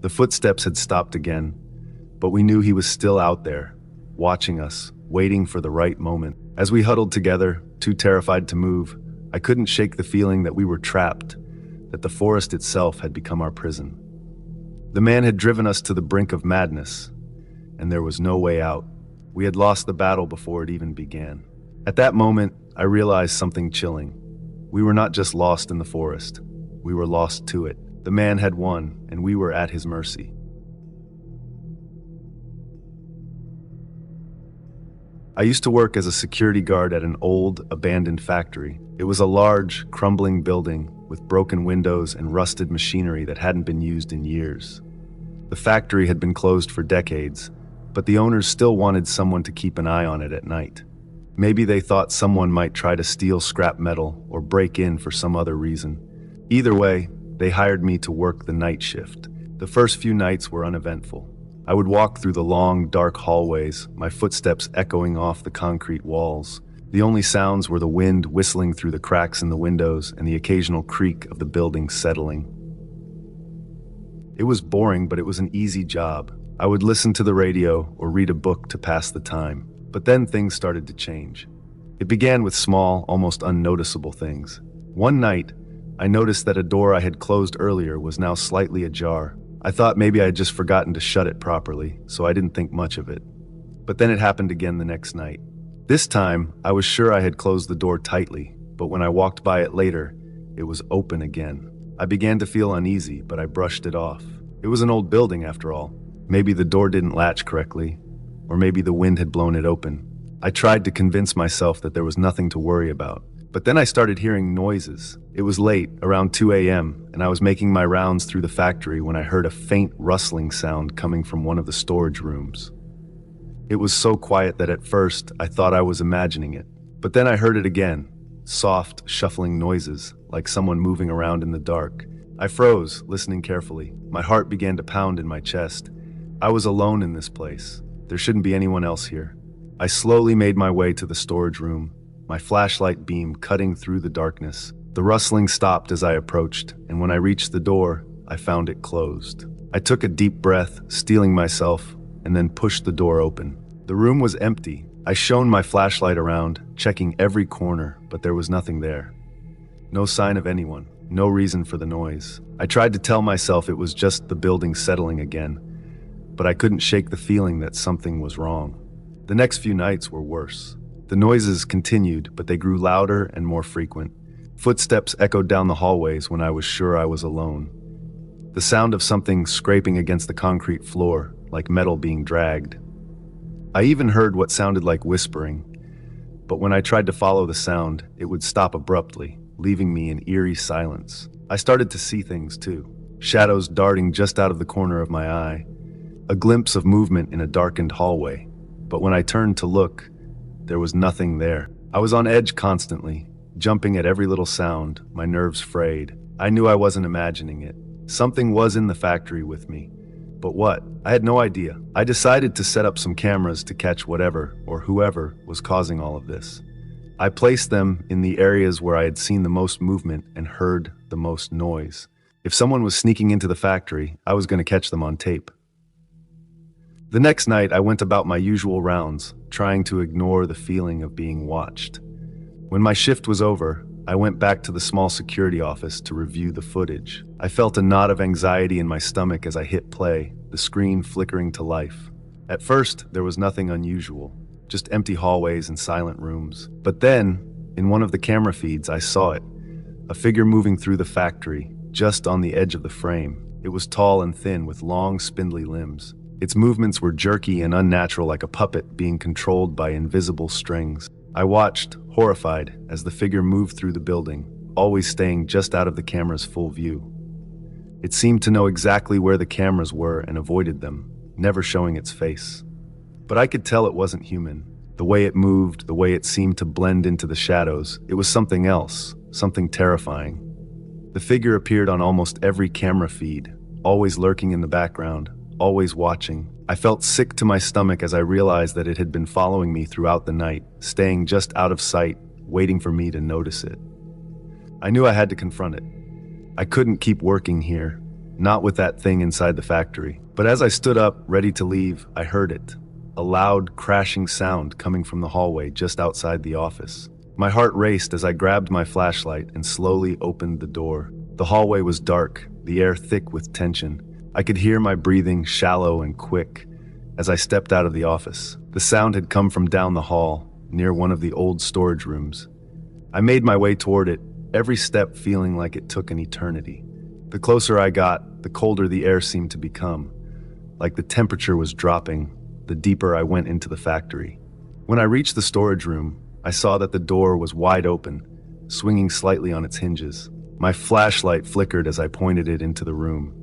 The footsteps had stopped again, but we knew he was still out there, watching us, waiting for the right moment. As we huddled together, too terrified to move, I couldn't shake the feeling that we were trapped, that the forest itself had become our prison. The man had driven us to the brink of madness, and there was no way out. We had lost the battle before it even began. At that moment, I realized something chilling. We were not just lost in the forest, we were lost to it. The man had won, and we were at his mercy. I used to work as a security guard at an old, abandoned factory. It was a large, crumbling building with broken windows and rusted machinery that hadn't been used in years. The factory had been closed for decades, but the owners still wanted someone to keep an eye on it at night. Maybe they thought someone might try to steal scrap metal or break in for some other reason. Either way, they hired me to work the night shift. The first few nights were uneventful. I would walk through the long, dark hallways, my footsteps echoing off the concrete walls. The only sounds were the wind whistling through the cracks in the windows and the occasional creak of the building settling. It was boring, but it was an easy job. I would listen to the radio or read a book to pass the time. But then things started to change. It began with small, almost unnoticeable things. One night, I noticed that a door I had closed earlier was now slightly ajar. I thought maybe I had just forgotten to shut it properly, so I didn't think much of it. But then it happened again the next night. This time, I was sure I had closed the door tightly, but when I walked by it later, it was open again. I began to feel uneasy, but I brushed it off. It was an old building after all. Maybe the door didn't latch correctly, or maybe the wind had blown it open. I tried to convince myself that there was nothing to worry about. But then I started hearing noises. It was late, around 2 a.m., and I was making my rounds through the factory when I heard a faint rustling sound coming from one of the storage rooms. It was so quiet that at first I thought I was imagining it. But then I heard it again, soft, shuffling noises, like someone moving around in the dark. I froze, listening carefully. My heart began to pound in my chest. I was alone in this place. There shouldn't be anyone else here. I slowly made my way to the storage room, my flashlight beam cutting through the darkness. The rustling stopped as I approached, and when I reached the door, I found it closed. I took a deep breath, steeling myself, and then pushed the door open. The room was empty, I shone my flashlight around, checking every corner, but there was nothing there. No sign of anyone, no reason for the noise. I tried to tell myself it was just the building settling again, but I couldn't shake the feeling that something was wrong. The next few nights were worse. The noises continued, but they grew louder and more frequent. Footsteps echoed down the hallways when I was sure I was alone. The sound of something scraping against the concrete floor, like metal being dragged. I even heard what sounded like whispering, but when I tried to follow the sound, it would stop abruptly, leaving me in eerie silence. I started to see things too. Shadows darting just out of the corner of my eye. A glimpse of movement in a darkened hallway. But when I turned to look, there was nothing there. I was on edge constantly, jumping at every little sound, my nerves frayed. I knew I wasn't imagining it. Something was in the factory with me. But what? I had no idea. I decided to set up some cameras to catch whatever or whoever was causing all of this. I placed them in the areas where I had seen the most movement and heard the most noise. If someone was sneaking into the factory, I was going to catch them on tape. The next night, I went about my usual rounds, trying to ignore the feeling of being watched. When my shift was over, I went back to the small security office to review the footage. I felt a knot of anxiety in my stomach as I hit play, the screen flickering to life. At first, there was nothing unusual, just empty hallways and silent rooms. But then, in one of the camera feeds, I saw it, a figure moving through the factory, just on the edge of the frame. It was tall and thin with long, spindly limbs. Its movements were jerky and unnatural, like a puppet being controlled by invisible strings. I watched, horrified, as the figure moved through the building, always staying just out of the camera's full view. It seemed to know exactly where the cameras were and avoided them, never showing its face. But I could tell it wasn't human. The way it moved, the way it seemed to blend into the shadows, it was something else, something terrifying. The figure appeared on almost every camera feed, always lurking in the background, always watching. I felt sick to my stomach as I realized that it had been following me throughout the night, staying just out of sight, waiting for me to notice it. I knew I had to confront it. I couldn't keep working here, not with that thing inside the factory. But as I stood up, ready to leave, I heard it. A loud, crashing sound coming from the hallway just outside the office. My heart raced as I grabbed my flashlight and slowly opened the door. The hallway was dark, the air thick with tension. I could hear my breathing shallow and quick as I stepped out of the office. The sound had come from down the hall, near one of the old storage rooms. I made my way toward it, every step feeling like it took an eternity. The closer I got, the colder the air seemed to become. Like the temperature was dropping, the deeper I went into the factory. When I reached the storage room, I saw that the door was wide open, swinging slightly on its hinges. My flashlight flickered as I pointed it into the room.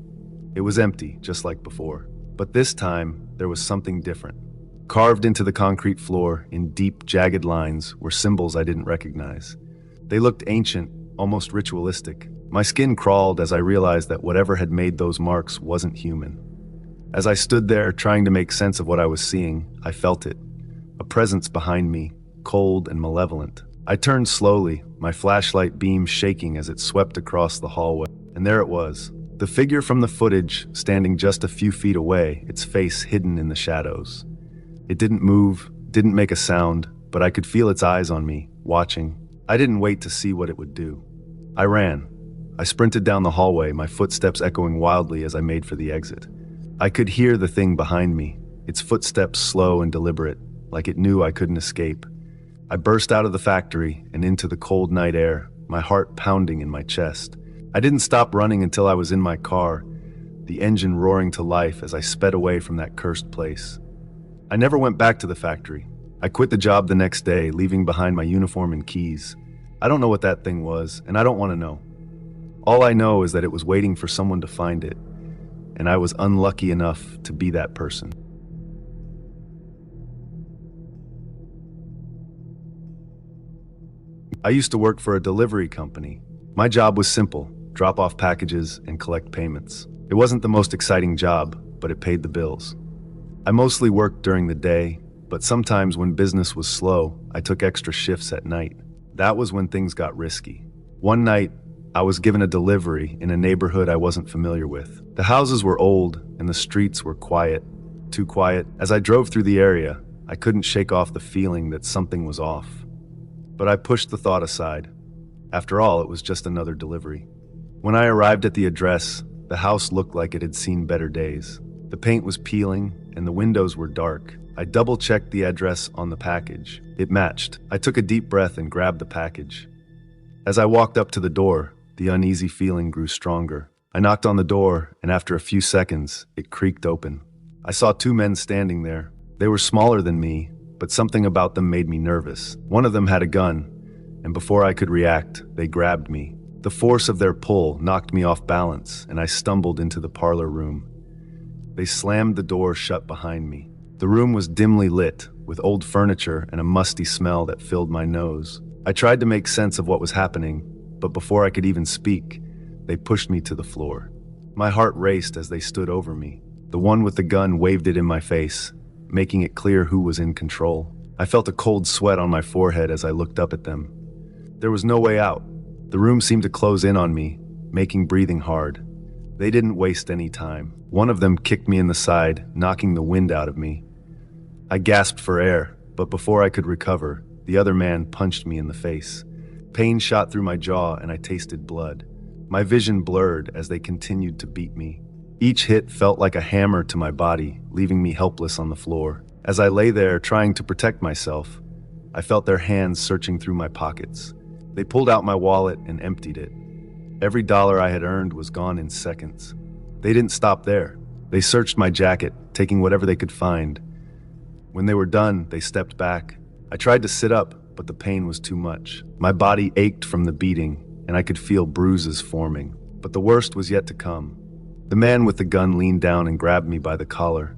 It was empty, just like before. But this time, there was something different. Carved into the concrete floor, in deep, jagged lines, were symbols I didn't recognize. They looked ancient, almost ritualistic. My skin crawled as I realized that whatever had made those marks wasn't human. As I stood there, trying to make sense of what I was seeing, I felt it. A presence behind me, cold and malevolent. I turned slowly, my flashlight beam shaking as it swept across the hallway. And there it was. The figure from the footage, standing just a few feet away, its face hidden in the shadows. It didn't move, didn't make a sound, but I could feel its eyes on me, watching. I didn't wait to see what it would do. I ran. I sprinted down the hallway, my footsteps echoing wildly as I made for the exit. I could hear the thing behind me, its footsteps slow and deliberate, like it knew I couldn't escape. I burst out of the factory and into the cold night air, my heart pounding in my chest. I didn't stop running until I was in my car, the engine roaring to life as I sped away from that cursed place. I never went back to the factory. I quit the job the next day, leaving behind my uniform and keys. I don't know what that thing was, and I don't want to know. All I know is that it was waiting for someone to find it, and I was unlucky enough to be that person. I used to work for a delivery company. My job was simple: drop off packages and collect payments. It wasn't the most exciting job, but it paid the bills. I mostly worked during the day, but sometimes when business was slow, I took extra shifts at night. That was when things got risky. One night, I was given a delivery in a neighborhood I wasn't familiar with. The houses were old and the streets were quiet, too quiet. As I drove through the area, I couldn't shake off the feeling that something was off. But I pushed the thought aside. After all, it was just another delivery. When I arrived at the address, the house looked like it had seen better days. The paint was peeling, and the windows were dark. I double-checked the address on the package. It matched. I took a deep breath and grabbed the package. As I walked up to the door, the uneasy feeling grew stronger. I knocked on the door, and after a few seconds, it creaked open. I saw two men standing there. They were smaller than me, but something about them made me nervous. One of them had a gun, and before I could react, they grabbed me. The force of their pull knocked me off balance, and I stumbled into the parlor room. They slammed the door shut behind me. The room was dimly lit, with old furniture and a musty smell that filled my nose. I tried to make sense of what was happening, but before I could even speak, they pushed me to the floor. My heart raced as they stood over me. The one with the gun waved it in my face, making it clear who was in control. I felt a cold sweat on my forehead as I looked up at them. There was no way out. The room seemed to close in on me, making breathing hard. They didn't waste any time. One of them kicked me in the side, knocking the wind out of me. I gasped for air, but before I could recover, the other man punched me in the face. Pain shot through my jaw and I tasted blood. My vision blurred as they continued to beat me. Each hit felt like a hammer to my body, leaving me helpless on the floor. As I lay there trying to protect myself, I felt their hands searching through my pockets. They pulled out my wallet and emptied it. Every dollar I had earned was gone in seconds. They didn't stop there. They searched my jacket, taking whatever they could find. When they were done, they stepped back. I tried to sit up, but the pain was too much. My body ached from the beating, and I could feel bruises forming. But the worst was yet to come. The man with the gun leaned down and grabbed me by the collar.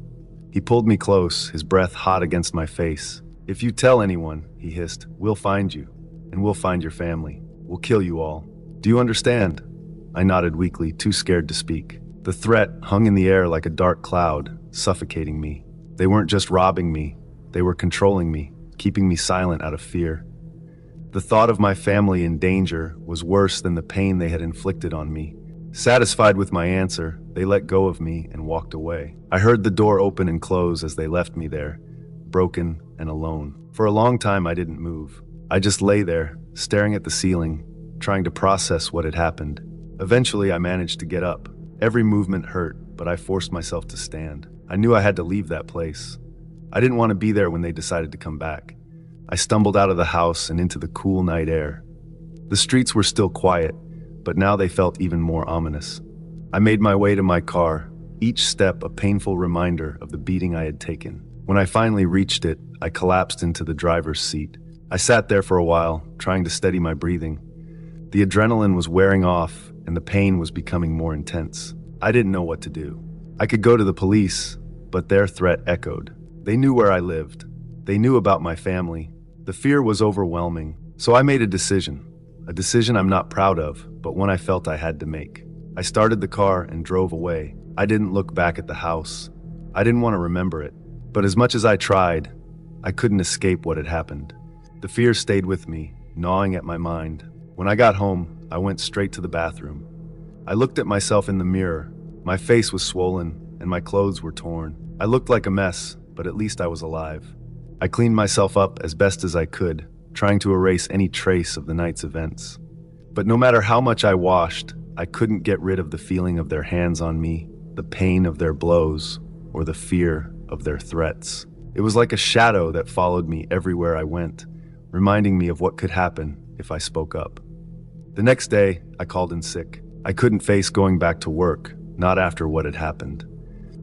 He pulled me close, his breath hot against my face. "If you tell anyone," he hissed, "we'll find you, and we'll find your family. We'll kill you all. Do you understand?" I nodded weakly, too scared to speak. The threat hung in the air like a dark cloud, suffocating me. They weren't just robbing me, they were controlling me, keeping me silent out of fear. The thought of my family in danger was worse than the pain they had inflicted on me. Satisfied with my answer, they let go of me and walked away. I heard the door open and close as they left me there, broken and alone. For a long time, I didn't move. I just lay there, staring at the ceiling, trying to process what had happened. Eventually, I managed to get up. Every movement hurt, but I forced myself to stand. I knew I had to leave that place. I didn't want to be there when they decided to come back. I stumbled out of the house and into the cool night air. The streets were still quiet, but now they felt even more ominous. I made my way to my car, each step a painful reminder of the beating I had taken. When I finally reached it, I collapsed into the driver's seat. I sat there for a while, trying to steady my breathing. The adrenaline was wearing off, and the pain was becoming more intense. I didn't know what to do. I could go to the police, but their threat echoed. They knew where I lived. They knew about my family. The fear was overwhelming, so I made a decision I'm not proud of, but one I felt I had to make. I started the car and drove away. I didn't look back at the house. I didn't want to remember it, but as much as I tried, I couldn't escape what had happened. The fear stayed with me, gnawing at my mind. When I got home, I went straight to the bathroom. I looked at myself in the mirror. My face was swollen, and my clothes were torn. I looked like a mess, but at least I was alive. I cleaned myself up as best as I could, trying to erase any trace of the night's events. But no matter how much I washed, I couldn't get rid of the feeling of their hands on me, the pain of their blows, or the fear of their threats. It was like a shadow that followed me everywhere I went, reminding me of what could happen if I spoke up. The next day, I called in sick. I couldn't face going back to work, not after what had happened.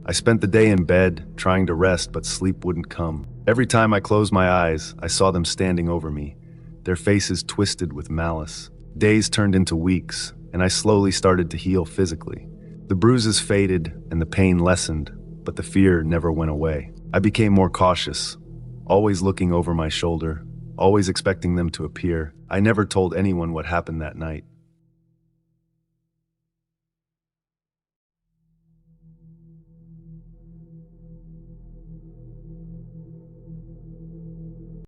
I spent the day in bed, trying to rest, but sleep wouldn't come. Every time I closed my eyes, I saw them standing over me, their faces twisted with malice. Days turned into weeks, and I slowly started to heal physically. The bruises faded and the pain lessened, but the fear never went away. I became more cautious, always looking over my shoulder, always expecting them to appear. I never told anyone what happened that night.